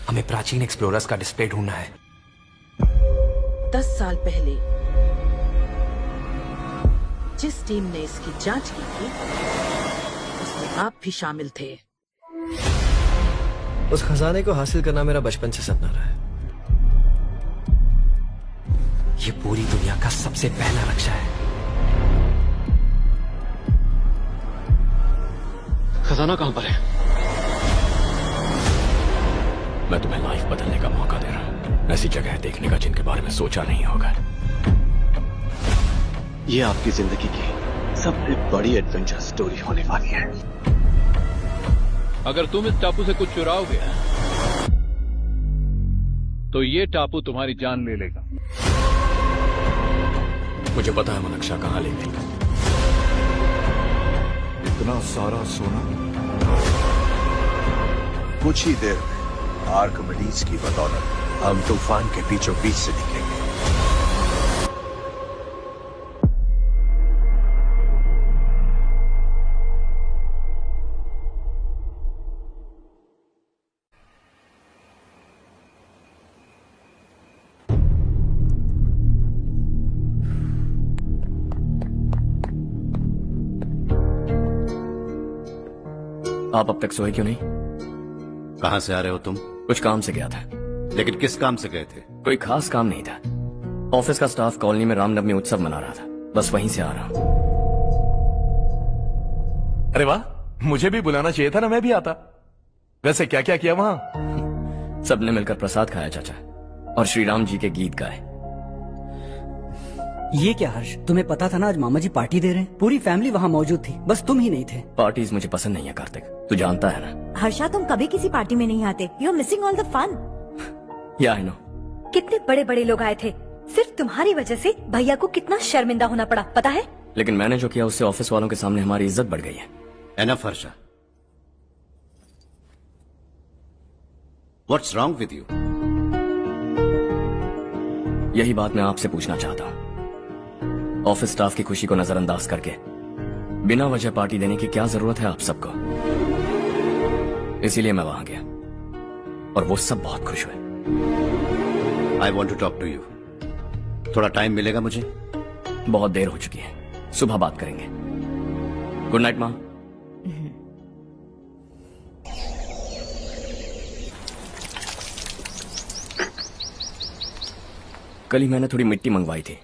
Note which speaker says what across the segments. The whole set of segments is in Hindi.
Speaker 1: हमें प्राचीन एक्सप्लोरर्स का डिस्प्ले ढूंढना है।
Speaker 2: 10 साल पहले जिस टीम ने इसकी जांच की थी उसमें आप भी शामिल थे।
Speaker 3: उस खजाने को हासिल करना मेरा बचपन से सपना रहा है।
Speaker 1: ये पूरी दुनिया का सबसे पहला रक्षा है।
Speaker 4: खजाना कहां पर है?
Speaker 5: मैं तुम्हें लाइफ बदलने का मौका दे रहा हूं, ऐसी जगह देखने का जिनके बारे में सोचा नहीं होगा।
Speaker 4: ये आपकी जिंदगी की सबसे बड़ी एडवेंचर स्टोरी होने वाली है।
Speaker 6: अगर तुम इस टापू से कुछ चुराओगे तो ये टापू तुम्हारी जान ले लेगा।
Speaker 5: मुझे पता है वो नक्शा कहां ले गई।
Speaker 7: इतना सारा सोना
Speaker 8: कुछ ही देर में आर्किमिडीज की बदौलत हम तूफान के बीचों बीच से निकलेंगे।
Speaker 5: आप अब तक सोए क्यों नहीं?
Speaker 9: कहां से आ रहे हो तुम?
Speaker 5: कुछ काम से गया था।
Speaker 9: लेकिन किस काम से गए थे?
Speaker 5: कोई खास काम नहीं था। ऑफिस का स्टाफ कॉलोनी में रामनवमी उत्सव मना रहा था, बस वहीं से आ रहा हूं।
Speaker 7: अरे वाह, मुझे भी बुलाना चाहिए था ना, मैं भी आता। वैसे क्या क्या किया वहां?
Speaker 5: सबने मिलकर प्रसाद खाया चाचा, और श्री राम जी के गीत गाए।
Speaker 10: ये क्या हर्ष, तुम्हें पता था ना आज मामा जी पार्टी दे रहे हैं? पूरी फैमिली वहाँ मौजूद थी, बस तुम ही नहीं थे।
Speaker 5: पार्टीज मुझे पसंद नहीं है कार्तिक, तू जानता है ना।
Speaker 11: हर्षा, तुम कभी किसी पार्टी में नहीं आते। You are missing all the fun.
Speaker 5: Yeah I no.
Speaker 11: कितने बड़े बड़े लोग आए थे, सिर्फ तुम्हारी वजह से भैया को कितना शर्मिंदा होना पड़ा, पता है?
Speaker 5: लेकिन मैंने जो किया उससे ऑफिस वालों के सामने हमारी इज्जत बढ़ गई है।
Speaker 9: Enough Harsha, what's wrong with you?
Speaker 5: यही बात मैं आपसे पूछना चाहता हूँ। ऑफिस स्टाफ की खुशी को नजरअंदाज करके बिना वजह पार्टी देने की क्या जरूरत है आप सबको? इसीलिए मैं वहां गया और वो सब बहुत खुश हुए।
Speaker 9: I want to talk to you. थोड़ा टाइम मिलेगा मुझे?
Speaker 5: बहुत देर हो चुकी है, सुबह बात करेंगे। गुड नाइट माँ। कल ही मैंने थोड़ी मिट्टी मंगवाई थी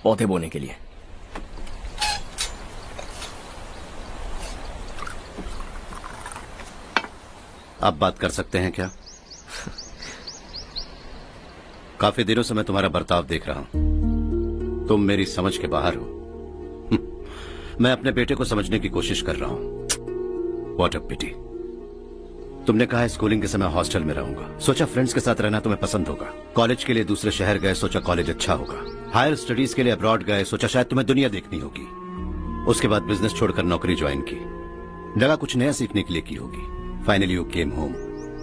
Speaker 5: पौधे बोने के लिए।
Speaker 9: आप बात कर सकते हैं क्या? काफी दिनों से मैं तुम्हारा बर्ताव देख रहा हूं, तुम मेरी समझ के बाहर हो। मैं अपने बेटे को समझने की कोशिश कर रहा हूं। व्हाट अ पिटी। तुमने कहा स्कूलिंग के समय हॉस्टल में रहूंगा, सोचा फ्रेंड्स के साथ रहना तुम्हें पसंद होगा। कॉलेज के लिए दूसरे शहर गए, सोचा कॉलेज अच्छा होगा। हायर स्टडीज के लिए अब्रॉड गए, सोचा शायद तुम्हें दुनिया देखनी होगी। उसके बाद बिजनेस छोड़कर नौकरी ज्वाइन की, लगा कुछ नया सीखने के लिए की होगी। फाइनली यू केम होम,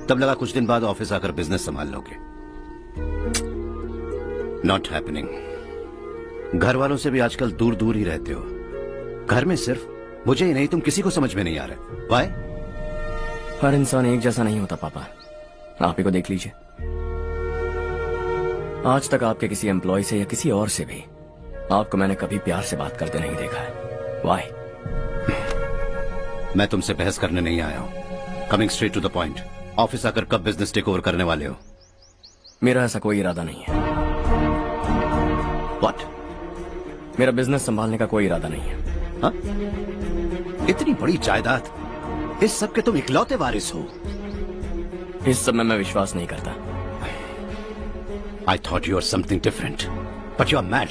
Speaker 9: तब लगा कुछ दिन बाद ऑफिस आकर बिजनेस संभाल लोगे। Not happening. घर वालों से भी आजकल दूर दूर ही रहते हो। घर में सिर्फ मुझे ही नहीं, तुम किसी को समझ में नहीं आ रहे। वाई?
Speaker 5: हर इंसान एक जैसा नहीं होता पापा, आप ही को देख लीजिए। आज तक आपके किसी एम्प्लॉय से या किसी और से भी आपको मैंने कभी प्यार से बात करते नहीं देखा है। वाई?
Speaker 9: मैं तुमसे बहस करने नहीं आया हूं। Coming straight to the point, office आकर कब बिजनेस टेक ओवर करने वाले हो?
Speaker 5: मेरा ऐसा कोई इरादा नहीं है।
Speaker 9: व्हाट?
Speaker 5: मेरा बिजनेस संभालने का कोई इरादा नहीं है।
Speaker 9: हाँ? इतनी बड़ी जायदाद, इस सब के तुम इकलौते वारिस हो।
Speaker 5: इस सब में मैं विश्वास नहीं करता।
Speaker 9: I thought you were something different, but you are mad.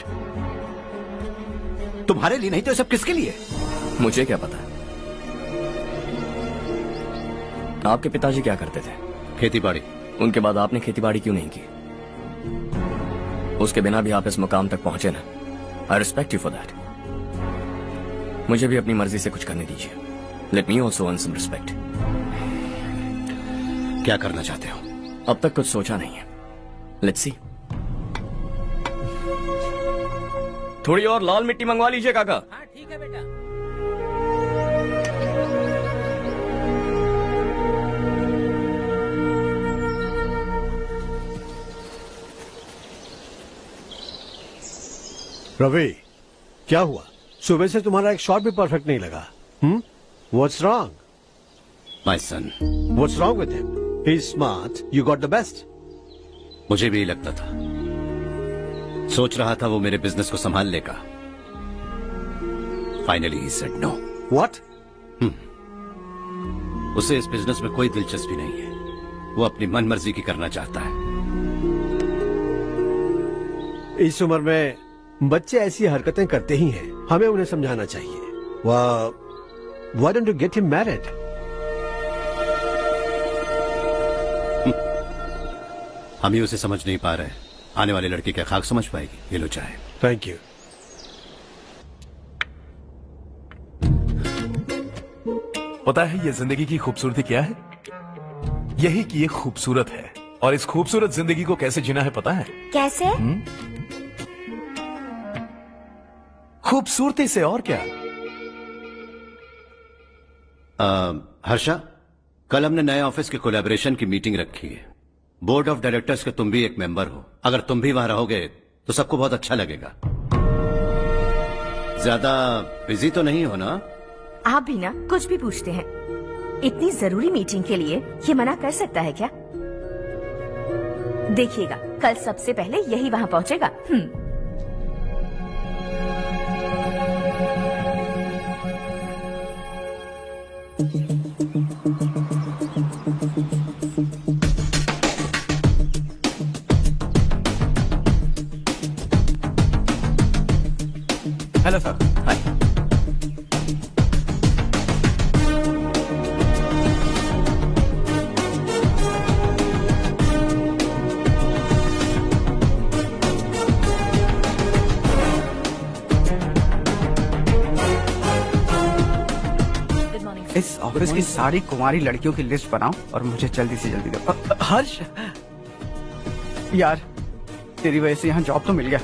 Speaker 9: तुम्हारे लिए नहीं तो ये सब किसके लिए?
Speaker 5: मुझे क्या पता। आपके पिताजी क्या करते थे?
Speaker 9: खेतीबाड़ी।
Speaker 5: उनके बाद आपने खेतीबाड़ी क्यों नहीं की? उसके बिना भी आप इस मुकाम तक पहुंचे ना। I respect you for that. मुझे भी अपनी मर्जी से कुछ करने दीजिए। Let me also earn some respect.
Speaker 9: क्या करना चाहते हो?
Speaker 5: अब तक कुछ सोचा नहीं है। Let's see. थोड़ी और लाल मिट्टी मंगवा लीजिए काका।
Speaker 2: हाँ ठीक है बेटा।
Speaker 8: रवि, क्या हुआ? सुबह से तुम्हारा एक शॉट भी परफेक्ट नहीं लगा। What's wrong?
Speaker 9: My son,
Speaker 8: What's wrong with him? He's smart. You got the best.
Speaker 9: मुझे भी लगता था, सोच रहा था वो मेरे बिजनेस को संभाल लेगा। Finally he said no.
Speaker 8: What?
Speaker 9: उसे इस बिजनेस में कोई दिलचस्पी नहीं है। वो अपनी मनमर्जी की करना चाहता है।
Speaker 8: इस उम्र में बच्चे ऐसी हरकतें करते ही हैं। हमें उन्हें समझाना चाहिए। Why don't you get him married?
Speaker 9: हम ही उसे समझ नहीं पा रहे। आने वाली लड़की क्या खाक समझ पाएगी? ये लो चाहे।
Speaker 8: Thank you.
Speaker 7: पता है ये जिंदगी की खूबसूरती क्या है? यही कि ये खूबसूरत है, और इस खूबसूरत जिंदगी को कैसे जीना है पता है?
Speaker 11: कैसे?
Speaker 7: खूबसूरती से, और क्या।
Speaker 9: हर्षा, कल हमने नए ऑफिस के कोलैबोरेशन की मीटिंग रखी है। बोर्ड ऑफ डायरेक्टर्स के तुम भी एक मेंबर हो। अगर तुम भी वहां रहोगे तो सबको बहुत अच्छा लगेगा। ज्यादा बिजी तो नहीं हो ना?
Speaker 11: आप भी ना कुछ भी पूछते हैं। इतनी जरूरी मीटिंग के लिए ये मना कर सकता है क्या? देखिएगा, कल सबसे पहले यही वहां पहुंचेगा।
Speaker 10: Hello sir.
Speaker 5: हाय।
Speaker 10: इस ऑफिस की सारी कुंवारी लड़कियों की लिस्ट बनाओ और मुझे जल्दी से जल्दी दो। हर्ष, यार तेरी वजह से यहाँ जॉब तो मिल गया।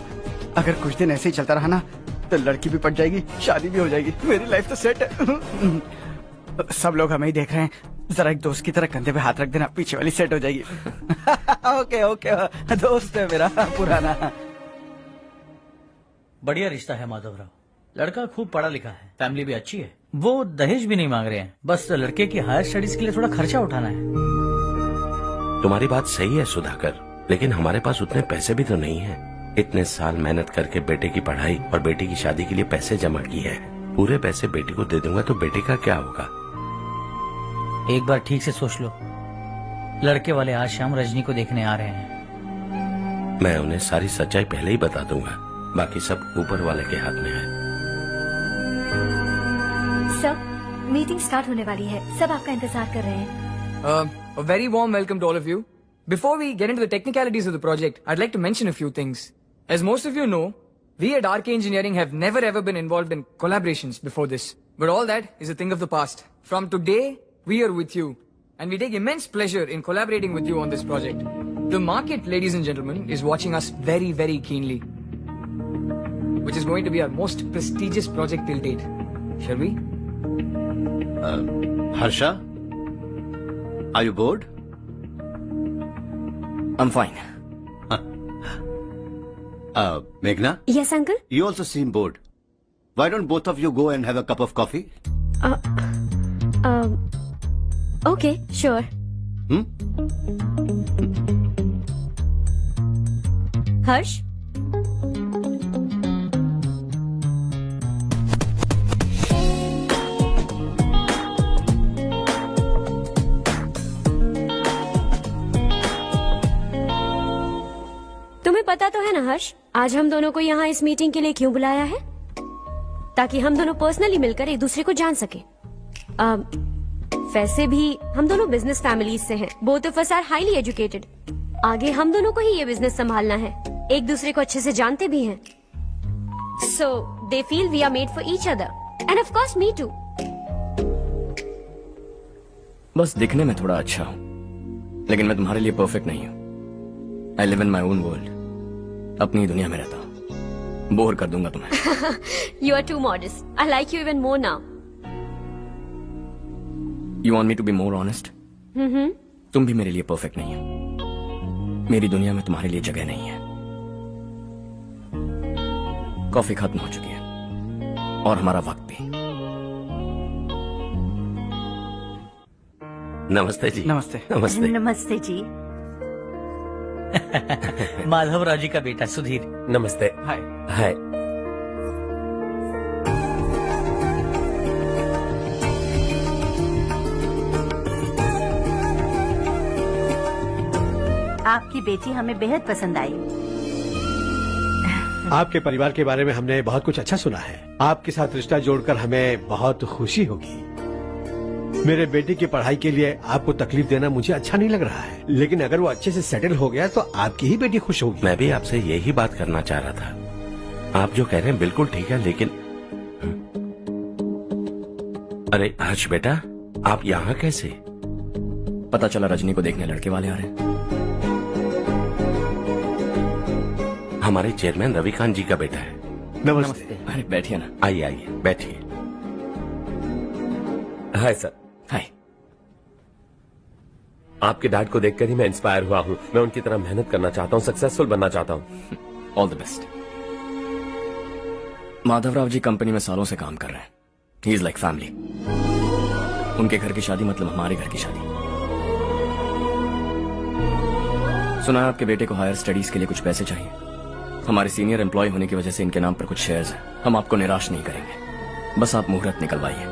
Speaker 10: अगर कुछ दिन ऐसे ही चलता रहा ना तो लड़की भी पट जाएगी, शादी भी हो जाएगी, मेरी लाइफ तो सेट है। सब लोग हमें ही देख रहे हैं, जरा एक दोस्त की तरह कंधे पे हाथ रख देना, पीछे वाली सेट हो जाएगी। ओके ओके, दोस्त है मेरा पुराना।
Speaker 12: बढ़िया रिश्ता है माधव राव। लड़का खूब पढ़ा लिखा है, फैमिली भी अच्छी है। वो दहेज भी नहीं मांग रहे हैं, बस लड़के की हायर स्टडीज के लिए थोड़ा खर्चा उठाना है।
Speaker 13: तुम्हारी बात सही है सुधाकर, लेकिन हमारे पास उतने पैसे भी तो नहीं है। इतने साल मेहनत करके बेटे की पढ़ाई और बेटी की शादी के लिए पैसे जमा किए हैं। पूरे पैसे बेटी को दे दूंगा तो बेटे का क्या होगा?
Speaker 12: एक बार ठीक से सोच लो। लड़के वाले आज शाम रजनी को देखने आ रहे हैं।
Speaker 13: मैं उन्हें सारी सच्चाई पहले ही बता दूंगा, बाकी सब ऊपर वाले के हाथ में है।
Speaker 11: सर, मीटिंग स्टार्ट होने वाली है, सब आपका इंतजार कर रहे हैं।
Speaker 14: A very warm welcome to all of you. Before we get into the technicalities of the project, I'd like to mention a few things. As most of you know, we at RK Engineering have never ever been involved in collaborations before this. But all that is a thing of the past. From today, we are with you. And we take immense pleasure in collaborating with you on this project. The market, ladies and gentlemen, is watching us very, very keenly. Which is going to be our most prestigious project till date. Shall we?
Speaker 9: Harsha? Are you bored?
Speaker 5: I'm fine.
Speaker 9: Meghna?
Speaker 11: Yes, uncle?
Speaker 9: You also seem bored. Why don't both of you go and have a cup of coffee?
Speaker 11: Okay, sure. Harsh? तुम्हें पता तो है ना हर्ष, आज हम दोनों को यहाँ इस मीटिंग के लिए क्यों बुलाया है? ताकि हम दोनों पर्सनली मिलकर एक दूसरे को जान सके। वैसे भी हम दोनों बिजनेस फैमिलीज से हैं। Both of us are highly educated. आगे हम दोनों को ही ये बिजनेस संभालना है। एक दूसरे को अच्छे से जानते भी हैं। So they feel we are made for each other and of course me too.
Speaker 5: बस दिखने में थोड़ा अच्छा हूँ, लेकिन मैं तुम्हारे लिए परफेक्ट नहीं हूँ। I live in my own world. अपनी दुनिया में रहता हूँ। बोर कर दूंगा तुम्हें।
Speaker 11: You are too modest. I like you even more now.
Speaker 5: You want me to be more honest? तुम भी मेरे लिए परफेक्ट नहीं हो। मेरी दुनिया में तुम्हारे लिए जगह नहीं है। कॉफी खत्म हो चुकी है और हमारा वक्त भी।
Speaker 13: नमस्ते जी।
Speaker 10: नमस्ते।
Speaker 13: नमस्ते।
Speaker 15: नमस्ते जी।
Speaker 12: माधवराव जी का बेटा सुधीर।
Speaker 13: नमस्ते।
Speaker 10: हाय।
Speaker 13: हाय।
Speaker 15: आपकी बेटी हमें बेहद पसंद आई।
Speaker 8: आपके परिवार के बारे में हमने बहुत कुछ अच्छा सुना है। आपके साथ रिश्ता जोड़कर हमें बहुत खुशी होगी। मेरे बेटे की पढ़ाई के लिए आपको तकलीफ देना मुझे अच्छा नहीं लग रहा है, लेकिन अगर वो अच्छे से सेटल हो गया तो आपकी ही बेटी खुश होगी।
Speaker 13: मैं भी आपसे यही बात करना चाह रहा था। आप जो कह रहे हैं बिल्कुल ठीक है, लेकिन अरे हर्ष बेटा, आप यहाँ कैसे?
Speaker 5: पता चला रजनी को देखने लड़के वाले आ रहे हैं।
Speaker 13: हमारे चेयरमैन रविकांत जी का बेटा है।
Speaker 8: नमस्ते।
Speaker 5: अरे बैठिए ना।
Speaker 13: आइए आइए बैठिए।
Speaker 16: Hi sir.
Speaker 5: हाय।
Speaker 16: आपके डैड को देखकर ही मैं इंस्पायर हुआ हूँ। मैं उनकी तरह मेहनत करना चाहता हूँ, सक्सेसफुल बनना चाहता हूँ।
Speaker 5: All the best. Madhavrao ji company में सालों से काम कर रहे हैं। He is like family. उनके घर की शादी मतलब हमारे घर की शादी। सुना है आपके बेटे को हायर स्टडीज के लिए कुछ पैसे चाहिए। हमारे सीनियर एम्प्लॉय होने की वजह से इनके नाम पर कुछ शेयर्स हैं। हम आपको निराश नहीं करेंगे, बस आप मुहूर्त निकलवाइए।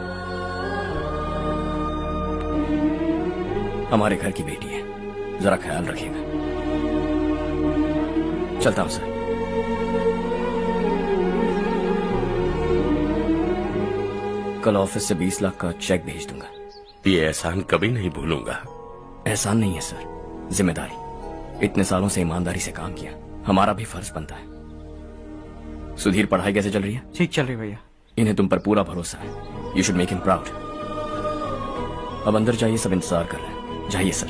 Speaker 5: हमारे घर की बेटी है, जरा ख्याल रखिएगा। चलता हूं सर। कल ऑफिस से 20 लाख का चेक भेज दूंगा।
Speaker 13: ये एहसान कभी नहीं भूलूंगा।
Speaker 5: एहसान नहीं है सर, जिम्मेदारी। इतने सालों से ईमानदारी से काम किया, हमारा भी फर्ज बनता है। सुधीर, पढ़ाई कैसे चल रही है?
Speaker 10: ठीक चल रही भैया।
Speaker 5: इन्हें तुम पर पूरा भरोसा है। You should make him proud. अब अंदर जाइए, सब इंतजार कर रहे हैं। जाइए सर।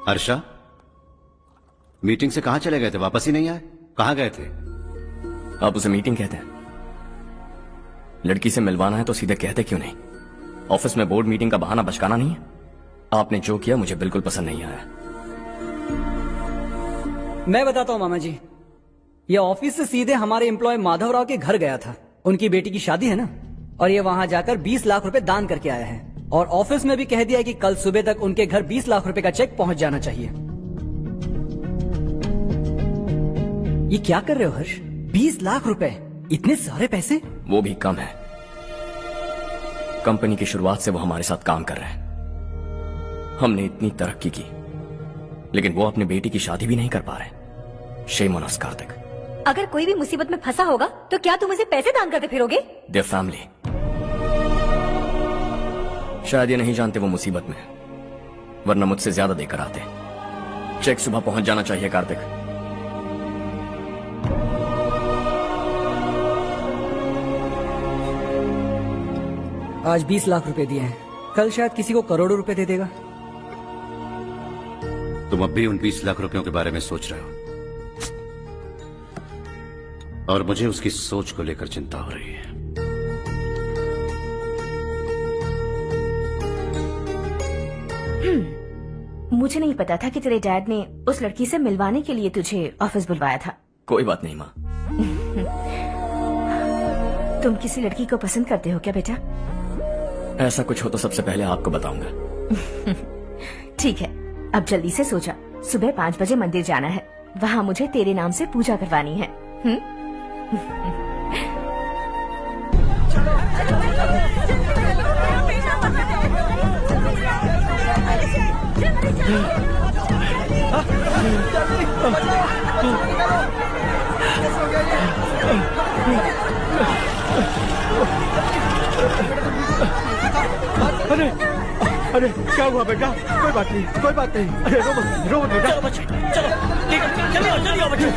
Speaker 9: हर्षा, मीटिंग से कहाँ चले गए थे? वापस ही नहीं आए? कहाँ गए थे?
Speaker 5: आप उसे मीटिंग कहते हैं? लड़की से मिलवाना है तो सीधे कहते क्यों नहीं? ऑफिस में बोर्ड मीटिंग का बहाना बचकाना नहीं है। आपने जो किया मुझे बिल्कुल पसंद नहीं आया।
Speaker 17: मैं बताता हूँ मामा जी, ये ऑफिस से सीधे हमारे एम्प्लॉय माधवराव के घर गया था। उनकी बेटी की शादी है ना, और ये वहां जाकर 20 लाख रुपए दान करके आया है। और ऑफिस में भी कह दिया है कि कल सुबह तक उनके घर 20 लाख रुपए का चेक पहुंच जाना चाहिए। ये क्या कर रहे हो हर्ष? 20 लाख रुपए, इतने सारे पैसे?
Speaker 5: वो भी कम है। कंपनी की शुरुआत से वो हमारे साथ काम कर रहे हैं। हमने इतनी तरक्की की, लेकिन वो अपनी बेटी की शादी भी नहीं कर पा रहे। Shame on us Kartik.
Speaker 11: अगर कोई भी मुसीबत में फंसा होगा तो क्या तुम उसे पैसे दान करते फिरोगे?
Speaker 5: Their family. शायद ये नहीं जानते वो मुसीबत में है, वरना मुझसे ज्यादा देकर आते। चेक सुबह पहुंच जाना चाहिए कार्तिक।
Speaker 17: आज 20 लाख रुपए दिए हैं, कल शायद किसी को करोड़ों रुपए दे देगा।
Speaker 9: तुम अब भी उन 20 लाख रुपयों के बारे में सोच रहे हो, और मुझे उसकी सोच को लेकर चिंता हो रही है।
Speaker 15: मुझे नहीं पता था कि तेरे डैड ने उस लड़की से मिलवाने के लिए तुझे ऑफिस बुलवाया था।
Speaker 5: कोई बात नहीं माँ।
Speaker 15: तुम किसी लड़की को पसंद करते हो क्या बेटा?
Speaker 5: ऐसा कुछ हो तो सबसे पहले आपको बताऊंगा।
Speaker 15: ठीक है, अब जल्दी से सो जा। सुबह 5 बजे मंदिर जाना है, वहाँ मुझे तेरे नाम से पूजा करवानी है।
Speaker 8: अरे अरे क्या हुआ बेटा? कोई बात नहीं, कोई बात नहीं। अरे रो मत बेटा।
Speaker 12: चलो बच्चे, चलो जल्दी आओ बच्चे।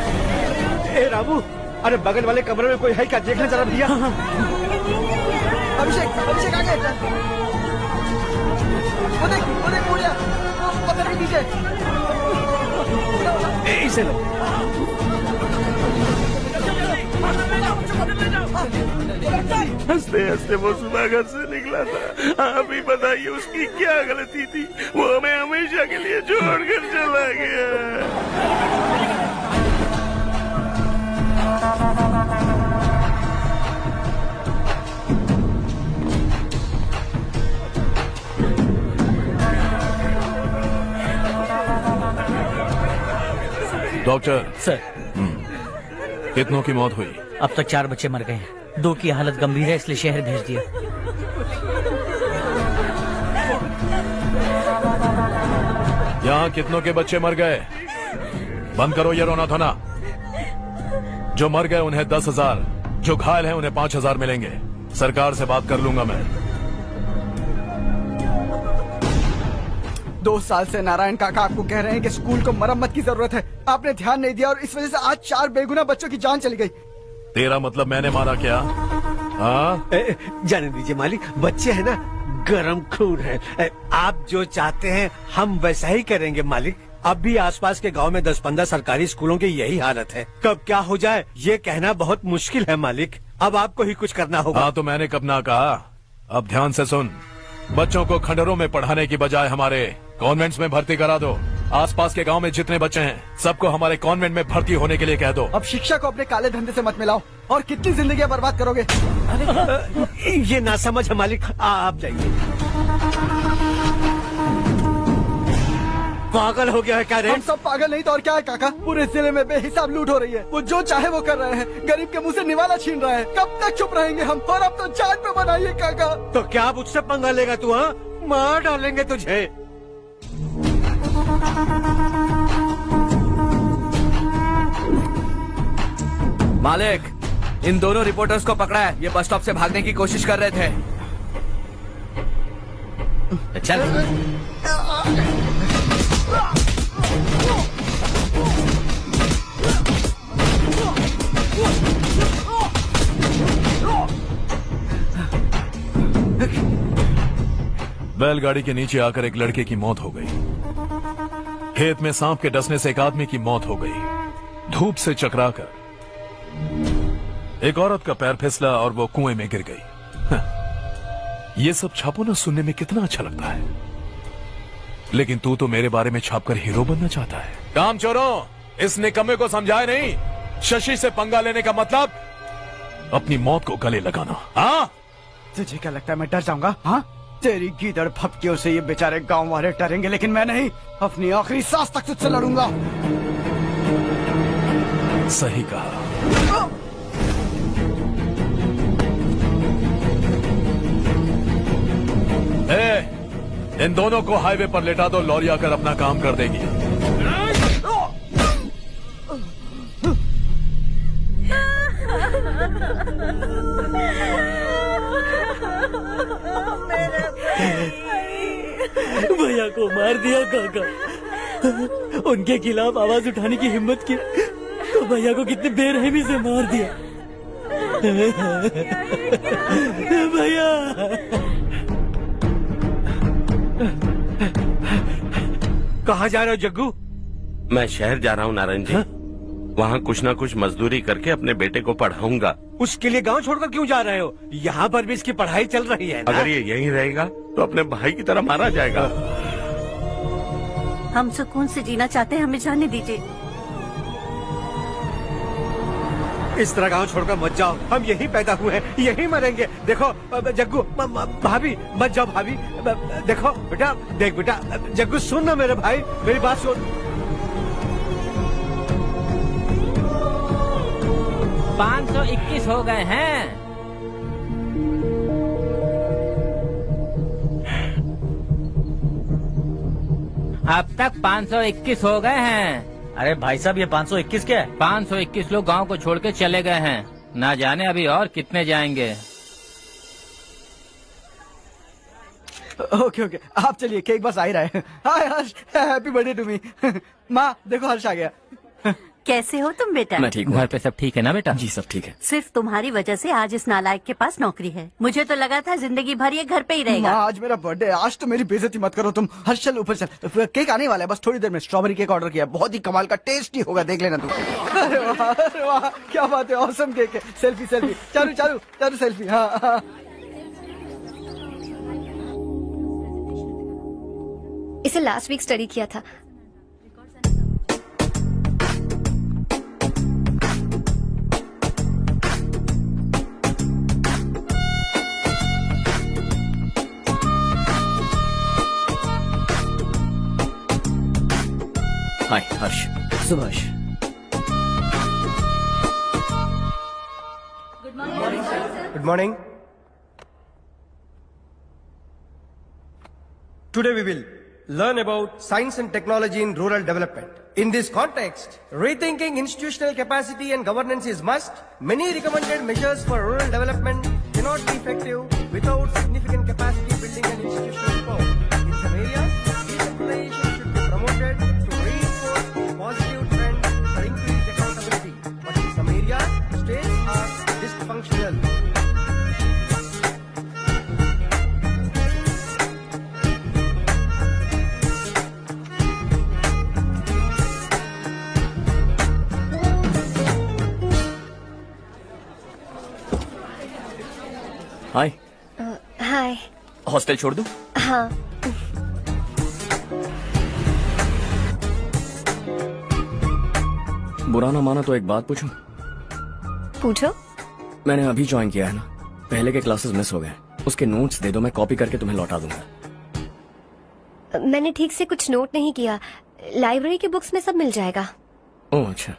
Speaker 8: ए रामू, अरे बगल वाले कमरे में कोई है क्या? देखना जरा भैया।
Speaker 18: अभिषेक, अभिषेक आ गए। वो देख मुड़िया, वो पत्थर के नीचे।
Speaker 8: इसे लो।
Speaker 18: ले जाओ।
Speaker 7: हंसते हंसते वो सुबह घर से निकला था। आप ही बताइए उसकी क्या गलती थी, वो हमें हमेशा के लिए छोड़कर चला गया। डॉक्टर
Speaker 12: सर,
Speaker 7: कितनों की मौत हुई?
Speaker 12: अब तक 4 बच्चे मर गए हैं, 2 की हालत गंभीर है, इसलिए शहर भेज दिया।
Speaker 7: यहाँ कितनों के बच्चे मर गए? बंद करो ये रोना धोना। जो मर गए उन्हें 10,000, जो घायल हैं उन्हें 5,000 मिलेंगे। सरकार से बात कर लूंगा मैं।
Speaker 10: 2 साल से नारायण काका आपको कह रहे हैं कि स्कूल को मरम्मत की जरूरत है। आपने ध्यान नहीं दिया और इस वजह से आज 4 बेगुनाह बच्चों की जान चली गई।
Speaker 7: तेरा मतलब मैंने मारा क्या? हाँ,
Speaker 8: जाने दीजिए मालिक, बच्चे हैं ना, गरम खून है। आप जो चाहते हैं हम वैसा ही करेंगे मालिक। अब भी आसपास के गांव में 10-15 सरकारी स्कूलों की यही हालत है। कब क्या हो जाए ये कहना बहुत मुश्किल है मालिक। अब आपको ही कुछ करना होगा।
Speaker 7: हाँ तो मैंने कब ना कहा। अब ध्यान से सुन, बच्चों को खंडरों में पढ़ाने की बजाय हमारे कॉन्वेंट्स में भर्ती करा दो। आसपास के गांव में जितने बच्चे हैं सबको हमारे कॉन्वेंट में भर्ती होने के लिए कह दो।
Speaker 10: अब शिक्षा को अपने काले धंधे से मत मिलाओ और कितनी जिंदगियां बर्बाद करोगे।
Speaker 8: ये ना समझ है मालिक, आप जाइए। पागल हो गया है क्या रे?
Speaker 10: हम सब पागल नहीं तो और क्या है काका। पूरे जिले में बेहिसाब लूट हो रही है। वो जो चाहे वो कर रहे हैं, गरीब के मुंह से निवाला छीन रहा है। कब तक चुप रहेंगे हम? और अब तो जान पे बनाइए काका।
Speaker 8: तो क्या मुझसे पंगा लेगा तू? हाँ, मार डालेंगे तुझे।
Speaker 19: मालिक, इन दोनों रिपोर्टर्स को पकड़ा है। ये बस स्टॉप से भागने की कोशिश कर रहे थे।
Speaker 5: चल।
Speaker 7: बैलगाड़ी के नीचे आकर एक लड़के की मौत हो गई। खेत में सांप के डसने से एक आदमी की मौत हो गई। धूप से चकराकर एक औरत का पैर फिसला और वो कुएं में गिर गई। ये सब छापो ना, सुनने में कितना अच्छा लगता है, लेकिन तू तो मेरे बारे में छापकर हीरो बनना चाहता है। काम चोरों, इस निकम्मे को समझाए नहीं। शशि से पंगा लेने का मतलब अपनी मौत को गले लगाना। हाँ,
Speaker 10: तुझे क्या लगता है मैं डर जाऊंगा? हाँ, तेरी गीदड़ फपकियों से ये बेचारे गांव वाले डरेंगे, लेकिन मैं नहीं। अपनी आखिरी सांस तक तुझसे लड़ूंगा।
Speaker 7: सही कहा। इन दोनों को हाईवे पर लेटा दो, लॉरी आकर अपना काम कर देगी।
Speaker 12: भैया को मार दिया काका। उनके खिलाफ आवाज उठाने की हिम्मत की तो भैया को कितने बेरहमी से मार दिया। भैया
Speaker 8: कहाँ जा रहे हो जग्गू?
Speaker 13: मैं शहर जा रहा हूँ नारायण जी। वहाँ कुछ ना कुछ मजदूरी करके अपने बेटे को पढ़ाऊंगा।
Speaker 8: उसके लिए गांव छोड़कर क्यों जा रहे हो? यहाँ पर भी इसकी पढ़ाई चल रही है ना?
Speaker 13: अगर ये यहीं रहेगा तो अपने भाई की तरह मारा जाएगा।
Speaker 15: हम सुकून से जीना चाहते हैं, हमें जाने दीजिए।
Speaker 8: इस तरह गांव छोड़कर मत जाओ, हम यहीं पैदा हुए हैं, यहीं मरेंगे। देखो जग्गू, भाभी मत जाओ भाभी। देखो बेटा, देख बेटा, जग्गू सुन ना मेरे भाई, मेरी बात सुन।
Speaker 20: 521 हो गए हैं। अब तक 521 हो गए हैं।
Speaker 12: अरे भाई साहब, ये 521 क्या है?
Speaker 20: 521 लोग गांव को छोड़ के चले गए हैं। ना जाने अभी और कितने जाएंगे।
Speaker 10: ओके ओके, आप चलिए, केक बस आ ही रहा है। हाय हर्ष, हैप्पी बर्थडे टू मी। माँ देखो, हर्ष आ गया।
Speaker 21: कैसे हो तुम बेटा?
Speaker 5: मैं ठीक हूँ।
Speaker 20: घर पे सब ठीक है ना बेटा?
Speaker 5: जी सब ठीक है।
Speaker 21: सिर्फ तुम्हारी वजह से आज इस नालायक के पास नौकरी है। मुझे तो लगा था जिंदगी भर ये घर पे ही रहेगा।
Speaker 10: माँ, आज मेरा बर्थडे है, आज तो मेरी बेइज्जती मत करो तुम। हर्ष चल ऊपर चल, केक आने वाला है बस थोड़ी देर में। स्ट्रॉबेरी केक ऑर्डर किया, बहुत ही कमाल का टेस्टी होगा, देख लेना तुम। अरे वाह, अरे वाह, क्या बात है, ऑसम केक है। Selfie selfie, Charu Charu Charu selfie. हाँ।
Speaker 11: इसे लास्ट वीक स्टडी किया था।
Speaker 5: हाय हर्ष।
Speaker 10: Subhash.
Speaker 22: Good morning. Today we will learn about science and technology in rural development. In this context, rethinking institutional capacity and governance is must. Many recommended measures for rural development cannot be effective without significant capacity building and institutional reform. In some areas, decentralization should be promoted to reinforce positive trends for increased accountability. But in some areas, states are dysfunctional.
Speaker 5: Hi.
Speaker 11: Hi.
Speaker 5: Hostel छोड़ दूं?
Speaker 11: हाँ।
Speaker 5: बुरा ना माना तो एक बात पूछूं?
Speaker 11: पूछो।
Speaker 5: मैंने अभी ज्वाइन किया है ना, पहले के क्लासेस मिस हो गए। उसके नोट्स दे दो, मैं कॉपी करके तुम्हें लौटा दूंगा।
Speaker 11: मैंने ठीक से कुछ नोट नहीं किया। लाइब्रेरी के बुक्स में सब मिल जाएगा।
Speaker 5: ओह अच्छा।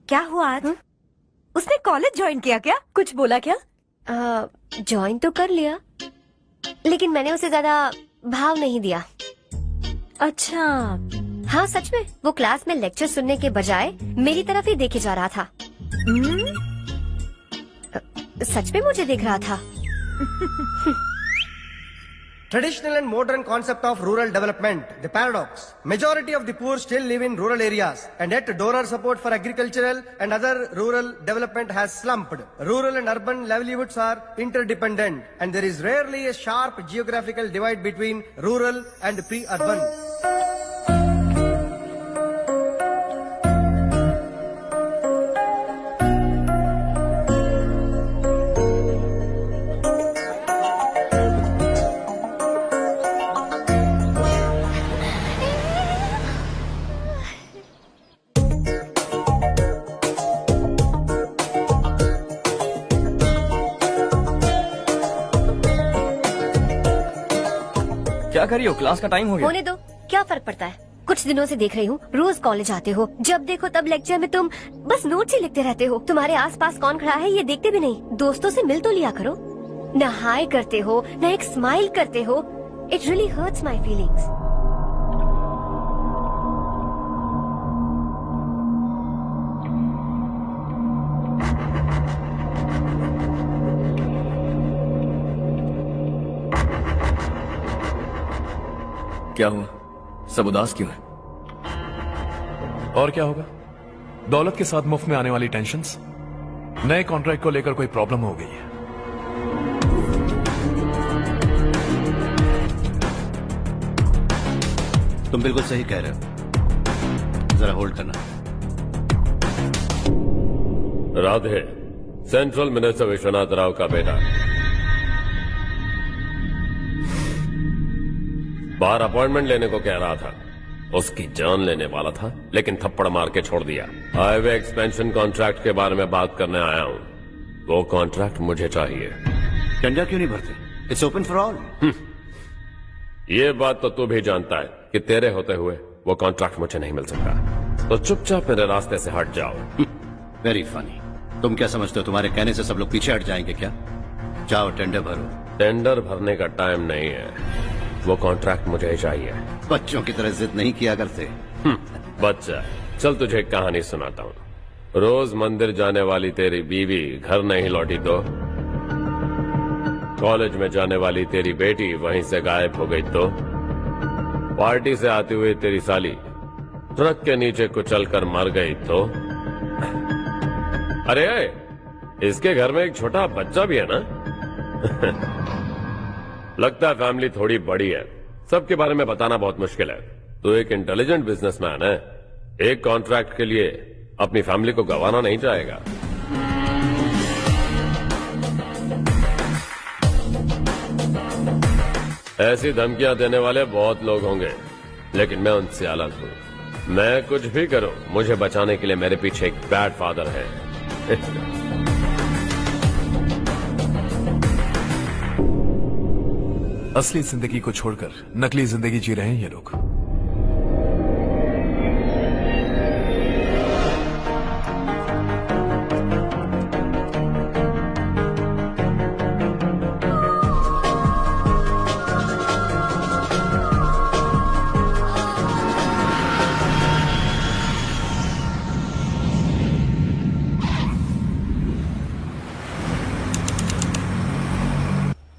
Speaker 15: क्या हुआ आज? उसने कॉलेज ज्वाइन किया क्या? कुछ बोला क्या?
Speaker 11: ज्वाइन तो कर लिया, लेकिन मैंने उसे ज्यादा भाव नहीं दिया।
Speaker 15: अच्छा।
Speaker 11: हाँ सच में, वो क्लास में लेक्चर सुनने के बजाय मेरी तरफ ही देखे जा रहा था। सच में मुझे देख रहा था।
Speaker 22: Traditional and modern concept of rural development, the paradox. Majority of the poor still live in rural areas, and yet donor support for agricultural and other rural development has slumped. Rural and urban livelihoods are interdependent, and there is rarely a sharp geographical divide between rural and pre-urban.
Speaker 5: क्या कर रही हो? क्लास का टाइम हो गया।
Speaker 11: होने दो, क्या फर्क पड़ता है। कुछ दिनों से देख रही हूँ, रोज कॉलेज आते हो, जब देखो तब लेक्चर में तुम बस नोट्स ही लिखते रहते हो। तुम्हारे आसपास कौन खड़ा है ये देखते भी नहीं। दोस्तों से मिल तो लिया करो। न हाय करते हो, न एक स्माइल करते हो। It really hurts my feelings.
Speaker 5: क्या हुआ? सब उदास क्यों है?
Speaker 7: और क्या होगा? दौलत के साथ मुफ्त में आने वाली टेंशन्स। नए कॉन्ट्रैक्ट को लेकर कोई प्रॉब्लम हो गई है।
Speaker 9: तुम बिल्कुल सही कह रहे हो, जरा होल्ड करना।
Speaker 16: राधे, सेंट्रल मिनिस्टर विश्वनाथ राव का बेटा। बाहर अपॉइंटमेंट लेने को कह रहा था। उसकी जान लेने वाला था, लेकिन थप्पड़ मार के छोड़ दिया। हाईवे एक्सपेंशन कॉन्ट्रैक्ट के बारे में बात करने आया हूँ। वो कॉन्ट्रैक्ट मुझे चाहिए।
Speaker 9: टेंडर क्यों नहीं भरते? It's open for all.
Speaker 16: ये बात तो तू भी जानता है कि तेरे होते हुए वो कॉन्ट्रैक्ट मुझे नहीं मिल सकता। तो चुपचाप मेरे रास्ते से हट जाओ।
Speaker 9: Very funny. तुम क्या समझते हो तुम्हारे कहने से सब लोग पीछे हट जाएंगे क्या? जाओ टेंडर भरो।
Speaker 16: टेंडर भरने का टाइम नहीं है, वो कॉन्ट्रैक्ट मुझे चाहिए।
Speaker 9: बच्चों की तरह जिद नहीं किया करते।
Speaker 16: बच्चा, चल तुझे एक कहानी सुनाता हूँ। रोज मंदिर जाने वाली तेरी बीवी घर नहीं लौटी तो, कॉलेज में जाने वाली तेरी बेटी वहीं से गायब हो गई तो, पार्टी से आती हुई तेरी साली ट्रक के नीचे कुचलकर मर गई तो, अरे इसके घर में एक छोटा बच्चा भी है ना। लगता है फैमिली थोड़ी बड़ी है, सबके बारे में बताना बहुत मुश्किल है। तो एक इंटेलिजेंट बिजनेसमैन है, एक कॉन्ट्रैक्ट के लिए अपनी फैमिली को गंवाना नहीं चाहेगा। ऐसी धमकियां देने वाले बहुत लोग होंगे, लेकिन मैं उनसे अलग हूं। मैं कुछ भी करूं, मुझे बचाने के लिए मेरे पीछे एक बैड फादर है।
Speaker 7: असली जिंदगी को छोड़कर नकली जिंदगी जी रहे हैं ये लोग।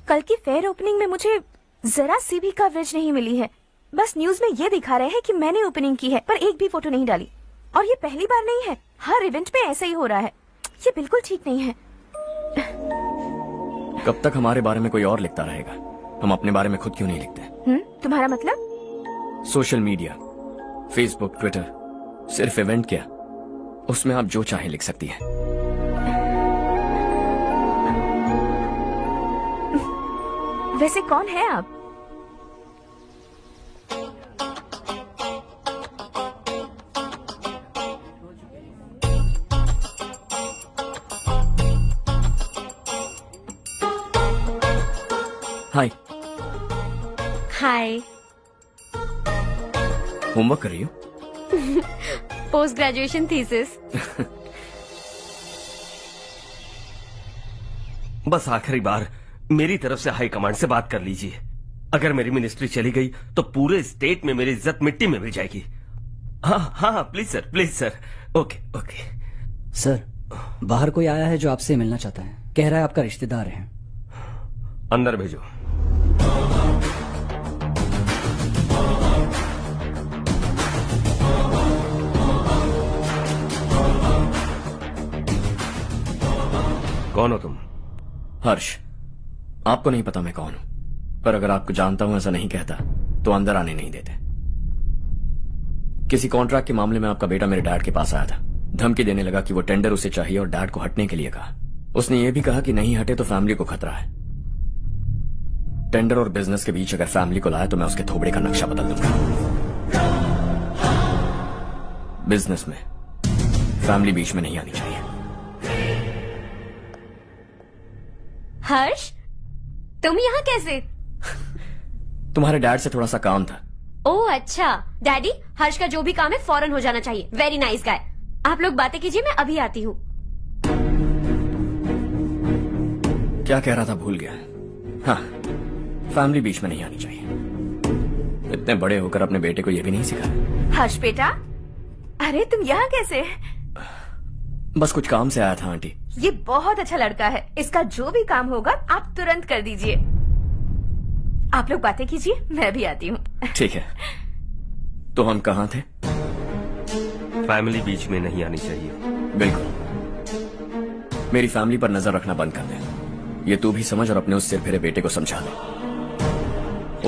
Speaker 15: कल की फेयर ओपनिंग में मुझे जरा सी भी कवरेज नहीं मिली है। बस न्यूज में ये दिखा रहे हैं कि मैंने ओपनिंग की है, पर एक भी फोटो नहीं डाली। और ये पहली बार नहीं है, हर इवेंट पे ऐसा ही हो रहा है। ये बिल्कुल ठीक नहीं है।
Speaker 5: कब तक हमारे बारे में कोई और लिखता रहेगा? हम अपने बारे में खुद क्यों नहीं लिखते?
Speaker 15: तुम्हारा मतलब?
Speaker 5: सोशल मीडिया, फेसबुक, ट्विटर, सिर्फ इवेंट क्या, उसमें आप जो चाहे लिख सकती हैं।
Speaker 15: वैसे कौन है आप?
Speaker 5: हाय।
Speaker 11: हाय।
Speaker 5: होमवर्क कर रही हो?
Speaker 11: Post graduation thesis.
Speaker 1: बस आखिरी बार मेरी तरफ से हाई कमांड से बात कर लीजिए। अगर मेरी मिनिस्ट्री चली गई तो पूरे स्टेट में मेरी इज्जत मिट्टी में मिल जाएगी। हाँ हाँ please sir, please sir. Okay okay
Speaker 17: sir, बाहर कोई आया है जो आपसे मिलना चाहता है। कह रहा है आपका रिश्तेदार है।
Speaker 1: अंदर भेजो। कौन हो तुम?
Speaker 5: हर्ष। आपको नहीं पता मैं कौन हूं, पर अगर आपको जानता हूं ऐसा नहीं कहता तो अंदर आने नहीं देते। किसी कॉन्ट्रैक्ट के मामले में आपका बेटा मेरे डैड के पास आया था। धमकी देने लगा कि वो टेंडर उसे चाहिए और डैड को हटने के लिए कहा। उसने ये भी कहा कि नहीं हटे तो फैमिली को खतरा है। टेंडर और बिजनेस के बीच अगर फैमिली को लाया तो मैं उसके थोबड़े का नक्शा बदल दूंगा। बिजनेस में फैमिली बीच में नहीं आनी चाहिए।
Speaker 11: हर्ष, तुम यहाँ कैसे?
Speaker 5: तुम्हारे डैड से थोड़ा सा काम था।
Speaker 11: ओह अच्छा। डैडी, हर्ष का जो भी काम है फौरन हो जाना चाहिए। Very nice guy. आप लोग बातें कीजिए, मैं अभी आती हूँ।
Speaker 5: क्या कह रहा था भूल गया। हाँ, फैमिली बीच में नहीं आनी चाहिए। इतने बड़े होकर अपने बेटे को यह भी नहीं सिखाया।
Speaker 15: हर्ष बेटा, अरे तुम यहाँ कैसे?
Speaker 5: बस कुछ काम से आया था आंटी।
Speaker 15: ये बहुत अच्छा लड़का है। इसका जो भी काम होगा आप तुरंत कर दीजिए। आप लोग बातें कीजिए, मैं भी आती हूँ।
Speaker 5: ठीक है। तो हम कहाँ थे?
Speaker 1: फैमिली बीच में नहीं आनी चाहिए।
Speaker 5: बिल्कुल। मेरी फैमिली पर नजर रखना बंद कर दे। ये तू भी समझ और अपने उस सिर फिरे बेटे को समझा दे।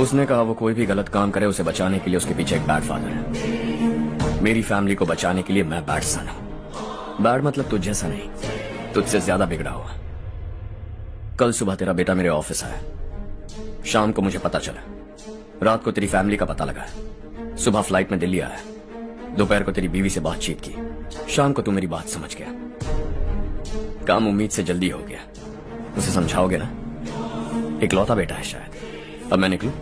Speaker 5: उसने कहा वो कोई भी गलत काम करे उसे बचाने के लिए उसके पीछे एक बैड फादर है। मेरी फैमिली को बचाने के लिए मैं बैड सन हूं। बैड मतलब तुझ जैसा नहीं, तुझसे ज्यादा बिगड़ा हुआ। कल सुबह तेरा बेटा मेरे ऑफिस आया। शाम को मुझे पता चला। रात को तेरी फैमिली का पता लगा। सुबह फ्लाइट में दिल्ली आया। दोपहर को तेरी बीवी से बातचीत की। शाम को तू मेरी बात समझ गया। काम उम्मीद से जल्दी हो गया। उसे समझाओगे ना? इकलौता बेटा है शायद। अब मैं निकलूं,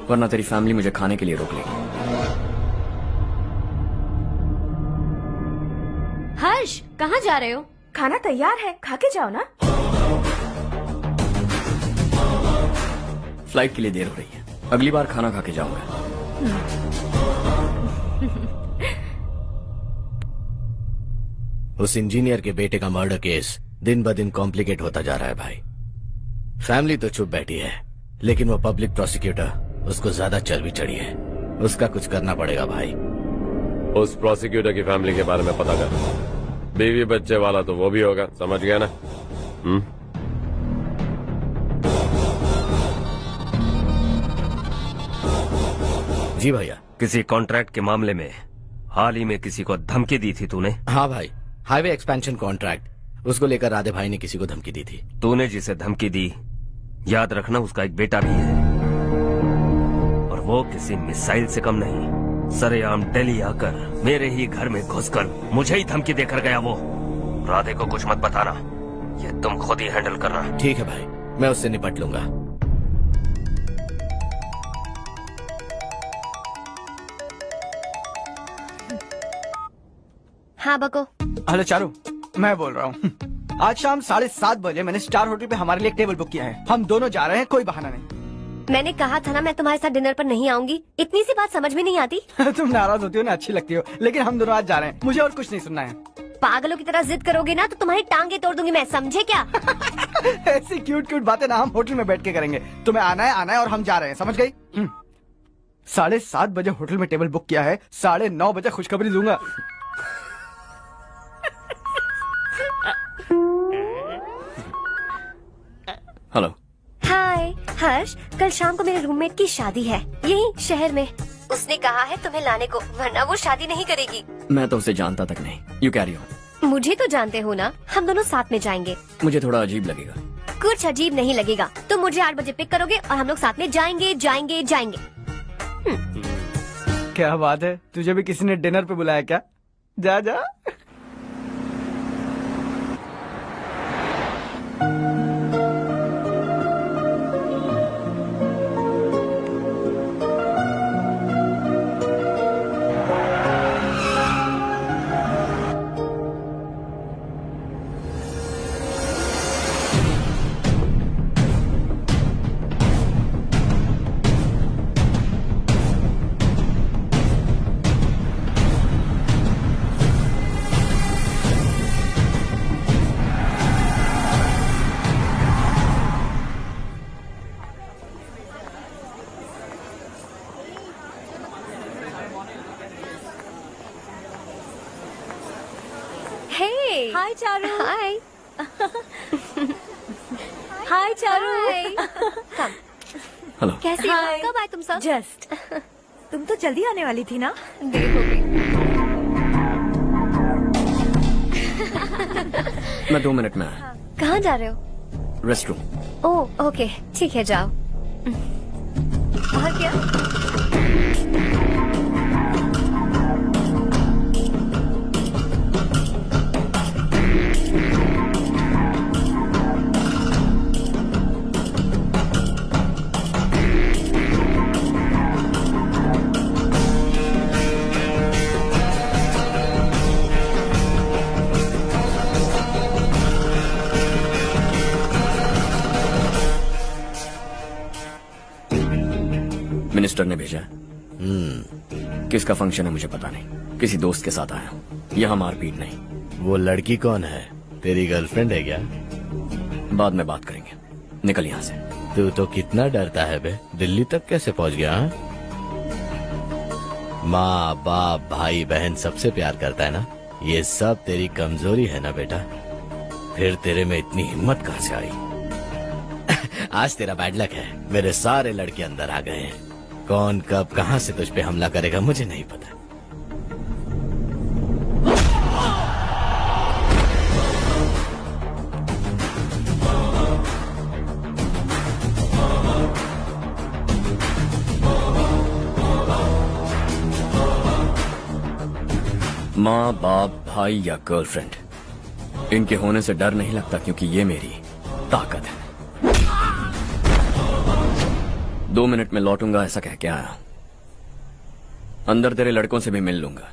Speaker 5: वरना तेरी फैमिली मुझे खाने के लिए रोक लेगी।
Speaker 11: हर्ष, कहाँ जा रहे हो?
Speaker 15: खाना तैयार है, खा के जाओ ना।
Speaker 5: फ्लाइट के लिए देर हो रही है। अगली बार खाना खा के जाऊंगा।
Speaker 3: उस इंजीनियर के बेटे का मर्डर केस दिन ब दिन कॉम्प्लिकेट होता जा रहा है भाई। फैमिली तो चुप बैठी है, लेकिन वो पब्लिक प्रोसिक्यूटर उसको ज्यादा चर्बी चढ़ी है। उसका कुछ करना पड़ेगा भाई।
Speaker 16: उस प्रोसिक्यूटर की फैमिली के बारे में पता कर। बीवी बच्चे वाला तो वो भी होगा, समझ गया ना?
Speaker 3: जी भैया।
Speaker 1: किसी कॉन्ट्रैक्ट के मामले में हाल ही में किसी को धमकी दी थी तूने?
Speaker 3: हाँ भाई, हाईवे एक्सपेंशन कॉन्ट्रैक्ट, उसको लेकर राधे भाई ने किसी को धमकी दी थी।
Speaker 1: तूने जिसे धमकी दी, याद रखना उसका एक बेटा भी है, और वो किसी मिसाइल से कम नहीं। सरेआम दिल्ली आकर मेरे ही घर में घुसकर मुझे ही धमकी देकर गया वो। राधे को कुछ मत बताना, ये तुम खुद ही हैंडल करना।
Speaker 3: ठीक है भाई, मैं उससे निपट लूंगा।
Speaker 11: हाँ बको।
Speaker 10: हेलो चारू, मैं बोल रहा हूँ। आज शाम 7:30 बजे मैंने स्टार होटल पे हमारे लिए एक टेबल बुक किया है। हम दोनों जा रहे हैं, कोई बहाना नहीं।
Speaker 11: मैंने कहा था ना मैं तुम्हारे साथ डिनर पर नहीं आऊंगी। इतनी सी बात समझ में नहीं आती?
Speaker 10: तुम नाराज होती हो ना, अच्छी लगती हो, लेकिन हम दोनों आज जा रहे हैं। मुझे और कुछ नहीं सुनना है।
Speaker 11: पागलों की तरह जिद करोगे ना तो तुम्हारी टांगे तोड़ दूंगी मैं, समझे क्या?
Speaker 10: ऐसी क्यूट क्यूट बातें ना हम होटल में बैठ के करेंगे। तुम्हें आना है और हम जा रहे हैं, समझ गई? 7:30 बजे होटल में टेबल बुक किया है, 9:30 बजे खुशखबरी दूंगा।
Speaker 5: हेलो।
Speaker 11: हाय हर्ष, कल शाम को मेरे रूममेट की शादी है यही शहर में। उसने कहा है तुम्हें लाने को, वरना वो शादी नहीं करेगी।
Speaker 5: मैं तो उसे जानता तक नहीं। You carry on.
Speaker 11: मुझे तो जानते हो ना, हम दोनों साथ में जाएंगे।
Speaker 5: मुझे थोड़ा अजीब लगेगा।
Speaker 11: कुछ अजीब नहीं लगेगा। तुम मुझे 8 बजे पिक करोगे और हम लोग साथ में जाएंगे जाएंगे जाएंगे।
Speaker 10: क्या बात है, तुझे भी किसी ने डिनर पे बुलाया क्या? जा जा।
Speaker 15: हाय चारू।
Speaker 11: हाय।
Speaker 15: हाय चारू।
Speaker 5: हेलो।
Speaker 11: कैसी हो? कब आए तुम सब?
Speaker 15: जस्ट। तुम तो जल्दी आने वाली थी ना?
Speaker 11: देर हो गई।
Speaker 5: मैं 2 मिनट में आया।
Speaker 11: कहाँ जा रहे हो?
Speaker 5: रेस्टरूम।
Speaker 11: ओह ओके, ठीक है जाओ। और क्या?
Speaker 5: मिनिस्टर ने भेजा। किसका फंक्शन है मुझे पता नहीं, किसी दोस्त के साथ आया हूँ। यहाँ मारपीट नहीं।
Speaker 3: वो लड़की कौन है? तेरी गर्लफ्रेंड है क्या?
Speaker 5: बाद में बात करेंगे, निकल यहाँ से।
Speaker 3: तू तो कितना डरता है बे, दिल्ली तक कैसे पहुँच गया? माँ बाप भाई बहन सबसे प्यार करता है ना, ये सब तेरी कमजोरी है ना बेटा। फिर तेरे में इतनी हिम्मत कहाँ से आई? आज तेरा बैड लक है, मेरे सारे लड़के अंदर आ गए हैं। कौन कब कहां से तुझ पे हमला करेगा मुझे नहीं पता।
Speaker 5: माँ बाप भाई या गर्लफ्रेंड, इनके होने से डर नहीं लगता, क्योंकि ये मेरी ताकत है। 2 मिनट में लौटूंगा ऐसा कह के आया। अंदर तेरे लड़कों से भी मिल लूंगा।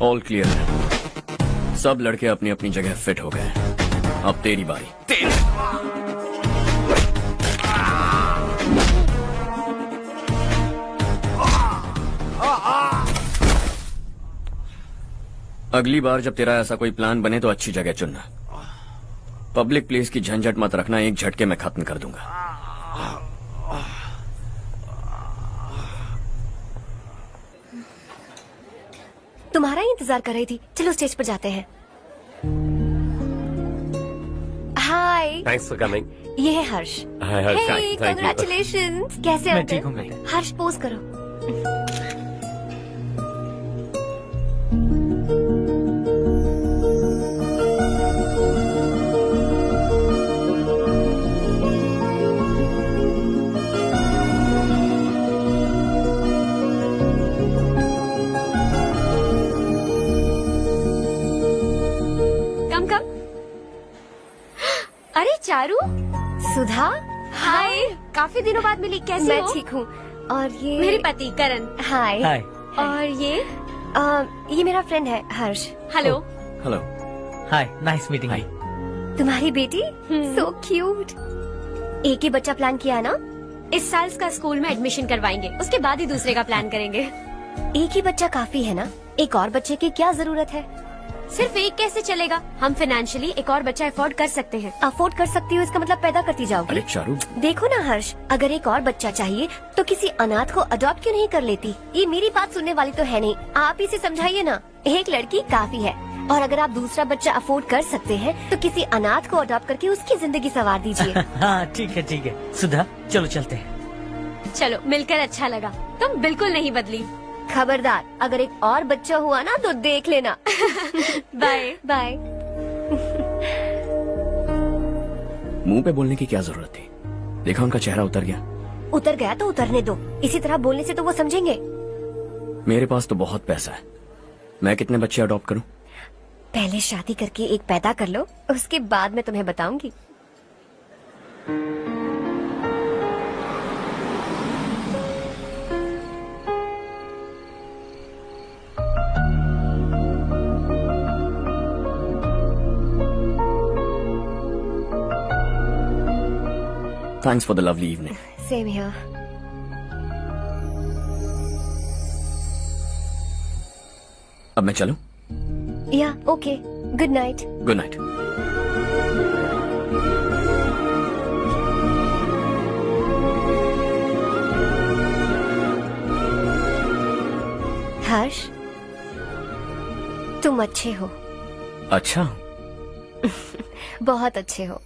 Speaker 5: ऑल क्लियर है। सब लड़के अपनी अपनी जगह फिट हो गए। अब तेरी बारी। अगली बार जब तेरा ऐसा कोई प्लान बने तो अच्छी जगह चुनना। पब्लिक प्लेस की झंझट मत रखना, एक झटके में खत्म कर दूंगा।
Speaker 4: तुम्हारा ही इंतजार कर रही थी। चलो स्टेज पर जाते हैं। हाय।
Speaker 16: Thanks for coming.
Speaker 4: ये है Harsh.
Speaker 16: Hi Harsh,
Speaker 4: Hey,
Speaker 16: thank you.
Speaker 4: congratulations। कैसे
Speaker 16: मैं
Speaker 4: हो
Speaker 16: ठीक
Speaker 4: तुम?
Speaker 16: हूँ,
Speaker 4: हर्ष पोज करो।
Speaker 11: कम कम। अरे चारू।
Speaker 4: सुधा।
Speaker 11: हाय। काफी दिनों बाद मिली, कैसी
Speaker 4: मैं
Speaker 11: हो?
Speaker 4: ठीक हूँ। और ये
Speaker 11: मेरे पति करण।
Speaker 4: हाय।
Speaker 17: हाय।
Speaker 11: और
Speaker 4: ये मेरा फ्रेंड है Harsh.
Speaker 11: Hello.
Speaker 5: Hello.
Speaker 17: Hi, nice meeting you.
Speaker 4: तुम्हारी बेटी सो क्यूट। एक ही बच्चा प्लान किया ना?
Speaker 11: इस साल इसका स्कूल में एडमिशन करवाएंगे, उसके बाद ही दूसरे का प्लान करेंगे।
Speaker 4: एक ही बच्चा काफी है ना? एक और बच्चे की क्या जरूरत है?
Speaker 11: सिर्फ एक कैसे चलेगा? हम फाइनेंशियली एक और बच्चा अफोर्ड कर सकते हैं।
Speaker 4: अफोर्ड कर सकती हो इसका मतलब पैदा करती जाओगी?
Speaker 5: अरे चारू,
Speaker 4: देखो ना हर्ष, अगर एक और बच्चा चाहिए तो किसी अनाथ को अडॉप्ट क्यों नहीं कर लेती? ये मेरी बात सुनने वाली तो है नहीं, आप इसे समझाइए ना। एक लड़की काफी है, और अगर आप दूसरा बच्चा अफोर्ड कर सकते हैं तो किसी अनाथ को अडॉप्ट करके उसकी जिंदगी संवार दीजिए।
Speaker 17: हाँ ठीक है सुधा, चलो चलते हैं।
Speaker 11: चलो, मिलकर अच्छा लगा। तुम बिल्कुल नहीं बदली।
Speaker 4: खबरदार, अगर एक और बच्चा हुआ ना तो देख लेना।
Speaker 11: Bye
Speaker 4: bye.
Speaker 5: मुंह पे बोलने की क्या जरूरत थी? देखा उनका चेहरा उतर गया।
Speaker 4: उतर गया तो उतरने दो, इसी तरह बोलने से तो वो समझेंगे।
Speaker 5: मेरे पास तो बहुत पैसा है, मैं कितने बच्चे अडॉप्ट करूं?
Speaker 4: पहले शादी करके एक पैदा कर लो, उसके बाद मैं तुम्हें बताऊंगी।
Speaker 5: Thanks for the lovely evening.
Speaker 4: Same here.
Speaker 5: अब मैं चलूं?
Speaker 4: Yeah, okay. Good night.
Speaker 5: Good night.
Speaker 4: Harsh, तुम अच्छे हो।
Speaker 5: अच्छा।
Speaker 4: बहुत अच्छे हो।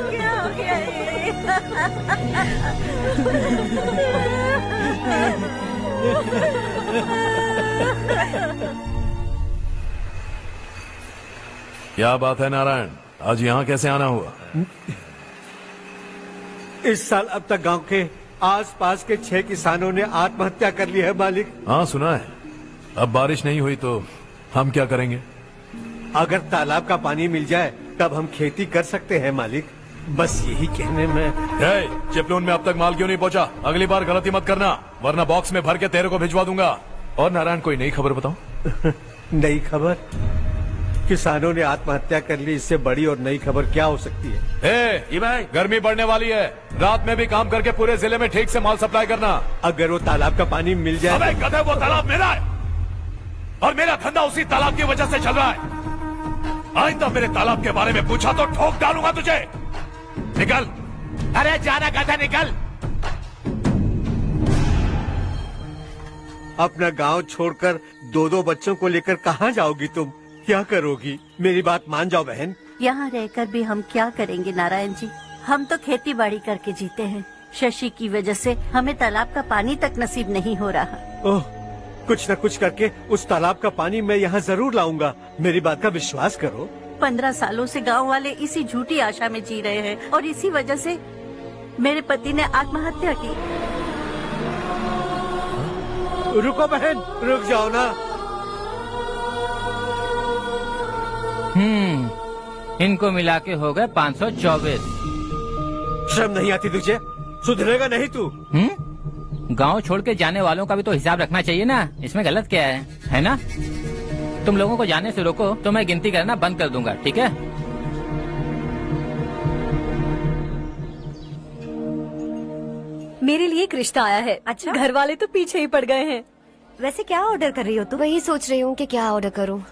Speaker 21: क्या हो गया
Speaker 7: क्या बात है नारायण, आज यहाँ कैसे आना हुआ?
Speaker 8: इस साल अब तक गांव के आसपास के 6 किसानों ने आत्महत्या कर ली है मालिक।
Speaker 7: हाँ सुना है। अब बारिश नहीं हुई तो हम क्या करेंगे?
Speaker 8: अगर तालाब का पानी मिल जाए तब हम खेती कर सकते हैं मालिक। बस यही कहने में।
Speaker 7: चिपलून में अब तक माल क्यों नहीं पहुंचा? अगली बार गलती मत करना, वरना बॉक्स में भर के तेरे को भिजवा दूंगा। और नारायण, कोई नई खबर बताओ।
Speaker 8: नई खबर? किसानों ने आत्महत्या कर ली, इससे बड़ी और नई खबर क्या हो सकती है?
Speaker 7: ये भाई, गर्मी बढ़ने वाली है, रात में भी काम करके पूरे जिले में ठीक से माल सप्लाई करना।
Speaker 8: अगर वो तालाब का पानी मिल जाए।
Speaker 7: अबे गधे, वो तालाब मेरा है और मेरा धंधा उसी तालाब की वजह से चल रहा है। आज तक मेरे तालाब के बारे में पूछा तो ठोक डालूंगा तुझे। निकल। अरे जाना गधा, निकल।
Speaker 8: अपना गांव छोड़कर 2-2 बच्चों को लेकर कहाँ जाओगी तुम? क्या करोगी? मेरी बात मान जाओ बहन।
Speaker 21: यहाँ रहकर भी हम क्या करेंगे नारायण जी? हम तो खेती बाड़ी करके जीते हैं। शशि की वजह से हमें तालाब का पानी तक नसीब नहीं हो रहा।
Speaker 8: ओह, कुछ न कुछ करके उस तालाब का पानी मैं यहाँ जरूर लाऊंगा। मेरी बात का विश्वास करो।
Speaker 21: 15 सालों से गांव वाले इसी झूठी आशा में जी रहे हैं और इसी वजह से मेरे पति ने आत्महत्या की।
Speaker 8: रुको बहन, रुक जाओ ना।
Speaker 20: इनको मिला के हो गए 524।
Speaker 8: शर्म नहीं आती तुझे? सुधरेगा नहीं तू?
Speaker 20: गांव छोड़ के जाने वालों का भी तो हिसाब रखना चाहिए ना। इसमें गलत क्या है ना? तुम लोगों को जाने से रोको तो मैं गिनती करना बंद कर दूंगा, ठीक है?
Speaker 2: मेरे लिए एक रिश्ता आया है। अच्छा? घर वाले तो पीछे ही पड़ गए हैं। वैसे क्या ऑर्डर कर रही हो तुम?
Speaker 4: वही सोच रही हूँ कि क्या ऑर्डर करूँ।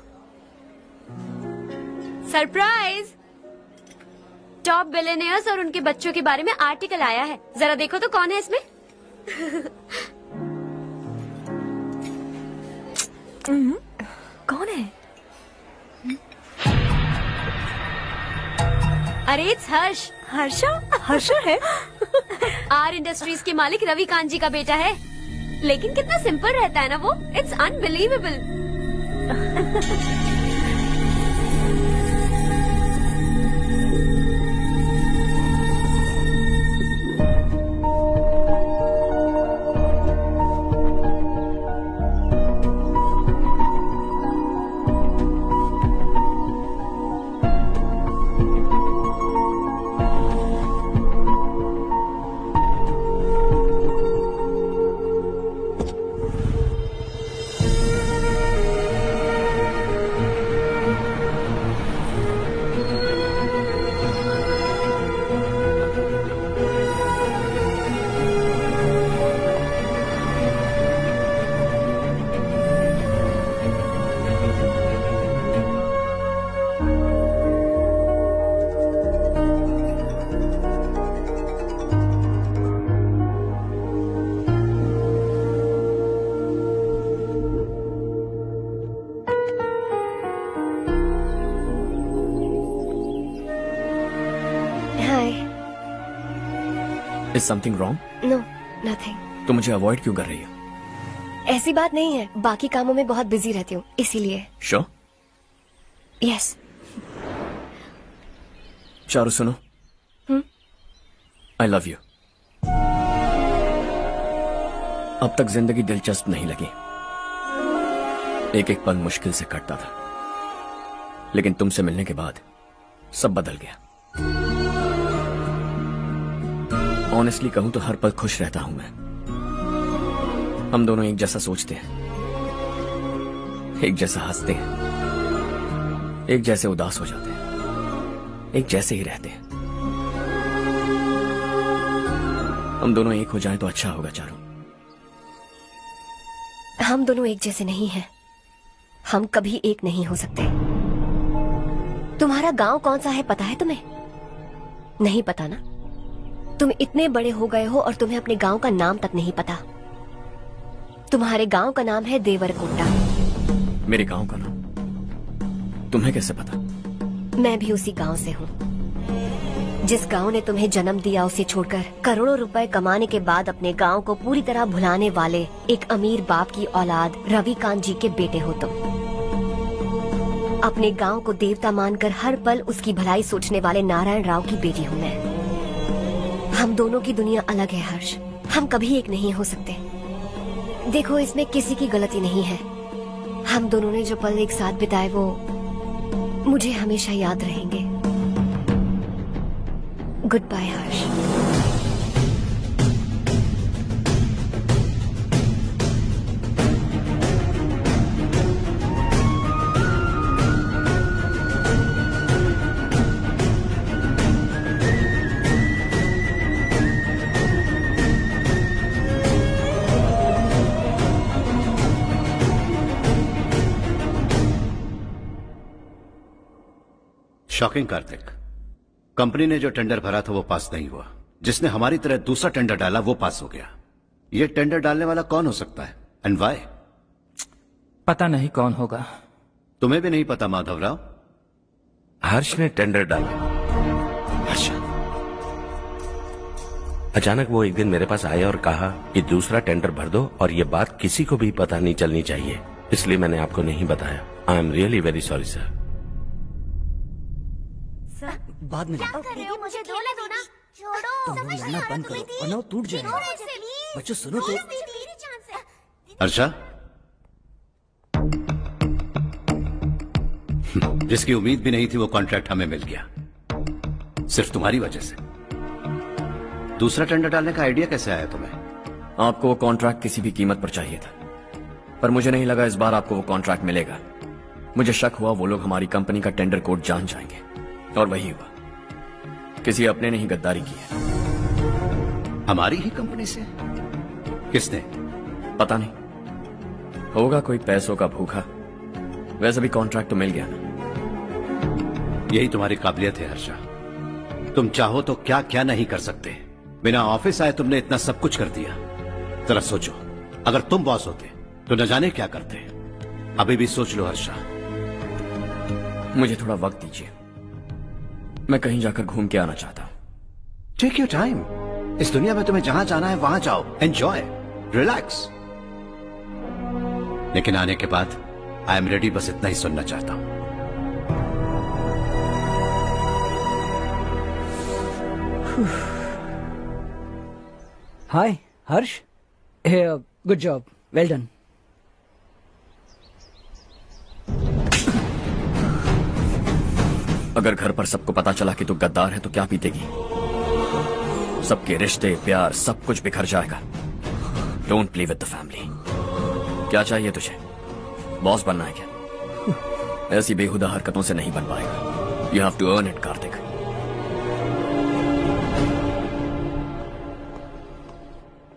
Speaker 11: सरप्राइज! टॉप बिलियनियर्स और उनके बच्चों के बारे में आर्टिकल आया है। जरा देखो तो कौन है इसमें।
Speaker 2: कौन है?
Speaker 11: अरे इट्स हर्ष।
Speaker 2: हर्षा है?
Speaker 11: आर इंडस्ट्रीज के मालिक रवि कांत जी का बेटा है। लेकिन कितना सिंपल रहता है ना वो। It's unbelievable.
Speaker 5: Is something wrong?
Speaker 4: No, nothing.
Speaker 5: तो मुझे अवॉइड क्यों कर रही हो?
Speaker 4: ऐसी बात नहीं है, बाकी कामों में बहुत बिजी रहती हूँ इसीलिए।
Speaker 5: Sure?
Speaker 4: Yes.
Speaker 5: चारू सुनो। I love you. अब तक जिंदगी दिलचस्प नहीं लगी। एक एक पल मुश्किल से कटता था, लेकिन तुमसे मिलने के बाद सब बदल गया। ऑनेस्टली कहूं तो हर पल खुश रहता हूं मैं। हम दोनों एक जैसा सोचते हैं, एक जैसा हंसते हैं, एक जैसे उदास हो जाते हैं, एक जैसे ही रहते हैं। हम दोनों एक हो जाएं तो अच्छा होगा चारू।
Speaker 4: हम दोनों एक जैसे नहीं हैं। हम कभी एक नहीं हो सकते। तुम्हारा गांव कौन सा है पता है तुम्हें? नहीं पता ना? तुम इतने बड़े हो गए हो और तुम्हें अपने गांव का नाम तक नहीं पता। तुम्हारे गांव का नाम है देवरकोटा।
Speaker 5: मेरे गांव का नाम तुम्हें कैसे पता?
Speaker 4: मैं भी उसी गांव से हूँ। जिस गांव ने तुम्हें जन्म दिया उसे छोड़कर करोड़ों रुपए कमाने के बाद अपने गांव को पूरी तरह भुलाने वाले एक अमीर बाप की औलाद रवि कांत जी के बेटे हो तुम। अपने गांव को देवता मानकर हर पल उसकी भलाई सोचने वाले नारायण राव की बेटी हूँ मैं। हम दोनों की दुनिया अलग है हर्ष। हम कभी एक नहीं हो सकते। देखो, इसमें किसी की गलती नहीं है। हम दोनों ने जो पल एक साथ बिताए वो मुझे हमेशा याद रहेंगे। गुड बाय हर्ष।
Speaker 9: शॉकिंग कार्तिक, कंपनी ने जो टेंडर भरा था वो पास नहीं हुआ। जिसने हमारी तरह दूसरा टेंडर डाला वो पास हो गया। ये टेंडर डालने वाला कौन हो सकता है एंड व्हाई?
Speaker 20: पता नहीं कौन होगा।
Speaker 9: तुम्हें भी नहीं पता माधवराव?
Speaker 13: हर्ष ने टेंडर डाला। हर्ष अचानक वो एक दिन मेरे पास आया और कहा कि दूसरा टेंडर भर दो और ये बात किसी को भी पता नहीं चलनी चाहिए, इसलिए मैंने आपको नहीं बताया। I am really very sorry sir.
Speaker 17: बाद में
Speaker 4: मुझे दो ना। छोड़ो,
Speaker 17: तुम लोग लड़ना बंद करो वरना वो टूट जाएगा। बच्चों सुनो तो।
Speaker 9: अर्षा, जिसकी उम्मीद भी नहीं थी वो कॉन्ट्रैक्ट हमें मिल गया, सिर्फ तुम्हारी वजह से। दूसरा टेंडर डालने का आइडिया कैसे आया तुम्हें?
Speaker 5: आपको वो कॉन्ट्रैक्ट किसी भी कीमत पर चाहिए था, पर मुझे नहीं लगा इस बार आपको वो कॉन्ट्रैक्ट मिलेगा। मुझे शक हुआ वो लोग हमारी कंपनी का टेंडर कोड जान जाएंगे, और वही हुआ। किसी अपने ने ही गद्दारी की है।
Speaker 9: हमारी ही कंपनी से? किसने?
Speaker 5: पता नहीं, होगा कोई पैसों का भूखा। वैसे भी कॉन्ट्रैक्ट तो मिल गया ना।
Speaker 9: यही तुम्हारी काबिलियत है हर्षा, तुम चाहो तो क्या क्या नहीं कर सकते। बिना ऑफिस आए तुमने इतना सब कुछ कर दिया। जरा सोचो, अगर तुम बॉस होते तो न जाने क्या करते। अभी भी सोच लो हर्षा।
Speaker 5: मुझे थोड़ा वक्त दीजिए, मैं कहीं जाकर घूम के आना चाहता हूं।
Speaker 9: Take your time. इस दुनिया में तुम्हें जहां जाना है वहां जाओ, एंजॉय, रिलैक्स। लेकिन आने के बाद आई एम रेडी, बस इतना ही सुनना चाहता हूं।
Speaker 17: हाय हर्ष, गुड जॉब, वेल डन।
Speaker 5: अगर घर पर सबको पता चला कि तू गद्दार है तो क्या पीतेगी? सबके रिश्ते, प्यार, सब कुछ बिखर जाएगा। Don't play with the family. क्या चाहिए तुझे? बॉस बनना है क्या? ऐसी बेहुदा हरकतों से नहीं बन पाएगा। You have to earn it Kartik.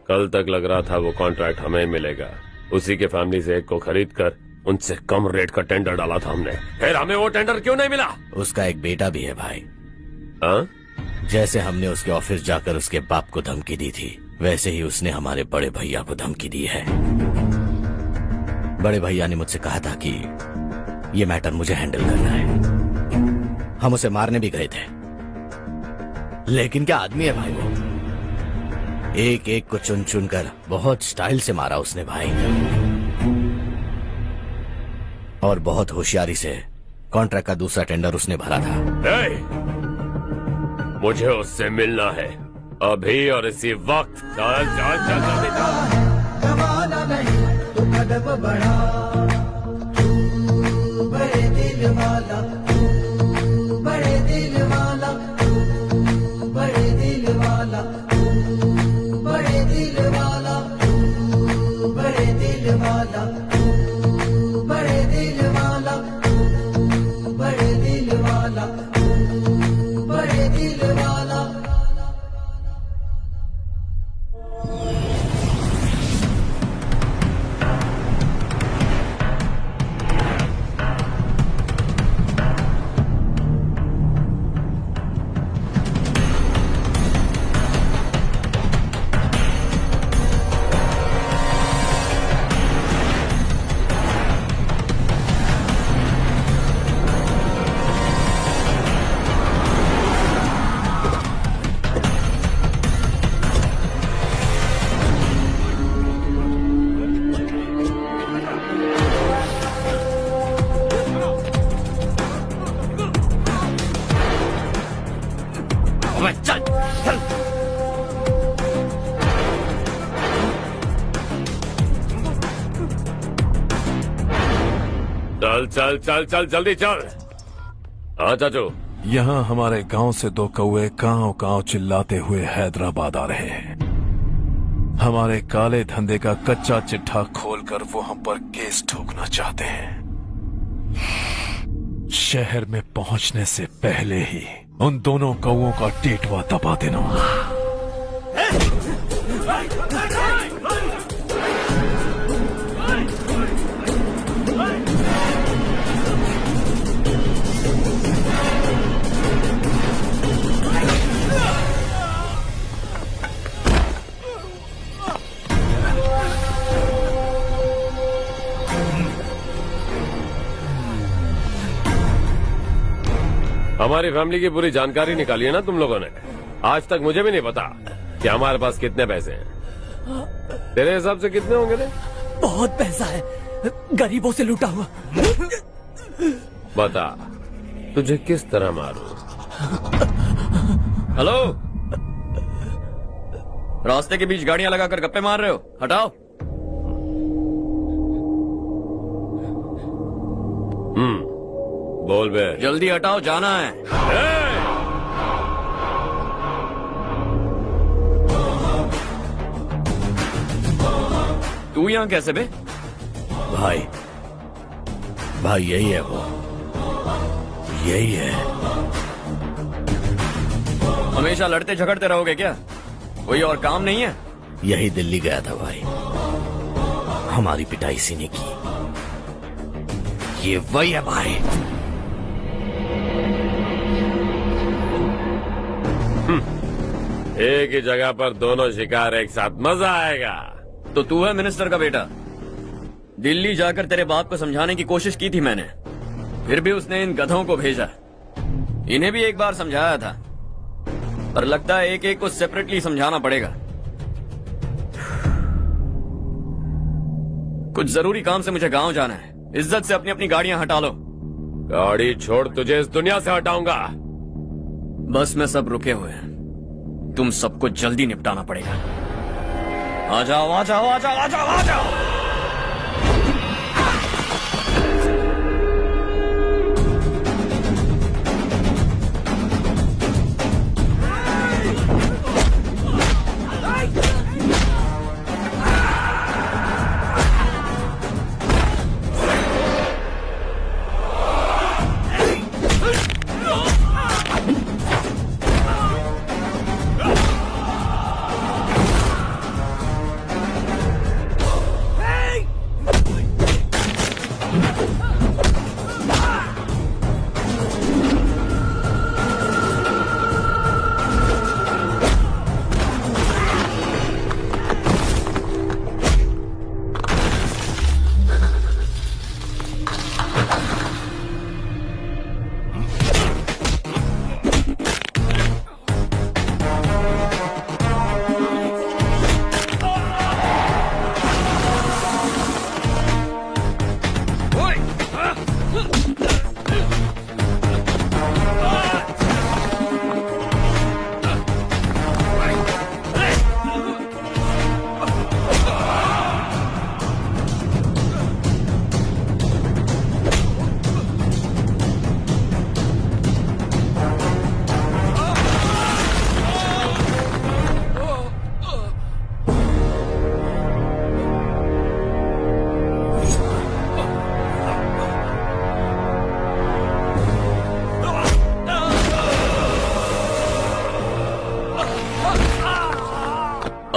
Speaker 16: कल तक लग रहा था वो कॉन्ट्रैक्ट हमें मिलेगा, उसी के फैमिली से एक को खरीद कर उनसे कम रेट का टेंडर डाला था हमने, फिर हमें वो टेंडर क्यों नहीं मिला?
Speaker 3: उसका एक बेटा भी है भाई।
Speaker 16: हाँ?
Speaker 3: जैसे हमने उसके ऑफिस जाकर उसके बाप को धमकी दी थी, वैसे ही उसने हमारे बड़े भैया को धमकी दी है। बड़े भैया ने मुझसे कहा था कि ये मैटर मुझे हैंडल करना है। हम उसे मारने भी गए थे, लेकिन क्या आदमी है भाई वो। एक एक को चुन चुन कर बहुत स्टाइल से मारा उसने भाई, और बहुत होशियारी से कॉन्ट्रैक्ट का दूसरा टेंडर उसने भरा था।
Speaker 16: मुझे उससे मिलना है अभी और इसी वक्त। चल चल चल जल्दी चल।
Speaker 18: जमाना नहीं तो कदम बढ़ा, तू बड़े दिल वाला, तू बड़े दिल वाला, तू बड़े दिल वाला, तू बड़े दिल वाला, तू बड़े दिल वाला, तू बड़े दिल वाला, तू बड़े दिल वाला, तू बड़े दिल वाला।
Speaker 16: चल चल चल जल्दी चल। हाँ चाचू।
Speaker 7: यहाँ हमारे गांव से 2 कौवे गांव गांव चिल्लाते हुए हैदराबाद आ रहे हैं। हमारे काले धंधे का कच्चा चिट्ठा खोलकर वो हम पर केस ठोकना चाहते हैं। शहर में पहुंचने से पहले ही उन दोनों कौवों का टेटवा दबा देना।
Speaker 16: हमारी फैमिली की पूरी जानकारी निकाली है ना तुम लोगों ने। आज तक मुझे भी नहीं पता कि हमारे पास कितने पैसे हैं। तेरे हिसाब से कितने होंगे रे?
Speaker 12: बहुत पैसा है, गरीबों से लूटा हुआ।
Speaker 16: बता तुझे किस तरह मारूं?
Speaker 5: हेलो, रास्ते के बीच गाड़ियां लगाकर गप्पे मार रहे हो, हटाओ।
Speaker 16: बोल बे।
Speaker 5: जल्दी हटाओ, जाना है। तू यहाँ कैसे बे?
Speaker 3: भाई यही है वो, यही है।
Speaker 5: हमेशा लड़ते झगड़ते रहोगे क्या? कोई और काम नहीं है?
Speaker 3: यही दिल्ली गया था भाई, हमारी पिटाई इसी ने की। ये वही है भाई।
Speaker 16: एक ही जगह पर दोनों शिकार एक साथ, मजा आएगा।
Speaker 5: तो तू है मिनिस्टर का बेटा? दिल्ली जाकर तेरे बाप को समझाने की कोशिश की थी मैंने, फिर भी उसने इन गधों को भेजा। इन्हें भी एक बार समझाया था, पर लगता है एक एक को सेपरेटली समझाना पड़ेगा। कुछ जरूरी काम से मुझे गांव जाना है। इज्जत से अपनी अपनी गाड़ियां हटा लो।
Speaker 16: गाड़ी छोड़, तुझे इस दुनिया से हटाऊंगा।
Speaker 5: बस में सब रुके हुए हैं, तुम सबको जल्दी निपटाना पड़ेगा। आ जाओ आ जाओ आ जाओ आ जाओ आ जाओ।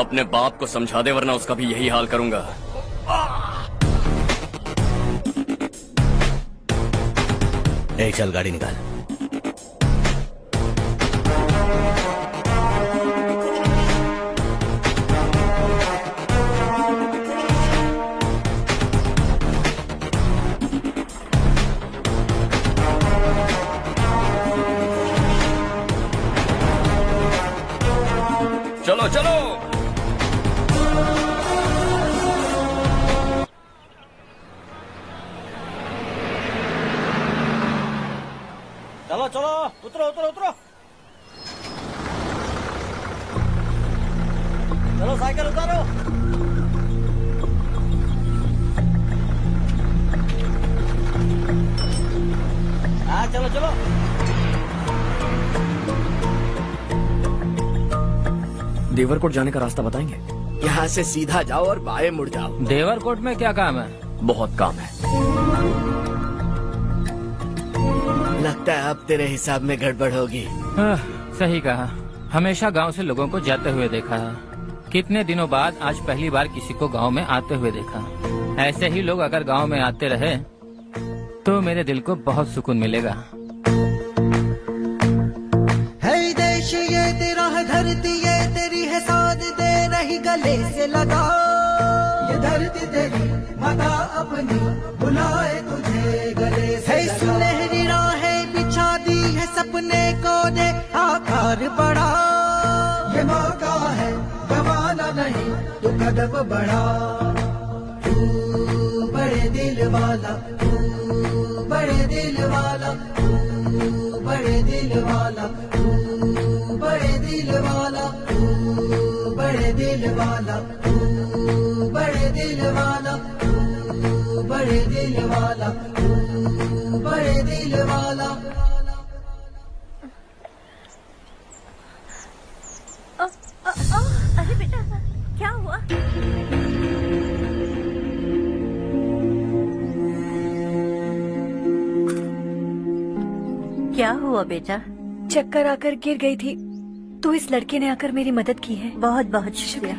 Speaker 5: अपने बाप को समझा दे, वरना उसका भी यही हाल करूंगा।
Speaker 3: चल गाड़ी निकाल।
Speaker 5: चलो चलो।
Speaker 12: चलो चलो, उतरो उतरो उतरो। चलो साइकिल उतारो। चलो चलो।
Speaker 5: देवरकोट जाने का रास्ता बताएंगे?
Speaker 3: यहाँ से सीधा जाओ और बाएं मुड़ जाओ।
Speaker 20: देवरकोट में क्या काम है?
Speaker 5: बहुत काम है।
Speaker 3: लगता है अब तेरे हिसाब में गड़बड़ होगी।
Speaker 20: सही कहा। हमेशा गांव से लोगों को जाते हुए देखा है, कितने दिनों बाद आज पहली बार किसी को गांव में आते हुए देखा। ऐसे ही लोग अगर गांव में आते रहे तो मेरे दिल को बहुत सुकून मिलेगा।
Speaker 18: है देश ये तेरा है, धरती ये तेरी है, साथ दे रही गले से लगा। ये धरती तेरी माता अपनी बुलाए तुझे गले से लगा। सुनहरी राहें बिछा दी है, सपने को दे आकार बढ़ा। ये मौका है गवाना नहीं, तू कदम बढ़ा। तू बड़े दिल वाला, तू बड़े दिल वाला, तू बड़े दिल वाला, तू बड़े दिल वाला, तू बड़े दिल वाला, तू बड़े दिल वाला, तू बड़े दिल वाला, तू बड़े दिल वाला।
Speaker 21: अरे बेटा क्या हुआ? क्या हुआ बेटा?
Speaker 2: चक्कर आकर गिर गई थी तो इस लड़के ने आकर मेरी मदद की है।
Speaker 21: बहुत बहुत शुक्रिया।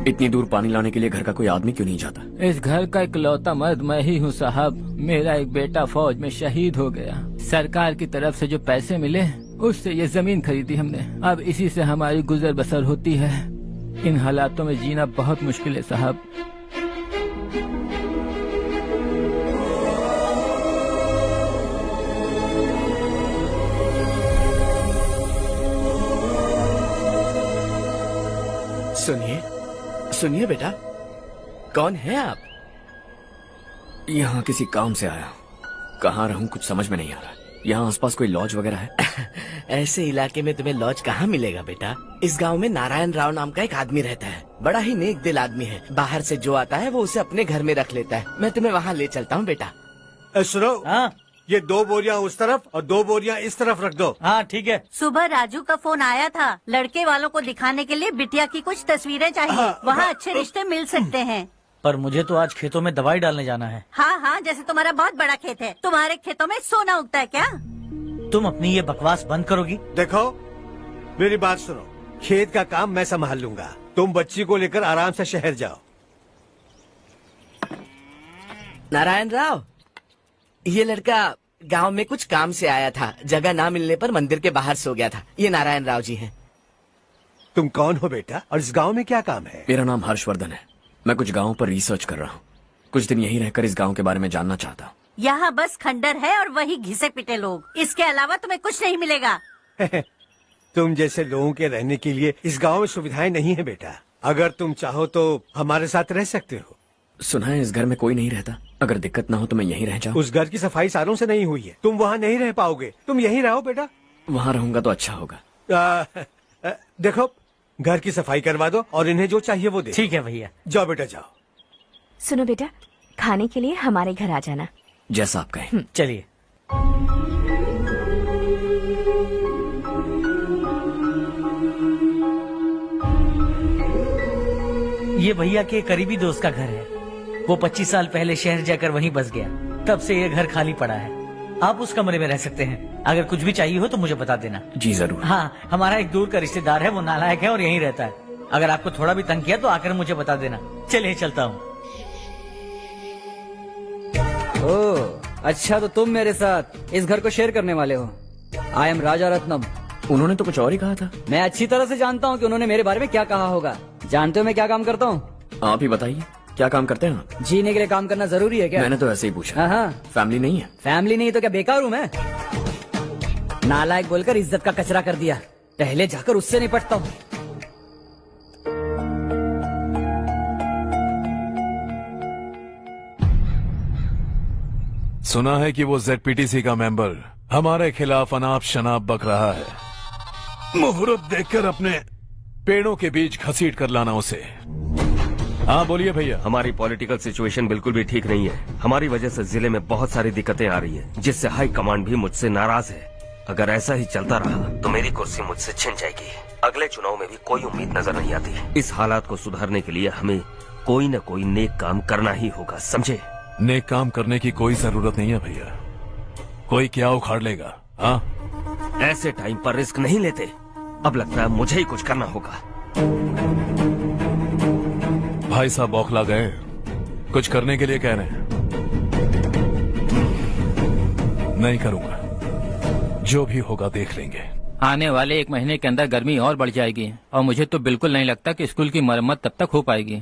Speaker 5: इतनी दूर पानी लाने के लिए घर का कोई आदमी क्यों नहीं जाता?
Speaker 20: इस घर का इकलौता मर्द मैं ही हूँ साहब। मेरा एक बेटा फौज में शहीद हो गया। सरकार की तरफ से जो पैसे मिले उससे ये जमीन खरीदी हमने। अब इसी से हमारी गुजर बसर होती है। इन हालातों में जीना बहुत मुश्किल है साहब।
Speaker 3: सुनिए सुनिए बेटा, कौन है आप?
Speaker 5: यहाँ किसी काम से आया। कहाँ रहूँ कुछ समझ में नहीं आ रहा। यहाँ आसपास कोई लॉज वगैरह है?
Speaker 3: ऐसे इलाके में तुम्हें लॉज कहाँ मिलेगा बेटा? इस गांव में नारायण राव नाम का एक आदमी रहता है। बड़ा ही नेक दिल आदमी है। बाहर से जो आता है वो उसे अपने घर में रख लेता है। मैं तुम्हें वहाँ ले चलता हूँ बेटा।
Speaker 8: सुनो, ये 2 बोरियां उस तरफ और 2 बोरियां इस तरफ रख दो।
Speaker 12: हाँ ठीक है।
Speaker 21: सुबह राजू का फोन आया था, लड़के वालों को दिखाने के लिए बिटिया की कुछ तस्वीरें चाहिए। वहाँ अच्छे रिश्ते मिल सकते हैं।
Speaker 12: पर मुझे तो आज खेतों में दवाई डालने जाना है।
Speaker 21: हाँ हाँ, जैसे तुम्हारा बहुत बड़ा खेत है। तुम्हारे खेतों में सोना उगता है क्या?
Speaker 12: तुम अपनी ये बकवास बंद करोगी?
Speaker 8: देखो मेरी बात सुनो, खेत का काम मैं संभाल लूंगा। तुम बच्ची को लेकर आराम से शहर जाओ।
Speaker 3: नारायण राव, ये लड़का गांव में कुछ काम से आया था। जगह ना मिलने पर मंदिर के बाहर सो गया था। ये नारायण राव जी हैं।
Speaker 8: तुम कौन हो बेटा और इस गांव में क्या काम है?
Speaker 5: मेरा नाम हर्षवर्धन है। मैं कुछ गाँव पर रिसर्च कर रहा हूँ। कुछ दिन यहीं रहकर इस गाँव के बारे में जानना चाहता हूँ।
Speaker 21: यहाँ बस खंडर है और वही घिसे पिटे लोग। इसके अलावा तुम्हें कुछ नहीं मिलेगा।
Speaker 8: तुम जैसे लोगों के रहने के लिए इस गांव में सुविधाएं नहीं है बेटा। अगर तुम चाहो तो हमारे साथ रह सकते हो।
Speaker 5: सुना है इस घर में कोई नहीं रहता। अगर दिक्कत ना हो तो मैं यहीं रह जाऊँ।
Speaker 8: उस घर की सफाई सालों से नहीं हुई है। तुम वहाँ नहीं रह पाओगे। तुम यहीं रहो बेटा।
Speaker 5: वहाँ रहूंगा तो अच्छा होगा।
Speaker 8: देखो, घर की सफाई करवा दो और इन्हें जो चाहिए वो दे।
Speaker 12: ठीक है भैया।
Speaker 8: जाओ बेटा जाओ।
Speaker 15: सुनो बेटा, खाने के लिए हमारे घर आ जाना।
Speaker 5: जैसा आप कहें।
Speaker 12: चलिए। ये भैया के करीबी दोस्त का घर है। वो 25 साल पहले शहर जाकर वहीं बस गया। तब से ये घर खाली पड़ा है। आप उस कमरे में रह सकते हैं। अगर कुछ भी चाहिए हो तो मुझे बता देना।
Speaker 5: जी जरूर।
Speaker 12: हाँ, हमारा एक दूर का रिश्तेदार है, वो नालायक है और यहीं रहता है। अगर आपको थोड़ा भी तंग किया तो आकर मुझे बता देना। चलिए चलता हूँ।
Speaker 17: ओह अच्छा, तो तुम मेरे साथ इस घर को शेयर करने वाले हो। आई एम राजा रत्नम।
Speaker 5: उन्होंने तो कुछ और ही कहा था।
Speaker 17: मैं अच्छी तरह से जानता हूँ कि उन्होंने मेरे बारे में क्या कहा होगा। जानते हो मैं क्या काम करता हूँ?
Speaker 5: आप ही बताइए, क्या काम करते हैं आप?
Speaker 17: जीने के लिए काम करना जरूरी है क्या?
Speaker 5: मैंने तो ऐसे ही पूछा।
Speaker 17: हाँ।
Speaker 5: फैमिली नहीं है?
Speaker 17: फैमिली नहीं तो क्या बेकार हूँ मैं? नालायक बोलकर इज्जत का कचरा कर दिया। पहले जाकर उससे निपटता हूँ।
Speaker 7: सुना है कि वो ZPTC का मेंबर हमारे खिलाफ अनाप शनाप बक रहा है। मुहूर्त देखकर अपने पेड़ों के बीच घसीट कर लाना उसे। हाँ बोलिए भैया।
Speaker 1: हमारी पॉलिटिकल सिचुएशन बिल्कुल भी ठीक नहीं है। हमारी वजह से जिले में बहुत सारी दिक्कतें आ रही है, जिससे हाई कमांड भी मुझसे नाराज है। अगर ऐसा ही चलता रहा तो मेरी कुर्सी मुझसे छिन जाएगी। अगले चुनाव में भी कोई उम्मीद नजर नहीं आती। इस हालात को सुधारने के लिए हमें कोई न कोई नेक काम करना ही होगा, समझे?
Speaker 7: नेक काम करने की कोई जरूरत नहीं है भैया, कोई क्या उखाड़ लेगा। हाँ,
Speaker 1: ऐसे टाइम पर रिस्क नहीं लेते। अब लगता है मुझे ही कुछ करना होगा।
Speaker 7: भाई साहब बौखला गए, कुछ करने के लिए कह रहे हैं। नहीं करूंगा, जो भी होगा देख लेंगे।
Speaker 20: आने वाले 1 महीने के अंदर गर्मी और बढ़ जाएगी और मुझे तो बिल्कुल नहीं लगता कि स्कूल की मरम्मत तब तक हो पाएगी।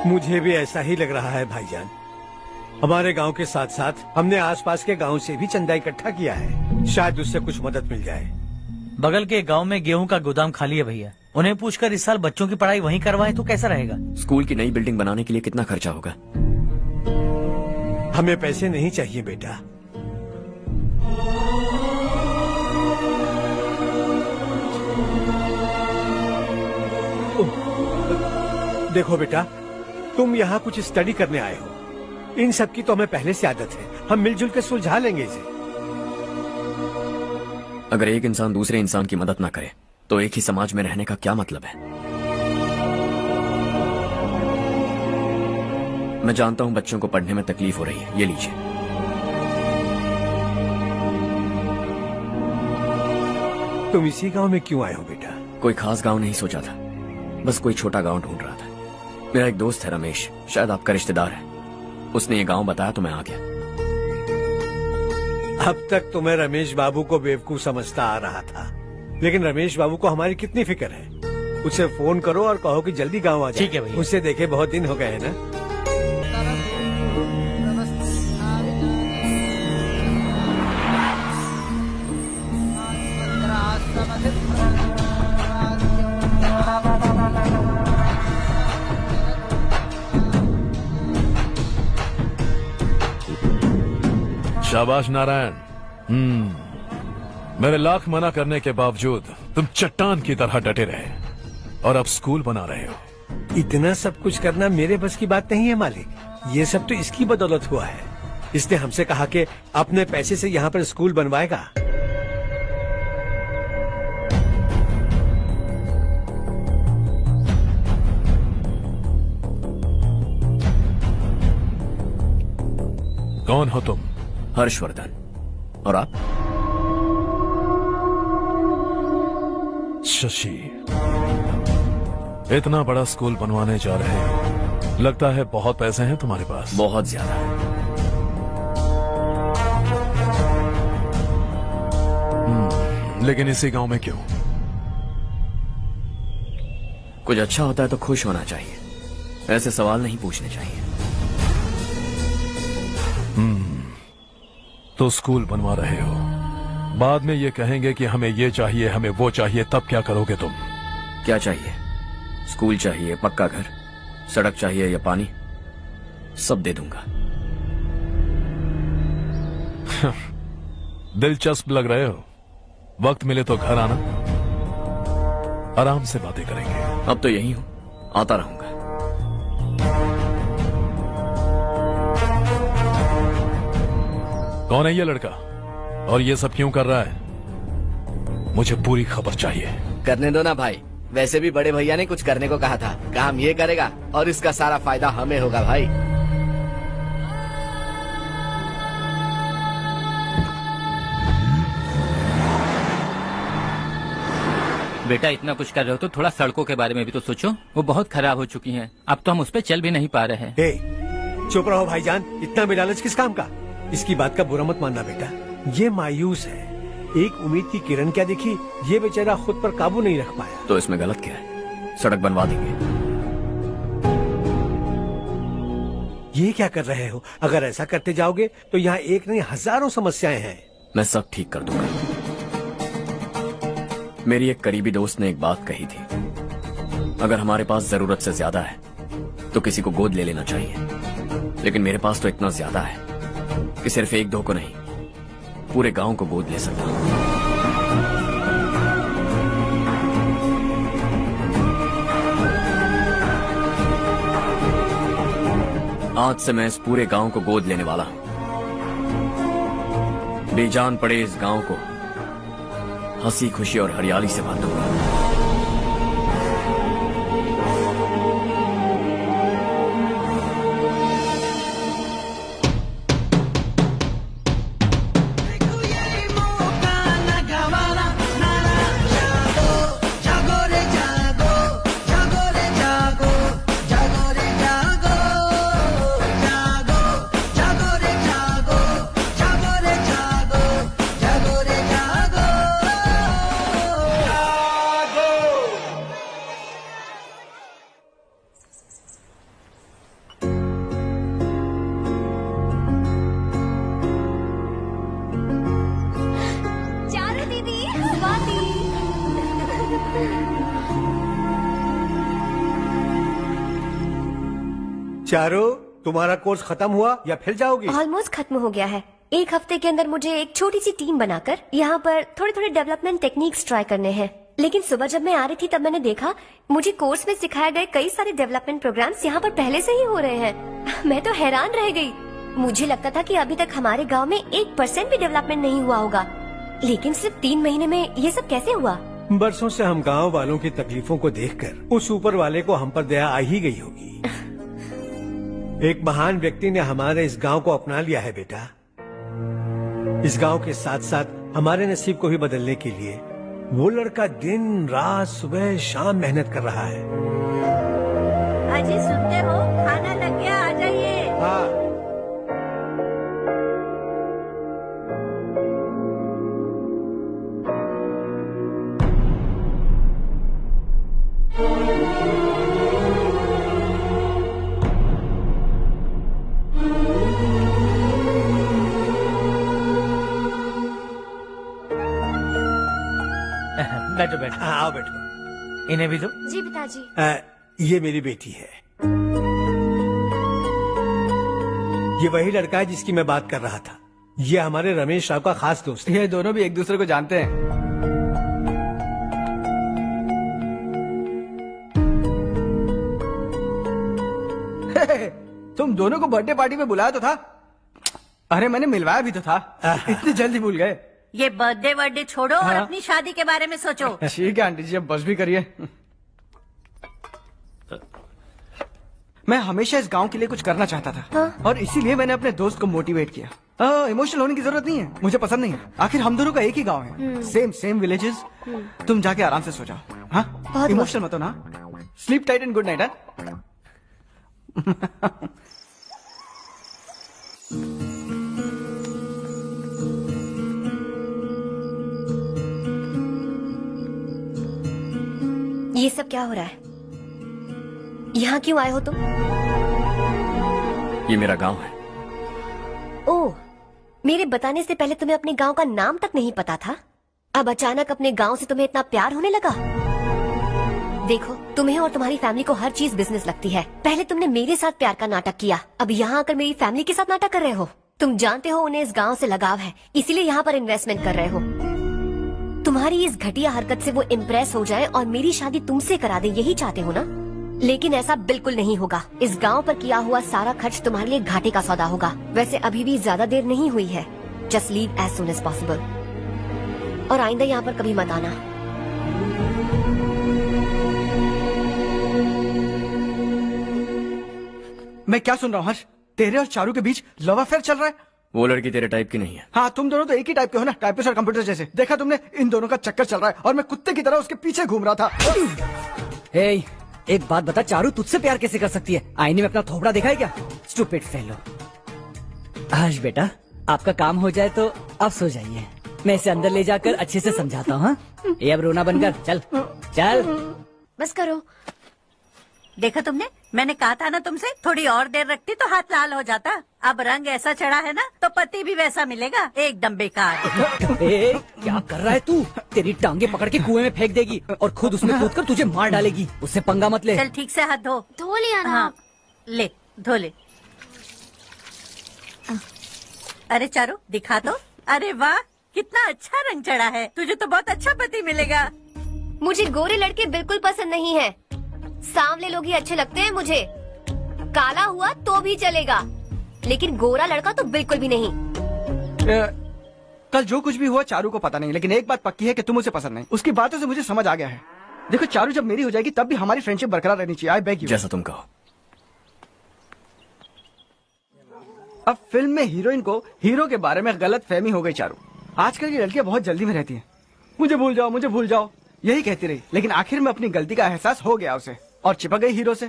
Speaker 8: मुझे भी ऐसा ही लग रहा है भाईजान। हमारे गांव के साथ साथ हमने आसपास के गांव से भी चंदा इकट्ठा किया है, शायद उससे कुछ मदद मिल जाए।
Speaker 12: बगल के गांव में गेहूं का गोदाम खाली है भैया, उन्हें पूछकर इस साल बच्चों की पढ़ाई वहीं करवाएं तो कैसा रहेगा?
Speaker 5: स्कूल की नई बिल्डिंग बनाने के लिए कितना खर्चा होगा?
Speaker 8: हमें पैसे नहीं चाहिए बेटा। देखो बेटा, तुम यहाँ कुछ स्टडी करने आए हो, इन सब की तो हमें पहले से आदत है। हम मिलजुल के सुलझा लेंगे इसे।
Speaker 5: अगर एक इंसान दूसरे इंसान की मदद ना करे तो एक ही समाज में रहने का क्या मतलब है? मैं जानता हूं बच्चों को पढ़ने में तकलीफ हो रही है, ये लीजिए।
Speaker 8: तुम इसी गांव में क्यों आए हो बेटा?
Speaker 5: कोई खास गांव नहीं सोचा था, बस कोई छोटा गांव ढूंढ रहा था। मेरा एक दोस्त है रमेश, शायद आपका रिश्तेदार है, उसने ये गांव बताया तो मैं आ गया।
Speaker 8: अब तक तो मैं रमेश बाबू को बेवकूफ समझता आ रहा था, लेकिन रमेश बाबू को हमारी कितनी फिक्र है। उसे फोन करो और कहो कि जल्दी गांव आ जाए।
Speaker 12: ठीक है भैया।
Speaker 8: उससे देखे बहुत दिन हो गए हैं ना।
Speaker 7: शाबाश नारायण। मेरे लाख मना करने के बावजूद तुम चट्टान की तरह डटे रहे और अब स्कूल बना रहे हो।
Speaker 8: इतना सब कुछ करना मेरे बस की बात नहीं है मालिक, ये सब तो इसकी बदौलत हुआ है। इसने हमसे कहा कि अपने पैसे से यहाँ पर स्कूल बनवाएगा।
Speaker 7: कौन हो तुम?
Speaker 5: हर्षवर्धन। और आप?
Speaker 7: शशि। इतना बड़ा स्कूल बनवाने जा रहे हो, लगता है बहुत पैसे हैं तुम्हारे पास।
Speaker 5: बहुत ज्यादा।
Speaker 7: लेकिन इसी गांव में क्यों?
Speaker 5: कुछ अच्छा होता है तो खुश होना चाहिए, ऐसे सवाल नहीं पूछने चाहिए।
Speaker 7: तो स्कूल बनवा रहे हो, बाद में ये कहेंगे कि हमें ये चाहिए, हमें वो चाहिए, तब क्या करोगे तुम?
Speaker 5: क्या चाहिए? स्कूल चाहिए, पक्का घर, सड़क चाहिए या पानी, सब दे दूंगा।
Speaker 7: दिलचस्प लग रहे हो। वक्त मिले तो घर आना, आराम से बातें करेंगे।
Speaker 5: अब तो यही हूं, आता रहूंगा।
Speaker 7: कौन है ये लड़का और ये सब क्यों कर रहा है? मुझे पूरी खबर चाहिए।
Speaker 3: करने दो ना भाई, वैसे भी बड़े भैया ने कुछ करने को कहा था, काम ये करेगा और इसका सारा फायदा हमें होगा भाई।
Speaker 20: बेटा इतना कुछ कर रहे हो तो थोड़ा सड़कों के बारे में भी तो सोचो, वो बहुत खराब हो चुकी हैं। अब तो हम उस पर चल भी नहीं पा रहे हैं।
Speaker 8: चुप रहो भाईजान, इतना भी लालच किस काम का? इसकी बात का बुरा मत मानना बेटा, ये मायूस है। एक उम्मीद की किरण क्या दिखी, ये बेचारा खुद पर काबू नहीं रख पाया।
Speaker 5: तो इसमें गलत क्या है? सड़क बनवा देंगे।
Speaker 8: ये क्या कर रहे हो? अगर ऐसा करते जाओगे तो यहाँ एक नहीं हजारों समस्याएं हैं।
Speaker 5: मैं सब ठीक कर दूंगा। मेरी एक करीबी दोस्त ने एक बात कही थी, अगर हमारे पास जरूरत से ज्यादा है तो किसी को गोद ले लेना चाहिए। लेकिन मेरे पास तो इतना ज्यादा है कि सिर्फ एक दो को नहीं, पूरे गांव को गोद ले सकता हूं। आज से मैं इस पूरे गांव को गोद लेने वाला हूं। बेजान पड़े इस गांव को हंसी खुशी और हरियाली से भर दूंगा।
Speaker 8: चारों, तुम्हारा कोर्स खत्म हुआ या फिर जाओगी?
Speaker 4: ऑलमोस्ट खत्म हो गया है। एक हफ्ते के अंदर मुझे एक छोटी सी टीम बनाकर यहाँ पर थोड़े थोड़े डेवलपमेंट टेक्निक्स ट्राई करने हैं। लेकिन सुबह जब मैं आ रही थी तब मैंने देखा मुझे कोर्स में सिखाए गए कई सारे डेवलपमेंट प्रोग्राम्स यहाँ पर पहले से ही हो रहे हैं। मैं तो हैरान रह गई। मुझे लगता था कि अभी तक हमारे गाँव में 1% भी डेवलपमेंट नहीं हुआ होगा, लेकिन सिर्फ 3 महीने में ये सब कैसे हुआ?
Speaker 8: बरसों से हम गांव वालों की तकलीफों को देखकर उस ऊपर वाले को हम पर दया आ ही गई होगी। एक महान व्यक्ति ने हमारे इस गांव को अपना लिया है बेटा। इस गांव के साथ साथ हमारे नसीब को भी बदलने के लिए वो लड़का दिन रात सुबह शाम मेहनत कर रहा है।
Speaker 21: अजी सुनते हो, खाना लग गया, आ जाइए।
Speaker 8: हाँ।
Speaker 12: बैठो बैठो।
Speaker 8: आओ बैठो।
Speaker 12: इन्हें भी दो।
Speaker 4: जी पिताजी।
Speaker 8: ये मेरी बेटी है। ये वही लड़का है जिसकी मैं बात कर रहा था। ये हमारे रमेश राव का खास दोस्त है।
Speaker 10: ये दोनों भी एक दूसरे को जानते हैं। तुम दोनों को बर्थडे पार्टी में बुलाया तो था। अरे मैंने मिलवाया भी तो था। इतनी जल्दी भूल गए।
Speaker 21: ये बर्थडे छोड़ो और अपनी शादी के बारे में सोचो।
Speaker 10: ठीक है आंटी जी, अब बस भी करिए। मैं हमेशा इस गांव के लिए कुछ करना चाहता था और इसीलिए मैंने अपने दोस्त को मोटिवेट किया। इमोशनल होने की जरूरत नहीं है, मुझे पसंद नहीं है। आखिर हम दोनों का एक ही गांव है, सेम विलेजेस। तुम जाके आराम से सो जाओ। हाँ, इमोशनल मत हो ना। Sleep tight and good night.
Speaker 4: ये सब क्या हो रहा है? यहाँ क्यों आए हो तुम?
Speaker 5: ये मेरा गांव है।
Speaker 4: ओह, मेरे बताने से पहले तुम्हें अपने गांव का नाम तक नहीं पता था? अब अचानक अपने गांव से तुम्हें इतना प्यार होने लगा? देखो, तुम्हें और तुम्हारी फैमिली को हर चीज बिजनेस लगती है। पहले तुमने मेरे साथ प्यार का नाटक किया, अब यहाँ आकर मेरी फैमिली के साथ नाटक कर रहे हो। तुम जानते हो उन्हें इस गांव से लगाव है, इसीलिए यहाँ पर इन्वेस्टमेंट कर रहे हो। तुम्हारी इस घटिया हरकत से वो इम्प्रेस हो जाए और मेरी शादी तुमसे करा दे, यही चाहते हो ना? लेकिन ऐसा बिल्कुल नहीं होगा। इस गांव पर किया हुआ सारा खर्च तुम्हारे लिए घाटे का सौदा होगा। वैसे अभी भी ज्यादा देर नहीं हुई है। Just leave as soon as possible और आइंदा यहाँ पर कभी मत आना।
Speaker 10: मैं क्या सुन रहा हूँ हर्ष? तेरे और चारू के बीच लव अफेयर चल रहा है?
Speaker 5: वो लड़की तेरे टाइप की नहीं है।
Speaker 10: हाँ, तुम दोनों तो एक ही टाइप के हो ना, टाइपिस्ट और कंप्यूटर जैसे। देखा तुमने, इन दोनों का चक्कर चल रहा है और मैं कुत्ते की तरह उसके पीछे घूम रहा था।
Speaker 17: हे, एक बात बता, चारू तुझसे प्यार कैसे कर सकती है? आईने में अपना थोबड़ा देखा है क्या? Stupid fellow. हर्ष बेटा, आपका काम हो जाए तो अब सो जाइए। मैं इसे अंदर ले जाकर अच्छे से समझाता हूँ। ये अब रोना बनकर चल चल।
Speaker 21: बस करो। देखा तुमने, मैंने कहा था ना तुमसे, थोड़ी और देर रखती तो हाथ लाल हो जाता। अब रंग ऐसा चढ़ा है ना तो पति भी वैसा मिलेगा। एकदम बेकार।
Speaker 17: क्या कर रहा है तू? तेरी टांगे पकड़ के कुएं में फेंक देगी और खुद उसमें कूदकर तुझे मार डालेगी। उससे पंगा मत ले।
Speaker 21: चल ठीक से हाथ धो।
Speaker 11: धो लिया ना।
Speaker 21: हाँ, ले धो ले। अरे चारू दिखा तो। अरे वाह, कितना अच्छा रंग चढ़ा है। तुझे तो बहुत अच्छा पति मिलेगा।
Speaker 4: मुझे गोरे लड़के बिल्कुल पसंद नहीं है। सांवले लोग ही अच्छे लगते हैं मुझे। काला हुआ तो भी चलेगा, लेकिन गोरा लड़का तो बिल्कुल भी नहीं।
Speaker 10: कल जो कुछ भी हुआ चारू को पता नहीं, लेकिन एक बात पक्की है कि तुम उसे पसंद नहीं। उसकी बातों से मुझे समझ आ गया है। देखो चारू जब मेरी हो जाएगी तब भी हमारी फ्रेंडशिप बरकरार रहनी चाहिए। I beg you.
Speaker 5: जैसा तुम कहो।
Speaker 10: अब फिल्म में हीरोइन को हीरो के बारे में गलत फहमी हो गई चारू। आजकल की लड़कियां बहुत जल्दी में रहती हैं। मुझे भूल जाओ, मुझे भूल जाओ, यही कहती रही, लेकिन आखिर में अपनी गलती का एहसास हो गया उसे और चिपक गई हीरो से।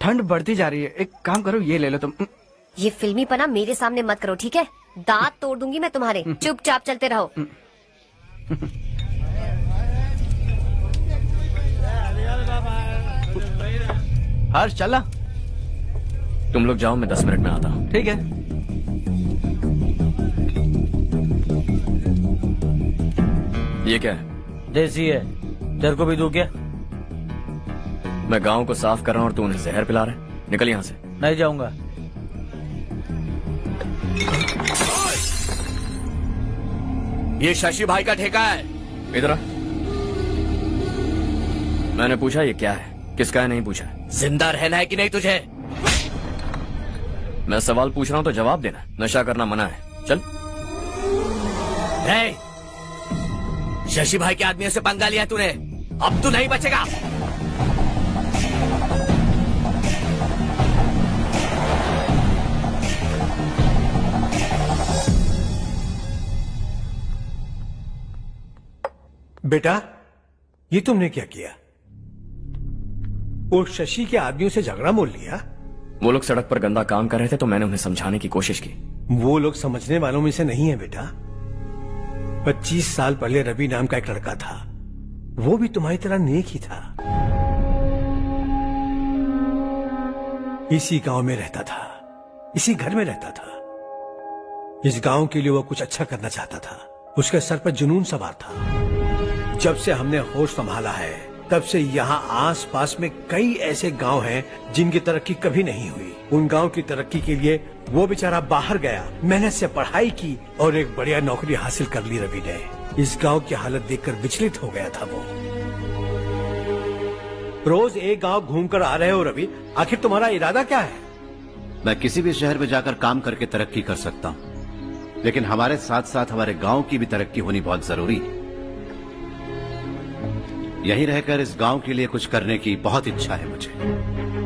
Speaker 10: ठंड बढ़ती जा रही है, एक काम करो ये ले लो तुम।
Speaker 4: ये फिल्मी पना मेरे सामने मत करो, ठीक है? दांत तोड़ दूंगी मैं तुम्हारे। चुपचाप चलते रहो।
Speaker 10: हर्ष चला।
Speaker 5: तुम लोग जाओ, मैं 10 मिनट में आता हूँ।
Speaker 10: ठीक है।
Speaker 5: ये क्या है?
Speaker 12: देसी है। तेरे को भी दूं क्या?
Speaker 5: मैं गांव को साफ कर रहा हूँ और तू उन्हें जहर पिला रहा है। निकल यहाँ से।
Speaker 12: नहीं जाऊंगा।
Speaker 5: ये शशि भाई का ठेका है। इधर आ। मैंने पूछा ये क्या है, किसका है नहीं पूछा।
Speaker 3: जिंदा रहना है कि नहीं तुझे?
Speaker 5: मैं सवाल पूछ रहा हूँ तो जवाब देना। नशा करना मना है। चल।
Speaker 3: नहीं, शशि भाई के आदमियों से पंगा लिया तूने, अब तू नहीं बचेगा।
Speaker 8: बेटा, ये तुमने क्या किया? वो शशि के आदमियों से झगड़ा मोल लिया?
Speaker 5: वो लोग सड़क पर गंदा काम कर रहे थे तो मैंने उन्हें समझाने की कोशिश की।
Speaker 8: वो लोग समझने वालों में से नहीं है बेटा। 25 साल पहले रवि नाम का एक लड़का था, वो भी तुम्हारी तरह नेक ही था। इसी गांव में रहता था, इसी घर में रहता था। इस गांव के लिए वो कुछ अच्छा करना चाहता था। उसके सर पर जुनून सवार था। जब से हमने होश संभाला है तब से यहाँ आस पास में कई ऐसे गांव हैं जिनकी तरक्की कभी नहीं हुई। उन गांव की तरक्की के लिए वो बेचारा बाहर गया, मेहनत से पढ़ाई की और एक बढ़िया नौकरी हासिल कर ली रवि ने। इस गांव की हालत देखकर विचलित हो गया था वो। रोज एक गांव घूमकर आ रहे हो रवि, आखिर तुम्हारा इरादा क्या है?
Speaker 9: मैं किसी भी शहर में जाकर काम करके तरक्की कर सकता हूँ, लेकिन हमारे साथ साथ हमारे गांव की भी तरक्की होनी बहुत जरूरी है। यहीं रहकर इस गांव के लिए कुछ करने की बहुत इच्छा है मुझे।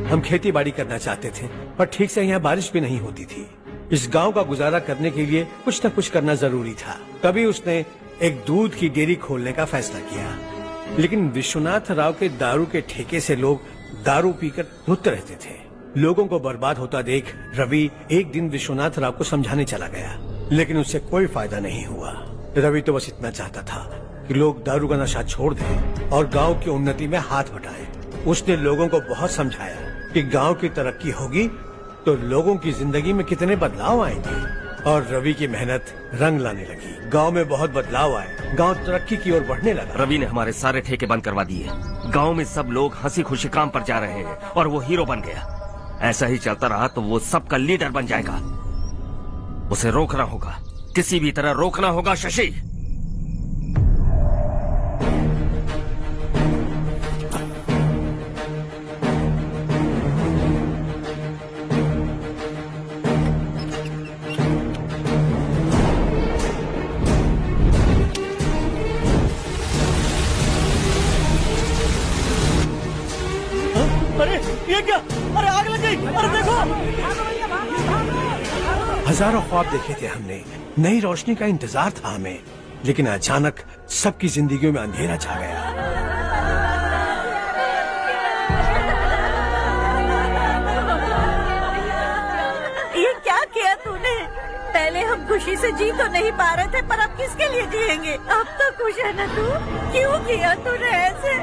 Speaker 8: हम खेती बाड़ी करना चाहते थे, पर ठीक से यहाँ बारिश भी नहीं होती थी। इस गांव का गुजारा करने के लिए कुछ न कुछ करना जरूरी था। तभी उसने एक दूध की डेयरी खोलने का फैसला किया। लेकिन विश्वनाथ राव के दारू के ठेके से लोग दारू पीकर धुत रहते थे। लोगों को बर्बाद होता देख रवि एक दिन विश्वनाथ राव को समझाने चला गया, लेकिन उससे कोई फायदा नहीं हुआ। रवि तो बस इतना चाहता था कि लोग दारू का नशा छोड़ दें और गांव की उन्नति में हाथ बटाएं। उसने लोगों को बहुत समझाया कि गांव की तरक्की होगी तो लोगों की जिंदगी में कितने बदलाव आएंगे, और रवि की मेहनत रंग लाने लगी। गांव में बहुत बदलाव आए, गांव तरक्की की ओर बढ़ने लगा।
Speaker 1: रवि ने हमारे सारे ठेके बंद करवा दिए। गांव में सब लोग हंसी खुशी काम पर जा रहे हैं और वो हीरो बन गया। ऐसा ही चलता रहा तो वो सबका लीडर बन जाएगा। उसे रोकना होगा, किसी भी तरह रोकना होगा शशि।
Speaker 12: अरे ये क्या? अरे आग लग गई! अरे देखो!
Speaker 8: हजारों ख्वाब देखे थे हमने, नई रोशनी का इंतजार था हमें, लेकिन अचानक सबकी जिंदगियों में अंधेरा छा गया।
Speaker 21: ये क्या किया तूने? पहले हम खुशी से जी तो नहीं पा रहे थे, पर अब किसके लिए जिएंगे? अब तो खुश है ना तू? क्यों किया तूने ऐसे?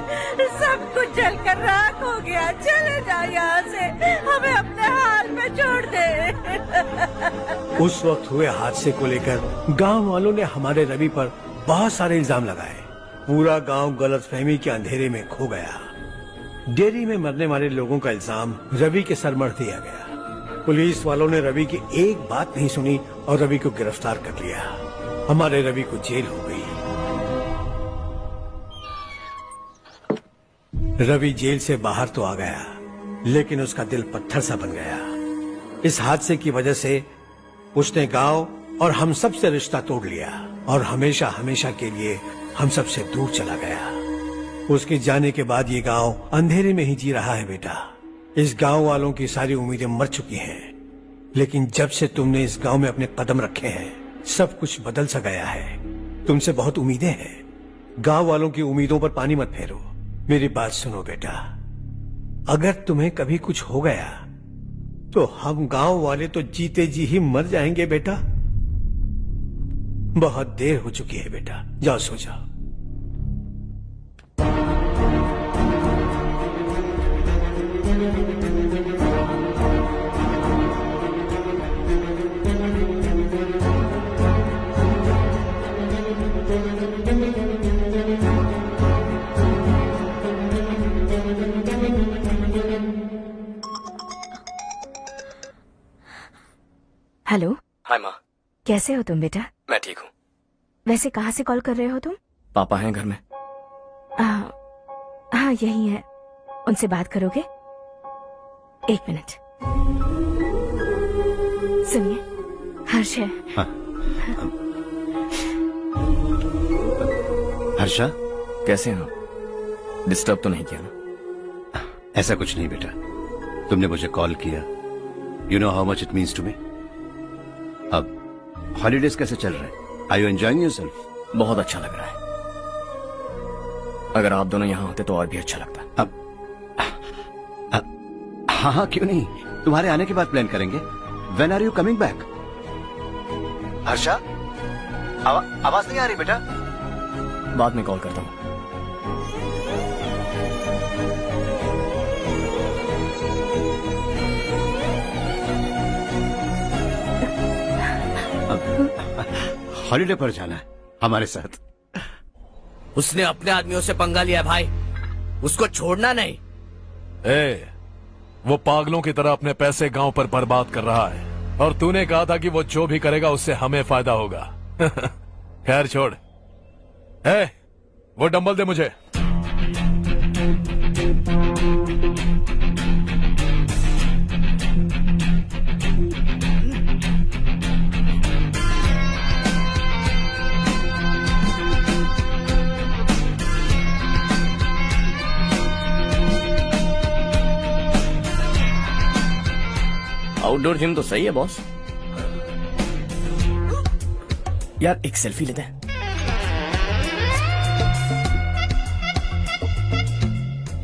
Speaker 21: सब कुछ जलकर राख हो गया। चले जा यहाँ से, हमें अपने हाल में छोड़ दे।
Speaker 8: उस वक्त हुए हादसे को लेकर गांव वालों ने हमारे रवि पर बहुत सारे इल्जाम लगाए। पूरा गांव गलतफहमी के अंधेरे में खो गया। डेयरी में मरने वाले लोगों का इल्जाम रवि के सर मढ़ दिया गया। पुलिस वालों ने रवि की एक बात नहीं सुनी और रवि को गिरफ्तार कर लिया। हमारे रवि को जेल हो गई। रवि जेल से बाहर तो आ गया, लेकिन उसका दिल पत्थर सा बन गया। इस हादसे की वजह से उसने गांव और हम सब से रिश्ता तोड़ लिया और हमेशा हमेशा के लिए हम सब से दूर चला गया। उसके जाने के बाद ये गांव अंधेरे में ही जी रहा है बेटा। इस गांव वालों की सारी उम्मीदें मर चुकी हैं, लेकिन जब से तुमने इस गांव में अपने कदम रखे हैं सब कुछ बदल सा गया है। तुमसे बहुत उम्मीदें हैं। गांव वालों की उम्मीदों पर पानी मत फेरो। मेरी बात सुनो बेटा, अगर तुम्हें कभी कुछ हो गया तो हम गांव वाले तो जीते जी ही मर जाएंगे बेटा। बहुत देर हो चुकी है बेटा, जाओ सो जाओ।
Speaker 15: हेलो।
Speaker 5: हाय माँ।
Speaker 15: कैसे हो तुम बेटा?
Speaker 5: मैं ठीक हूँ।
Speaker 15: वैसे कहाँ से कॉल कर रहे हो तुम?
Speaker 5: पापा हैं घर में?
Speaker 15: हाँ यही है। उनसे बात करोगे? एक मिनट सुनिए, हर्ष है।
Speaker 9: हाँ। हर्षा,
Speaker 5: कैसे हैं आप? डिस्टर्ब तो नहीं किया ना?
Speaker 9: ऐसा कुछ नहीं बेटा, तुमने मुझे कॉल किया। You know how much it means to me. अब हॉलीडेज कैसे चल रहे हैं? Are you enjoying yourself?
Speaker 5: बहुत अच्छा लग रहा है। अगर आप दोनों यहाँ होते तो और भी अच्छा लगता।
Speaker 9: अब हाँ हाँ क्यों नहीं, तुम्हारे आने के बाद प्लान करेंगे। When are you coming back? Harsha, आवाज नहीं आ रही बेटा।
Speaker 5: बाद में कॉल करता हूँ।
Speaker 9: हॉलीडे पर जाना है हमारे साथ।
Speaker 3: उसने अपने आदमियों से पंगा लिया भाई, उसको छोड़ना नहीं।
Speaker 7: वो पागलों की तरह अपने पैसे गांव पर बर्बाद कर रहा है और तूने कहा था कि वो जो भी करेगा उससे हमें फायदा होगा। खैर छोड़। वो डंबल दे मुझे।
Speaker 5: आउटडोर जिम तो सही है बॉस। यार एक सेल्फी लेते हैं।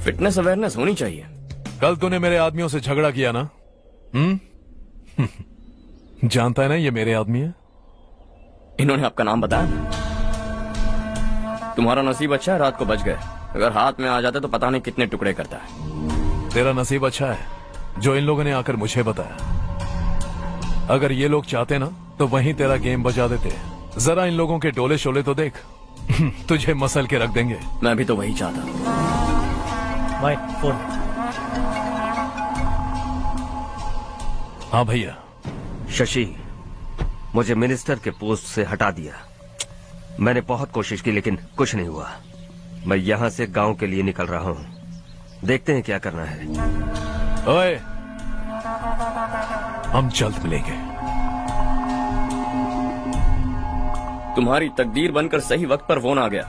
Speaker 5: फिटनेस अवेयरनेस होनी चाहिए।
Speaker 7: कल तूने मेरे आदमियों से झगड़ा किया ना? जानता है ना ये मेरे आदमी है।
Speaker 5: इन्होंने आपका नाम बताया? तुम्हारा नसीब अच्छा है रात को बच गए, अगर हाथ में आ जाते तो पता नहीं कितने टुकड़े करता है।
Speaker 7: तेरा नसीब अच्छा है जो इन लोगों ने आकर मुझे बताया। अगर ये लोग चाहते ना तो वहीं तेरा गेम बजा देते। जरा इन लोगों के डोले शोले तो देख। तुझे मसल के रख देंगे।
Speaker 5: मैं भी तो वही चाहता।
Speaker 12: भाई फोन।
Speaker 7: हाँ भैया।
Speaker 1: शशि, मुझे मिनिस्टर के पोस्ट से हटा दिया। मैंने बहुत कोशिश की लेकिन कुछ नहीं हुआ। मैं यहाँ से गांव के लिए निकल रहा हूँ। देखते हैं क्या करना है।
Speaker 7: ओए, हम जल्द मिलेंगे।
Speaker 5: तुम्हारी तकदीर बनकर सही वक्त पर फोन आ गया।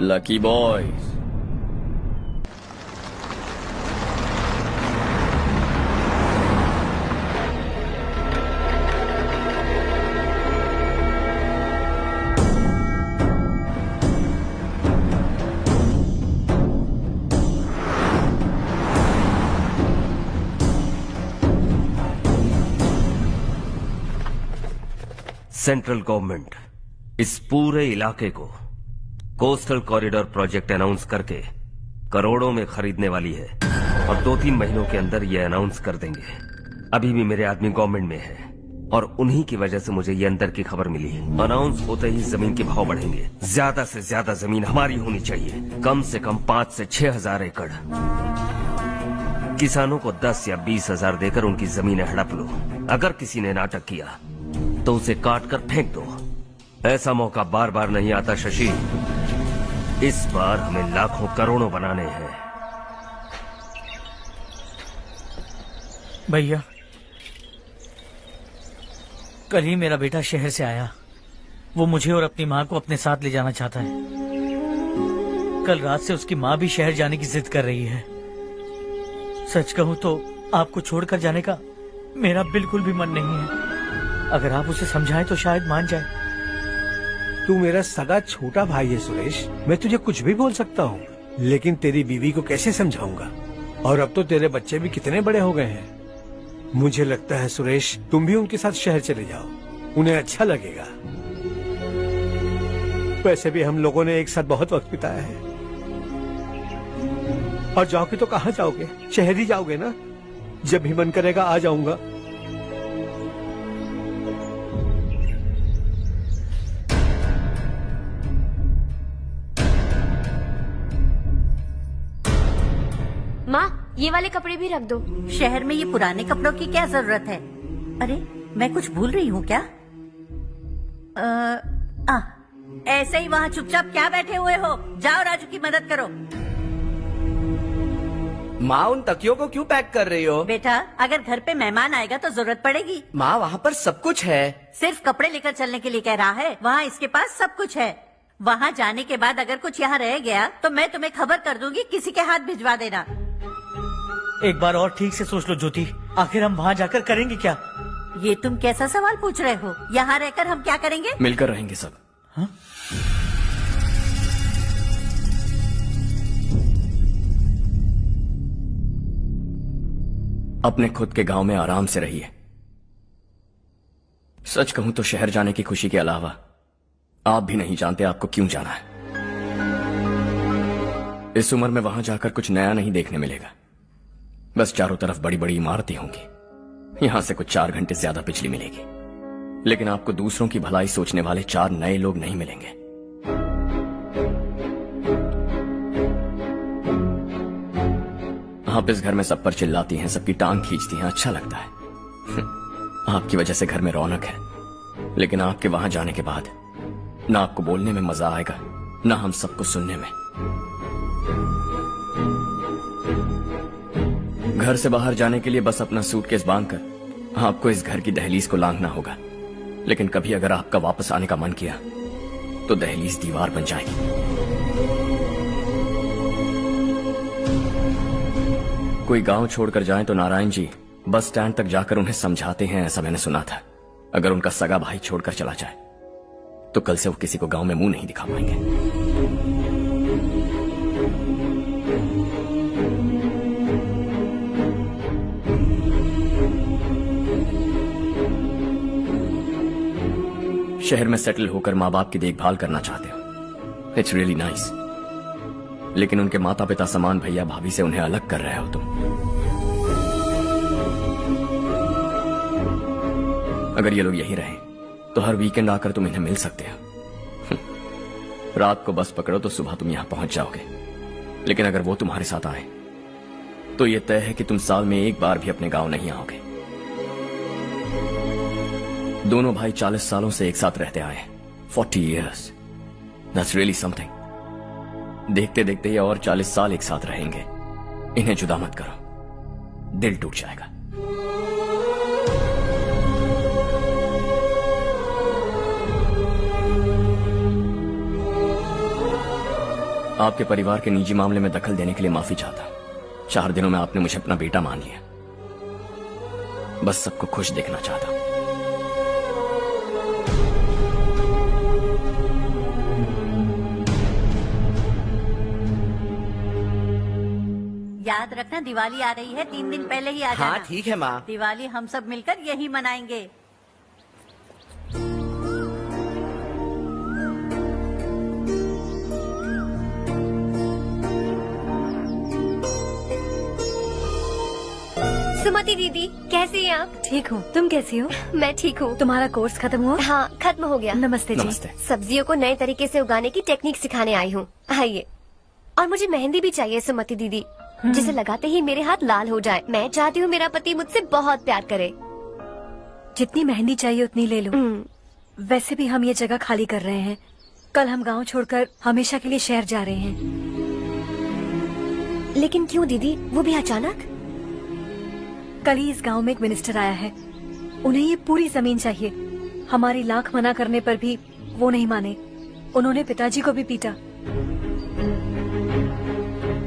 Speaker 5: Lucky boys.
Speaker 1: सेंट्रल गवर्नमेंट इस पूरे इलाके को कोस्टल कॉरिडोर प्रोजेक्ट अनाउंस करके करोड़ों में खरीदने वाली है और 2-3 महीनों के अंदर ये अनाउंस कर देंगे। अभी भी मेरे आदमी गवर्नमेंट में है और उन्हीं की वजह से मुझे ये अंदर की खबर मिली है। अनाउंस होते ही जमीन के भाव बढ़ेंगे। ज्यादा से ज्यादा जमीन हमारी होनी चाहिए, कम से कम 5 से 6 हजार एकड़। किसानों को 10 या 20 हजार देकर उनकी जमीनें हड़प लो। अगर किसी ने नाटक किया तो उसे काट कर फेंक दो। ऐसा मौका बार बार नहीं आता शशि। इस बार हमें लाखों करोड़ों बनाने हैं।
Speaker 12: भैया, कल ही मेरा बेटा शहर से आया। वो मुझे और अपनी माँ को अपने साथ ले जाना चाहता है। कल रात से उसकी माँ भी शहर जाने की जिद कर रही है। सच कहूँ तो आपको छोड़कर जाने का मेरा बिल्कुल भी मन नहीं है। अगर आप उसे समझाएं तो शायद मान जाए।
Speaker 8: तू मेरा सगा छोटा भाई है सुरेश, मैं तुझे कुछ भी बोल सकता हूँ, लेकिन तेरी बीवी को कैसे समझाऊंगा? और अब तो तेरे बच्चे भी कितने बड़े हो गए हैं। मुझे लगता है सुरेश, तुम भी उनके साथ शहर चले जाओ, उन्हें अच्छा लगेगा। वैसे भी हम लोगों ने एक साथ बहुत वक्त बिताया है। और जाओगे तो कहाँ जाओगे? शहर ही जाओगे ना? जब भी मन करेगा आ जाऊंगा।
Speaker 11: माँ, ये वाले कपड़े भी रख दो।
Speaker 21: शहर में ये पुराने कपड़ों की क्या जरूरत है? अरे, मैं कुछ भूल रही हूँ क्या? ऐसे ही वहाँ चुपचाप क्या बैठे हुए हो? जाओ राजू की मदद करो।
Speaker 19: माँ, उन तकियों को क्यों पैक कर रही हो?
Speaker 21: बेटा, अगर घर पे मेहमान आएगा तो जरूरत पड़ेगी।
Speaker 19: माँ, वहाँ पर सब कुछ है।
Speaker 21: सिर्फ कपड़े लेकर चलने के लिए कह रहा है? वहाँ इसके पास सब कुछ है। वहाँ जाने के बाद अगर कुछ यहाँ रह गया तो मैं तुम्हें खबर कर दूंगी, किसी के हाथ भिजवा देना।
Speaker 12: एक बार और ठीक से सोच लो ज्योति, आखिर हम वहाँ जाकर करेंगे क्या?
Speaker 21: ये तुम कैसा सवाल पूछ रहे हो? यहाँ रहकर हम क्या करेंगे?
Speaker 5: मिलकर रहेंगे सब।
Speaker 12: हाँ?
Speaker 5: अपने खुद के गांव में आराम से रहिए। सच कहूं तो शहर जाने की खुशी के अलावा आप भी नहीं जानते आपको क्यों जाना है। इस उम्र में वहां जाकर कुछ नया नहीं देखने मिलेगा। बस चारों तरफ बड़ी बड़ी इमारतें होंगी। यहां से कुछ 4 घंटे ज्यादा बिजली मिलेगी, लेकिन आपको दूसरों की भलाई सोचने वाले 4 नए लोग नहीं मिलेंगे। आप इस घर में सब पर चिल्लाती हैं, सबकी टांग खींचती हैं, अच्छा लगता है। आपकी वजह से घर में रौनक है, लेकिन आपके वहां जाने के बाद ना आपको बोलने में मजा आएगा, ना हम सबको सुनने में। घर से बाहर जाने के लिए बस अपना सूटकेस बांधकर आपको इस घर की दहलीज को लांघना होगा, लेकिन कभी अगर आपका वापस आने का मन किया तो दहलीज दीवार बन जाएगी। कोई गांव छोड़कर जाएं तो नारायण जी बस स्टैंड तक जाकर उन्हें समझाते हैं, ऐसा मैंने सुना था। अगर उनका सगा भाई छोड़कर चला जाए तो कल से वो किसी को गांव में मुंह नहीं दिखा पाएंगे। शहर में सेटल होकर माँ बाप की देखभाल करना चाहते हो, इट्स रियली नाइस, लेकिन उनके माता पिता समान भैया भाभी से उन्हें अलग कर रहे हो तुम। अगर ये लोग यही रहे तो हर वीकेंड आकर तुम इन्हें मिल सकते हो। रात को बस पकड़ो तो सुबह तुम यहां पहुंच जाओगे, लेकिन अगर वो तुम्हारे साथ आए तो ये तय है कि तुम साल में एक बार भी अपने गांव नहीं आओगे। दोनों भाई 40 सालों से एक साथ रहते आए, 40 years, that's really something। देखते देखते ये और 40 साल एक साथ रहेंगे। इन्हें जुदा मत करो, दिल टूट जाएगा। आपके परिवार के निजी मामले में दखल देने के लिए माफी चाहता हूं। 4 दिनों में आपने मुझे अपना बेटा मान लिया, बस सबको खुश देखना चाहता हूं।
Speaker 21: याद रखना, दिवाली आ रही है, 3 दिन पहले ही आ जाना।
Speaker 19: हाँ ठीक है माँ।
Speaker 21: दिवाली हम सब मिलकर यही मनाएंगे।
Speaker 4: सुमति दीदी, कैसी हैं आप?
Speaker 2: ठीक हूँ, तुम कैसी हो?
Speaker 4: मैं ठीक हूँ।
Speaker 2: तुम्हारा कोर्स खत्म हुआ?
Speaker 4: हाँ, खत्म हो गया।
Speaker 2: नमस्ते जी।
Speaker 5: नमस्ते।
Speaker 4: सब्जियों को नए तरीके से उगाने की टेक्निक सिखाने आई हूँ, आइए। और मुझे मेहंदी भी चाहिए सुमति दीदी, जिसे लगाते ही मेरे हाथ लाल हो जाए। मैं चाहती हूँ मेरा पति मुझसे बहुत प्यार करे।
Speaker 2: जितनी मेहंदी चाहिए उतनी ले लो। वैसे भी हम ये जगह खाली कर रहे हैं। कल हम गांव छोड़कर हमेशा के लिए शहर जा रहे हैं।
Speaker 4: लेकिन क्यों दीदी, वो भी अचानक?
Speaker 2: कल ही इस गांव में एक मिनिस्टर आया है, उन्हें ये पूरी जमीन चाहिए। हमारी लाख मना करने पर भी वो नहीं माने। उन्होंने पिताजी को भी पीटा।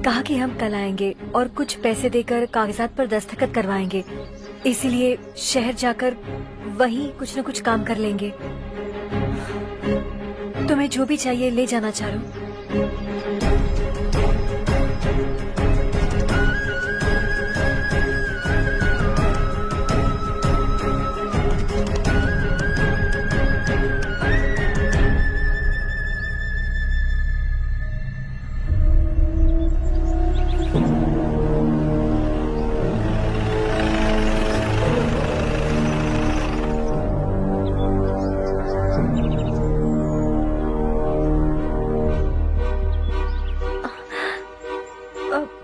Speaker 2: कहा कि हम कल आएंगे और कुछ पैसे देकर कागजात पर दस्तखत करवाएंगे। इसीलिए शहर जाकर वहीं कुछ न कुछ काम कर लेंगे। तुम्हें जो भी चाहिए ले जाना चारू।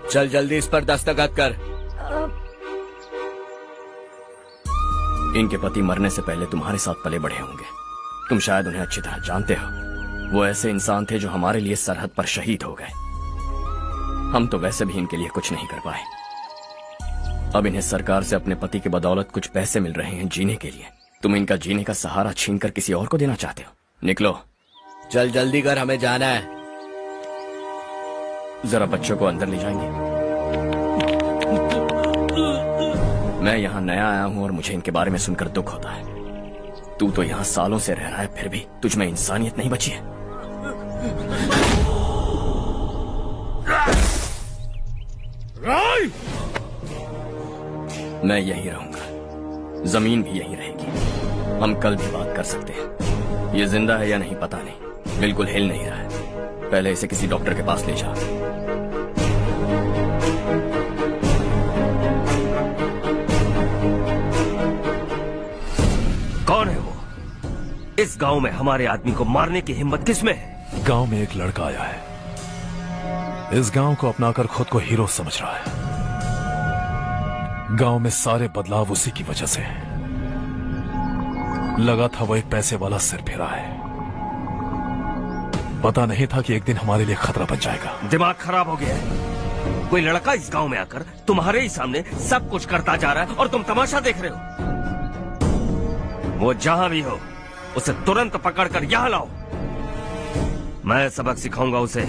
Speaker 5: चल जल्दी इस पर दस्तखत कर। इनके पति मरने से पहले तुम्हारे साथ पले बढ़े होंगे। तुम शायद उन्हें अच्छी तरह जानते हो। वो ऐसे इंसान थे जो हमारे लिए सरहद पर शहीद हो गए। हम तो वैसे भी इनके लिए कुछ नहीं कर पाए। अब इन्हें सरकार से अपने पति की बदौलत कुछ पैसे मिल रहे हैं जीने के लिए। तुम इनका जीने का सहारा छीनकर किसी और को देना चाहते हो। निकलो,
Speaker 3: चल जल्दी कर, हमें जाना है।
Speaker 5: जरा बच्चों को अंदर ले जाएंगे। मैं यहाँ नया आया हूँ और मुझे इनके बारे में सुनकर दुख होता है। तू तो यहाँ सालों से रह रहा है, फिर भी तुझ में इंसानियत नहीं बची है। मैं यहीं रहूंगा, जमीन भी यहीं रहेगी। हम कल भी बात कर सकते हैं। ये जिंदा है या नहीं पता नहीं, बिल्कुल हिल नहीं रहा है। पहले इसे किसी डॉक्टर के पास ले जा।
Speaker 1: कौन है वो? इस गांव में हमारे आदमी को मारने की हिम्मत किसमें है?
Speaker 7: गांव में एक लड़का आया है। इस गांव को अपनाकर खुद को हीरो समझ रहा है। गांव में सारे बदलाव उसी की वजह से है। लगा था वो एक पैसे वाला सिर फिरा है। पता नहीं था कि एक दिन हमारे लिए खतरा बन जाएगा।
Speaker 1: दिमाग खराब हो गया है। कोई लड़का इस गांव में आकर तुम्हारे ही सामने सब कुछ करता जा रहा है और तुम तमाशा देख रहे हो। वो जहां भी हो उसे तुरंत पकड़कर यहां लाओ। मैं सबक सिखाऊंगा उसे।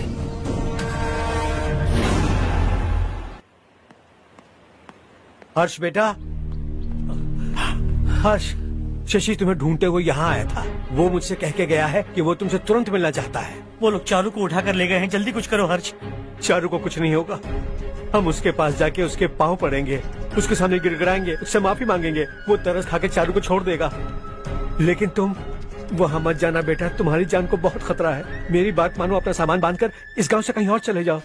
Speaker 8: हर्ष बेटा, हर्ष, शशि तुम्हें ढूंढते हुए यहाँ आया था। वो मुझसे कह के गया है कि वो तुमसे तुरंत मिलना चाहता है।
Speaker 12: वो लोग चारू को उठाकर ले गए हैं, जल्दी कुछ करो हर्ष।
Speaker 8: चारू को कुछ नहीं होगा। हम उसके पास जाके उसके पांव पड़ेंगे, उसके सामने गिड़गिड़ाएंगे, उससे माफी मांगेंगे। वो तरस खा के चारू को छोड़ देगा। लेकिन तुम वहां मत जाना बेटा, तुम्हारी जान को बहुत खतरा है। मेरी बात मानो, अपना सामान बांधकर इस गांव से कहीं और चले जाओ।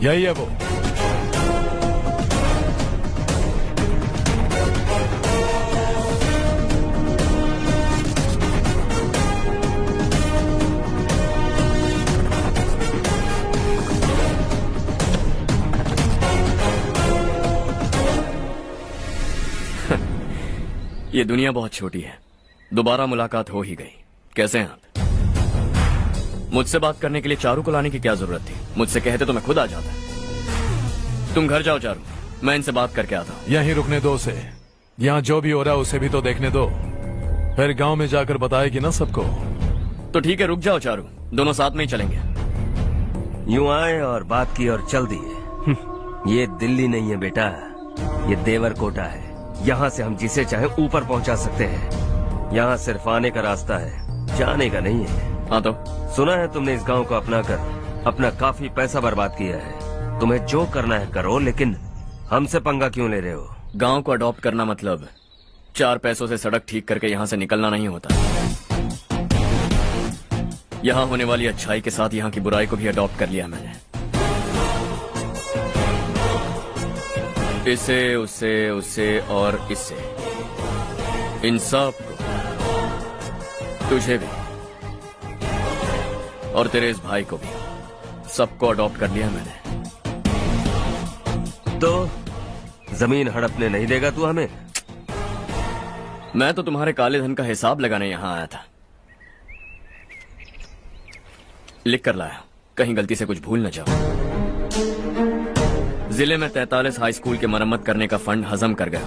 Speaker 7: यही है वो।
Speaker 5: ये दुनिया बहुत छोटी है। दोबारा मुलाकात हो ही गई। कैसे हैं आप? मुझसे बात करने के लिए चारू को लाने की क्या जरूरत थी? मुझसे कहते तो मैं खुद आ जाता। तुम घर जाओ चारू, मैं इनसे बात करके आता हूँ।
Speaker 7: यहीं रुकने दो उसे। यहाँ जो भी हो रहा है उसे भी तो देखने दो। फिर गांव में जाकर बताएगी ना सबको।
Speaker 5: तो ठीक है, रुक जाओ चारू, दोनों साथ में ही चलेंगे।
Speaker 1: यूं आए और बात की और चल दिए। ये दिल्ली नहीं है बेटा, ये देवरकोटा है। यहाँ से हम जिसे चाहे ऊपर पहुँचा सकते हैं। यहाँ सिर्फ आने का रास्ता है, जाने का नहीं है।
Speaker 5: हाँ तो
Speaker 1: सुना है तुमने इस गांव को अपना कर अपना काफी पैसा बर्बाद किया है। तुम्हें जो करना है करो, लेकिन हमसे पंगा क्यों ले रहे हो?
Speaker 5: गांव को अडॉप्ट करना मतलब 4 पैसों से सड़क ठीक करके यहाँ से निकलना नहीं होता। यहाँ होने वाली अच्छाई के साथ यहाँ की बुराई को भी अडॉप्ट कर लिया मैंने। इसे, उसे, उसे और इससे, इन सब को, तुझे भी और तेरे इस भाई को भी, सबको अडॉप्ट कर लिया मैंने।
Speaker 1: तो जमीन हड़पने नहीं देगा तू हमें?
Speaker 5: मैं तो तुम्हारे काले धन का हिसाब लगाने यहाँ आया था। लिख कर लाया, कहीं गलती से कुछ भूल न जाओ। जिले में 43 हाई स्कूल के मरम्मत करने का फंड हजम कर गया,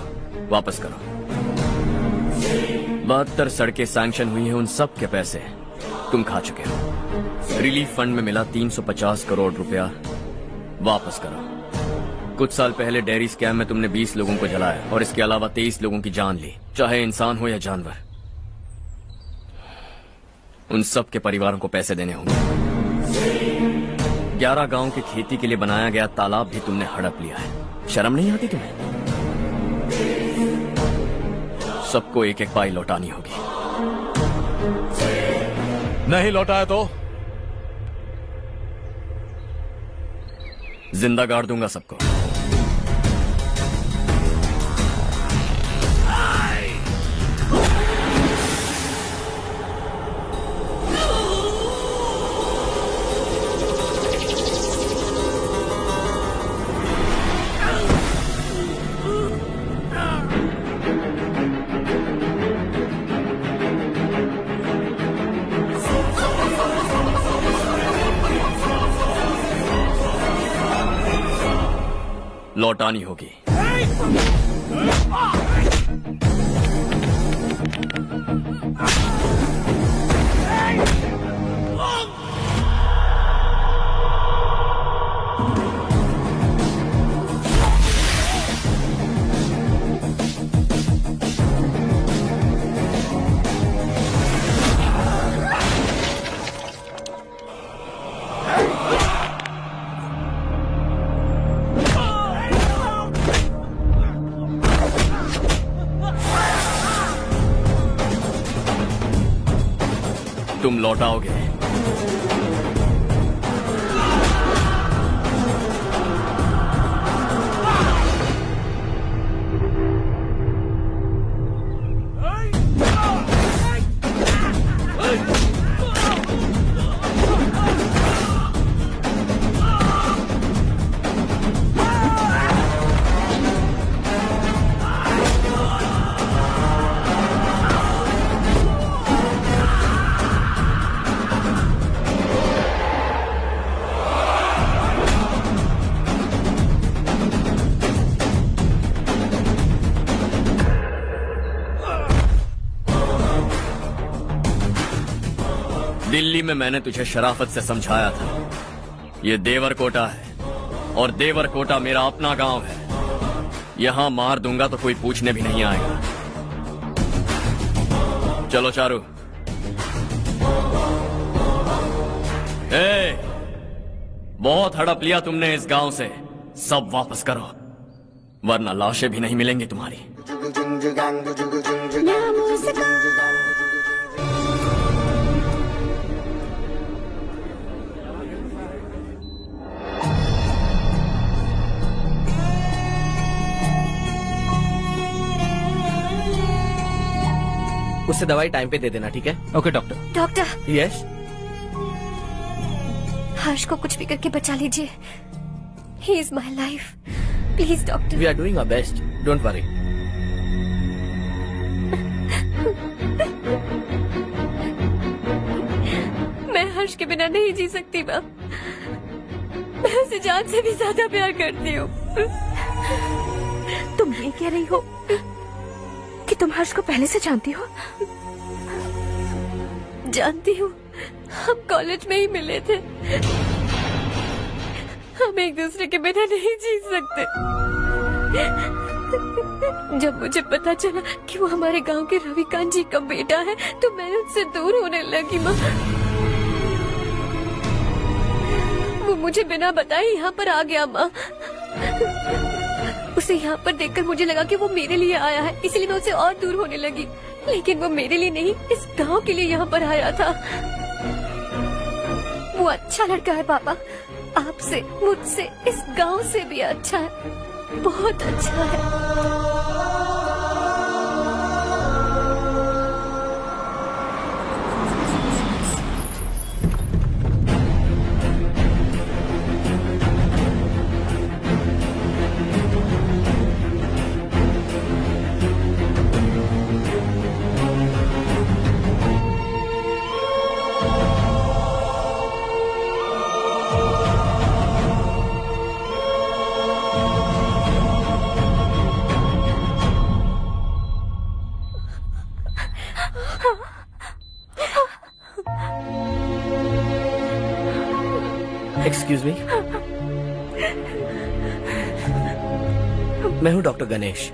Speaker 5: वापस करो। 72 सड़कें सैंक्शन हुई हैं, उन सब के पैसे तुम खा चुके हो। रिलीफ फंड में मिला 350 करोड़ रुपया, वापस करो। कुछ साल पहले डेयरी स्कैम में तुमने 20 लोगों को जलाया और इसके अलावा 23 लोगों की जान ली, चाहे इंसान हो या जानवर। उन सब के परिवारों को पैसे देने होंगे। 11 गांव की खेती के लिए बनाया गया तालाब भी तुमने हड़प लिया है। शर्म नहीं आती तुम्हें? सबको एक एक पाई लौटानी होगी।
Speaker 7: नहीं लौटाया तो
Speaker 5: जिंदा गाड़ दूंगा सबको। लौटानी होगी। तुम लौटाओगे। दिल्ली में मैंने तुझे शराफत से समझाया था, ये देवरकोटा है और देवरकोटा मेरा अपना गांव है। यहां मार दूंगा तो कोई पूछने भी नहीं आएगा। चलो चारू। बहुत हड़प लिया तुमने इस गांव से, सब वापस करो वरना लाशें भी नहीं मिलेंगी तुम्हारी।
Speaker 19: उससे दवाई टाइम पे दे देना, ठीक है? Okay doctor.
Speaker 4: Doctor.
Speaker 19: Yes.
Speaker 4: Harsh को कुछ भी करके बचा लीजिए। He is my life, please doctor.
Speaker 19: We are doing our best, don't worry.
Speaker 11: मैं हर्ष के बिना नहीं जी सकती मैम। मैं उसे जान से भी ज्यादा प्यार करती हूँ।
Speaker 15: तुम ये कह रही हो कि तुम हर्ष को पहले से जानती हो?
Speaker 11: जानती हूँ, हम कॉलेज में ही मिले थे। हम एक दूसरे के बिना नहीं जी सकते। जब मुझे पता चला कि वो हमारे गांव के रविकांत जी का बेटा है तो मैं उनसे दूर होने लगी माँ। वो मुझे बिना बताए यहाँ पर आ गया माँ। उसे यहाँ पर देखकर मुझे लगा कि वो मेरे लिए आया है, इसलिए मैं उससे और दूर होने लगी। लेकिन वो मेरे लिए नहीं, इस गांव के लिए यहाँ पर आया था। वो अच्छा लड़का है पापा, आपसे, मुझसे, इस गांव से भी अच्छा है, बहुत अच्छा है।
Speaker 3: एक्सक्यूज मी, मैं हूं डॉक्टर गणेश।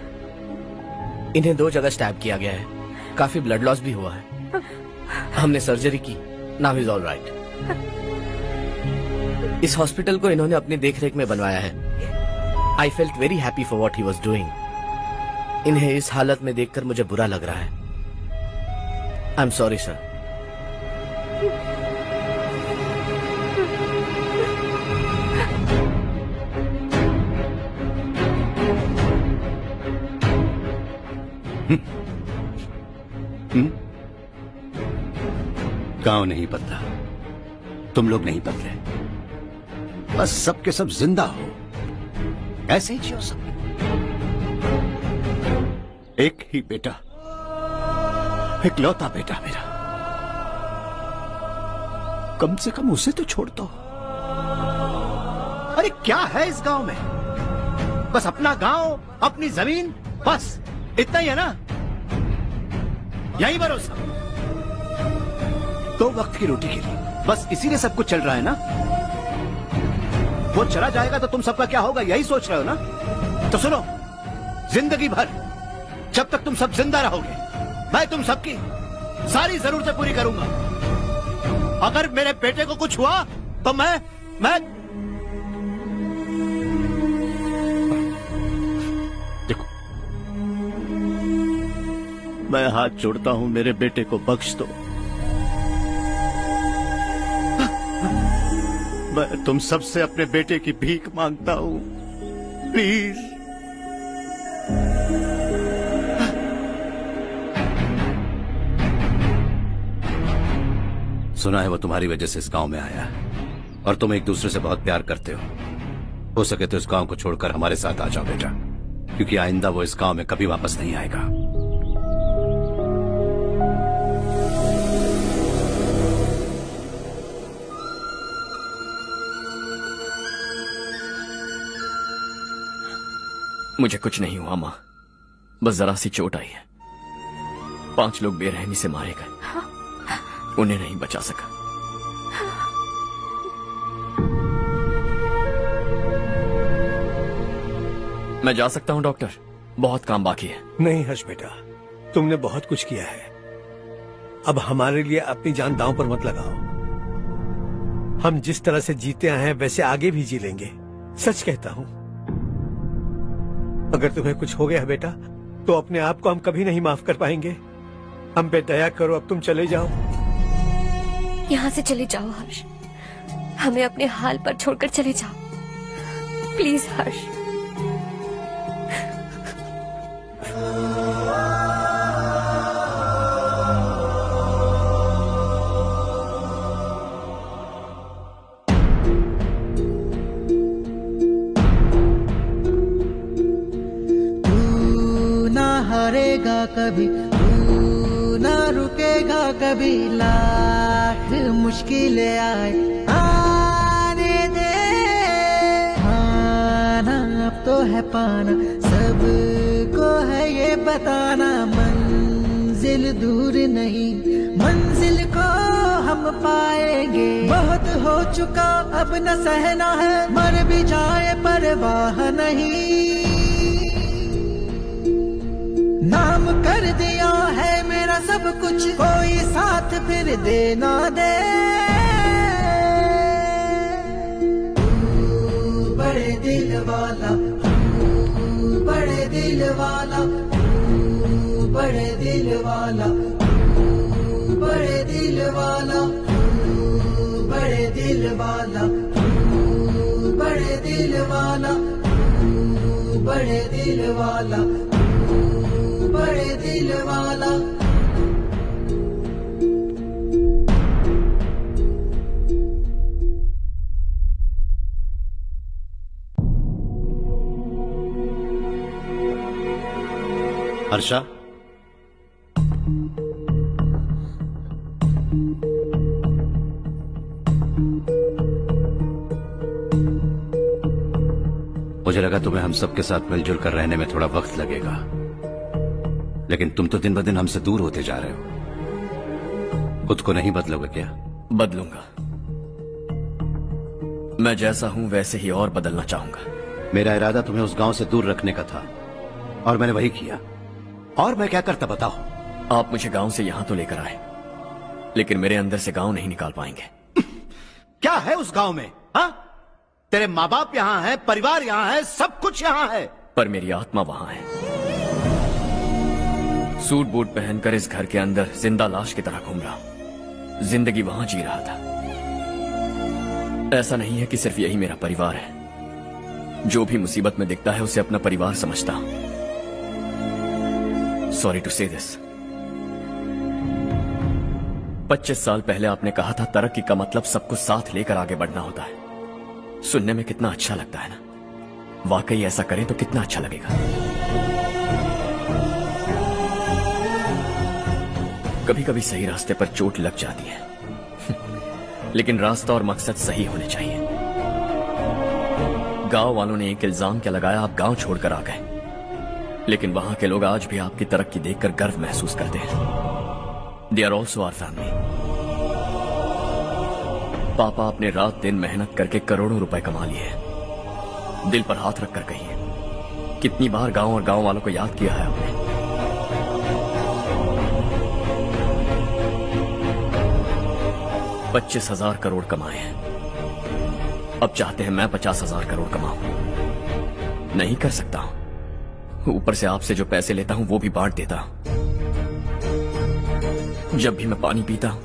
Speaker 3: इन्हें 2 जगह स्टैब किया गया है, काफी ब्लड लॉस भी हुआ है। हमने सर्जरी की, नाउ इज ऑल राइट। इस हॉस्पिटल को इन्होंने अपनी देखरेख में बनवाया है। I felt very happy for what he was doing. इन्हें इस हालत में देखकर मुझे बुरा लग रहा है। I am sorry sir.
Speaker 9: गांव नहीं बदला, तुम लोग नहीं बदले, बस सबके सब जिंदा हो, ऐसे ही जियो सब। एक ही बेटा, इकलौता बेटा मेरा, कम से कम उसे तो छोड़ दो। अरे क्या है इस गांव में? बस अपना गांव, अपनी जमीन, बस इतना ही है ना? यही भरोसा, 2 वक्त की रोटी के लिए, बस इसीलिए सब कुछ चल रहा है ना? वो चला जाएगा तो तुम सबका क्या होगा, यही सोच रहे हो ना? तो सुनो, जिंदगी भर जब तक तुम सब जिंदा रहोगे, मैं तुम सबकी सारी जरूरतें पूरी करूंगा। अगर मेरे बेटे को कुछ हुआ तो मैं देखो, मैं हाथ जोड़ता हूं, मेरे बेटे को बख्श दो। मैं तुम सबसे अपने बेटे की भीख मांगता हूं, प्लीज। सुना है वो तुम्हारी वजह से इस गांव में आया और तुम एक दूसरे से बहुत प्यार करते हो सके तो इस गांव को छोड़कर हमारे साथ आ जाओ बेटा, क्योंकि आइंदा वो इस गांव में कभी वापस नहीं आएगा।
Speaker 5: मुझे कुछ नहीं हुआ माँ, बस जरा सी चोट आई है। 5 लोग बेरहमी से मारे गए, उन्हें नहीं बचा सका। मैं जा सकता हूँ डॉक्टर, बहुत काम बाकी है।
Speaker 8: नहीं हर्ष बेटा, तुमने बहुत कुछ किया है, अब हमारे लिए अपनी जान दांव पर मत लगाओ। हम जिस तरह से जीते आए हैं वैसे आगे भी जी लेंगे, सच कहता हूँ। अगर तुम्हें कुछ हो गया बेटा तो अपने आप को हम कभी नहीं माफ कर पाएंगे। हम पे दया करो, अब तुम चले जाओ।
Speaker 11: यहाँ से चले जाओ हर्ष, हमें अपने हाल पर छोड़कर चले जाओ, प्लीज हर्ष।
Speaker 18: हारेगा कभी, तू ना रुकेगा कभी, लाख मुश्किलें आने दे। पाना अब तो है पाना, सबको है ये बताना, मंजिल दूर नहीं, मंजिल को हम पाएंगे। बहुत हो चुका अब न सहना है, मर भी जाए परवाह नहीं। नाम कर दिया है मेरा सब कुछ, कोई साथ फिर दे ना दे। बड़े दिल वाला, बड़े दिल वाला, बड़े दिल वाला, बड़े दिल वाला, बड़े दिल वाला, बड़े दिल वाला, बड़े दिल वाला, बड़े दिल वाला।
Speaker 9: हर्षा, मुझे लगा तुम्हें हम सबके साथ मिलजुल कर रहने में थोड़ा वक्त लगेगा, लेकिन तुम तो दिन ब दिन हमसे दूर होते जा रहे हो। खुद को नहीं बदलोगे क्या?
Speaker 5: बदलूंगा। मैं जैसा हूं वैसे ही और बदलना चाहूंगा।
Speaker 9: मेरा इरादा तुम्हें उस गांव से दूर रखने का था और मैंने वही किया। और मैं क्या करता बताओ?
Speaker 5: आप मुझे गांव से यहां तो लेकर आए, लेकिन मेरे अंदर से गांव नहीं निकाल पाएंगे।
Speaker 9: क्या है उस गांव में? हाँ, तेरे माँ बाप यहाँ हैं, परिवार यहाँ है, सब कुछ यहाँ है,
Speaker 5: पर मेरी आत्मा वहां है। सूट बूट पहनकर इस घर के अंदर जिंदा लाश की तरह घूम रहा हूं। जिंदगी वहां जी रहा था। ऐसा नहीं है कि सिर्फ यही मेरा परिवार है। जो भी मुसीबत में दिखता है उसे अपना परिवार समझता हूं। सॉरी टू से दिस। 25 साल पहले आपने कहा था तरक्की का मतलब सबको साथ लेकर आगे बढ़ना होता है। सुनने में कितना अच्छा लगता है ना? वाकई ऐसा करें तो कितना अच्छा लगेगा। कभी कभी सही रास्ते पर चोट लग जाती है लेकिन रास्ता और मकसद सही होने चाहिए। गांव वालों ने एक इल्जाम क्या लगाया, आप गांव छोड़कर आ गए, लेकिन वहां के लोग आज भी आपकी तरक्की देखकर गर्व महसूस करते हैं। They are also our family. पापा आपने रात दिन मेहनत करके करोड़ों रुपए कमा लिए हैं। दिल पर हाथ रखकर कहिए, कितनी बार गांव और गांव वालों को याद किया है आपने? $25,000 करोड़ कमाए हैं। अब चाहते हैं मैं 50,000 करोड़ कमाऊं। नहीं कर सकता हूं। ऊपर से आपसे जो पैसे लेता हूं वो भी बांट देता हूं। जब भी मैं पानी पीता हूं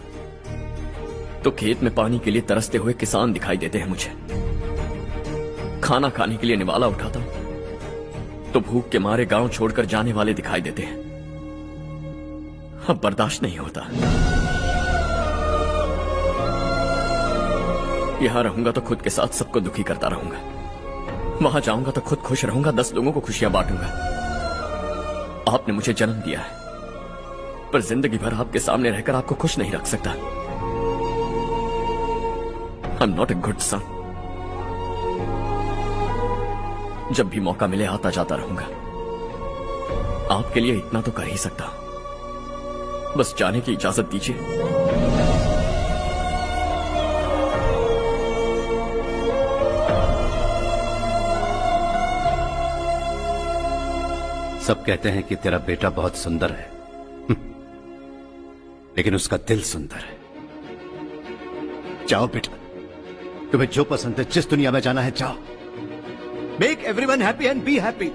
Speaker 5: तो खेत में पानी के लिए तरसते हुए किसान दिखाई देते हैं मुझे। खाना खाने के लिए निवाला उठाता हूं तो भूख के मारे गांव छोड़कर जाने वाले दिखाई देते हैं। अब बर्दाश्त नहीं होता। यहां रहूंगा तो खुद के साथ सबको दुखी करता रहूंगा। वहां जाऊंगा तो खुद खुश रहूंगा, 10 लोगों को खुशियां बांटूंगा। आपने मुझे जन्म दिया है, पर जिंदगी भर आपके सामने रहकर आपको खुश नहीं रख सकता। I am not a good son. जब भी मौका मिले आता जाता रहूंगा। आपके लिए इतना तो कर ही सकता हूं। बस जाने की इजाजत दीजिए।
Speaker 9: सब कहते हैं कि तेरा बेटा बहुत सुंदर है, लेकिन उसका दिल सुंदर है। जाओ बेटा, तुम्हें जो पसंद है, जिस दुनिया में जाना है जाओ। Make everyone happy and be happy.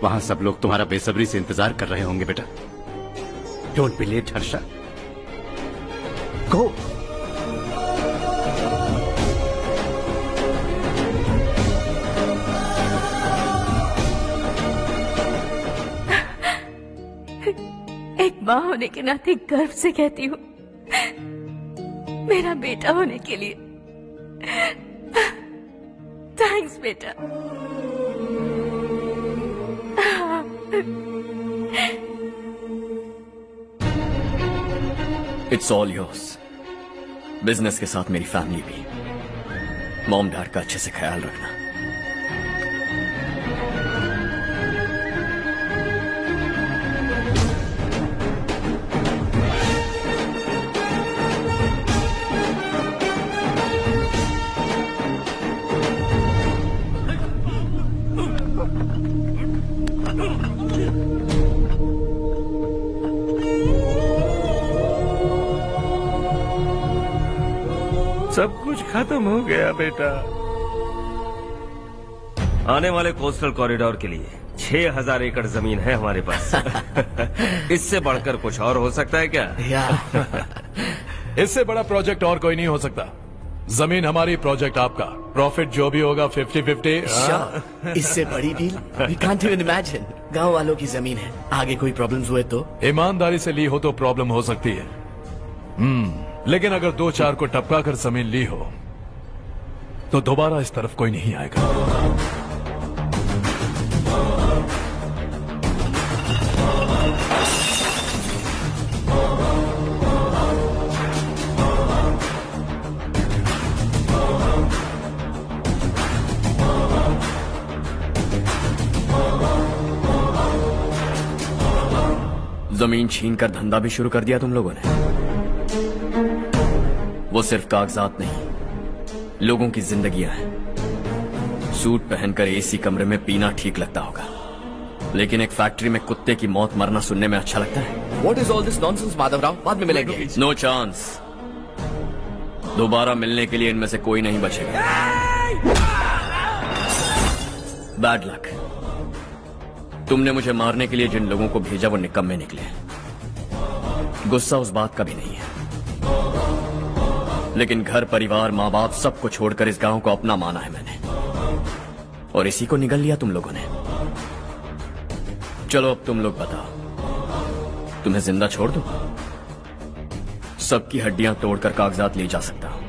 Speaker 9: वहां सब लोग तुम्हारा बेसब्री से इंतजार कर रहे होंगे बेटा। डोंट बी लेट हर्षा, गो।
Speaker 21: एक माँ होने के नाते गर्व से कहती हूँ, मेरा बेटा होने के लिए थैंक्स बेटा।
Speaker 5: It's all yours. बिजनेस के साथ मेरी फैमिली भी। मॉम डैड का अच्छे से ख्याल रखना।
Speaker 1: सब कुछ खत्म हो गया बेटा। आने वाले कोस्टल कॉरिडोर के लिए 6000 एकड़ जमीन है हमारे पास। इससे बढ़कर कुछ और हो सकता है क्या?
Speaker 7: इससे बड़ा प्रोजेक्ट और कोई नहीं हो सकता। जमीन हमारी, प्रोजेक्ट आपका। प्रॉफिट जो भी होगा 50-50।
Speaker 3: इससे बड़ी deal we can't even imagine. गांव वालों की जमीन है, आगे कोई प्रॉब्लम्स हुए तो?
Speaker 7: ईमानदारी से ली हो तो प्रॉब्लम हो सकती है, लेकिन अगर 2-4 को टपका कर जमीन ली हो तो दोबारा इस तरफ कोई नहीं आएगा।
Speaker 5: जमीन छीन कर धंधा भी शुरू कर दिया तुम लोगों ने। वो सिर्फ कागजात नहीं, लोगों की जिंदगियां हैं। सूट पहनकर एसी कमरे में पीना ठीक लगता होगा, लेकिन एक फैक्ट्री में कुत्ते की मौत मरना सुनने में अच्छा लगता है।
Speaker 3: What is all this nonsense, Madhavrao? बाद में मिलेंगे।
Speaker 5: No chance. दोबारा मिलने के लिए इनमें से कोई नहीं बचेगा। Bad luck. तुमने मुझे मारने के लिए जिन लोगों को भेजा वो निकम्मे निकले। गुस्सा उस बात का भी नहीं है, लेकिन घर परिवार माँ बाप सबको छोड़कर इस गांव को अपना माना है मैंने, और इसी को निगल लिया तुम लोगों ने। चलो अब तुम लोग बताओ, तुम्हें जिंदा छोड़ दूं? सबकी हड्डियां तोड़कर कागजात ले जा सकता हूं,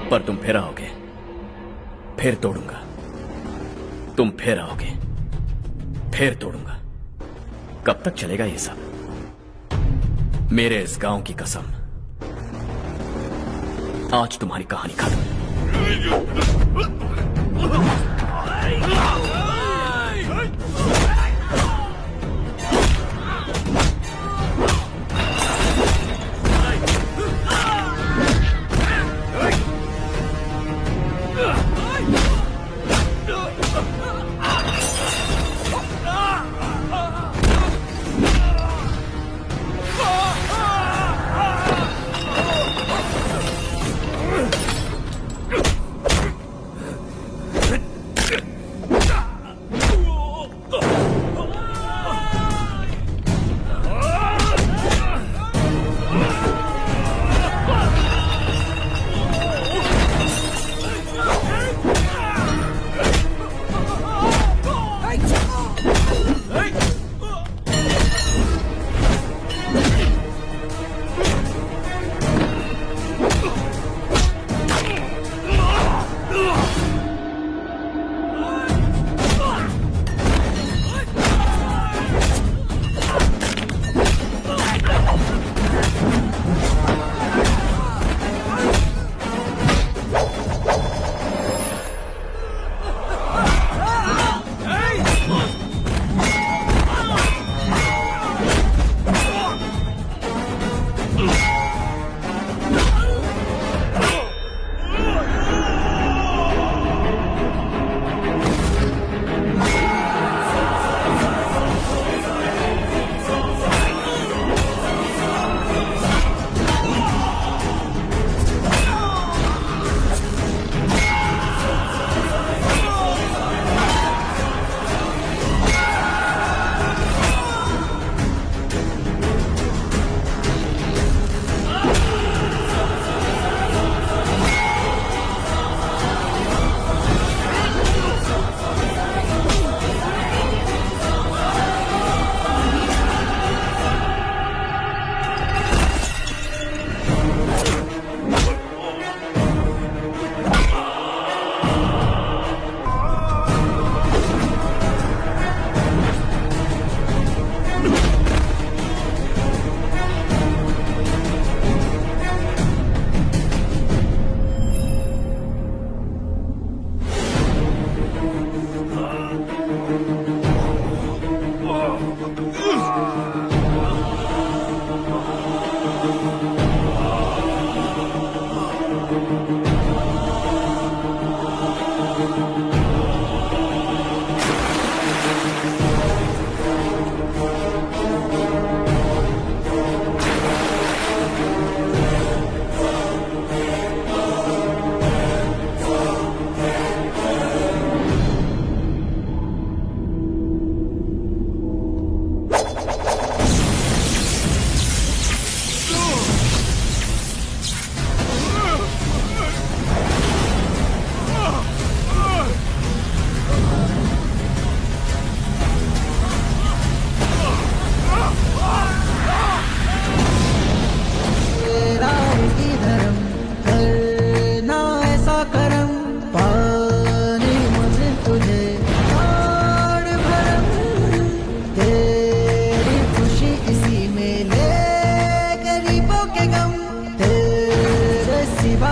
Speaker 5: पर तुम फिर आओगे, फिर तोड़ूंगा। तुम फिर आओगे, फिर तोड़ूंगा। कब तक चलेगा ये सब? मेरे इस गांव की कसम, आज तुम्हारी कहानी खत्म।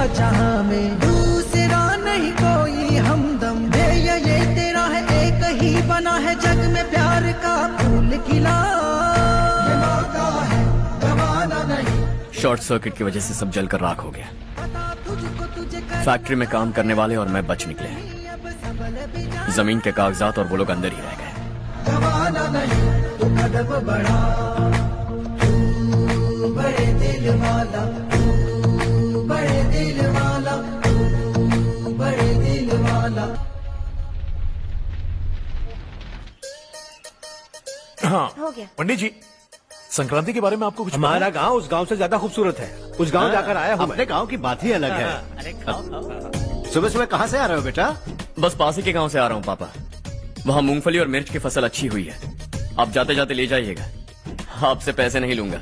Speaker 18: जहां में दूसरा नहीं कोई हमदम दे ये तेरा है एक ही बना है जग में प्यार का फूल खिला ये मौका है गवाना नहीं।
Speaker 5: शॉर्ट सर्किट की वजह से सब जलकर राख हो गया। फैक्ट्री में काम करने वाले और मैं बच निकले। जमीन के कागजात और वो लोग अंदर ही रह गए।
Speaker 18: गवाना नहीं तू कदम बढ़ा, तू बड़े दिल वाला, तू बड़े दिल वाला, तू बड़े दिल वाला।
Speaker 7: हाँ
Speaker 4: हो गया।
Speaker 7: पंडित जी, संक्रांति के बारे में आपको कुछ
Speaker 8: हमारा गांव उस गांव से ज्यादा खूबसूरत है। उस गांव जाकर आया हूँ।
Speaker 9: अपने गांव की बात ही अलग है। सुबह सुबह कहाँ से आ रहे हो बेटा?
Speaker 5: बस पास ही के गांव से आ रहा हूँ पापा। वहाँ मूंगफली और मिर्च की फसल अच्छी हुई है। आप जाते जाते ले जाइएगा। आपसे पैसे नहीं लूंगा।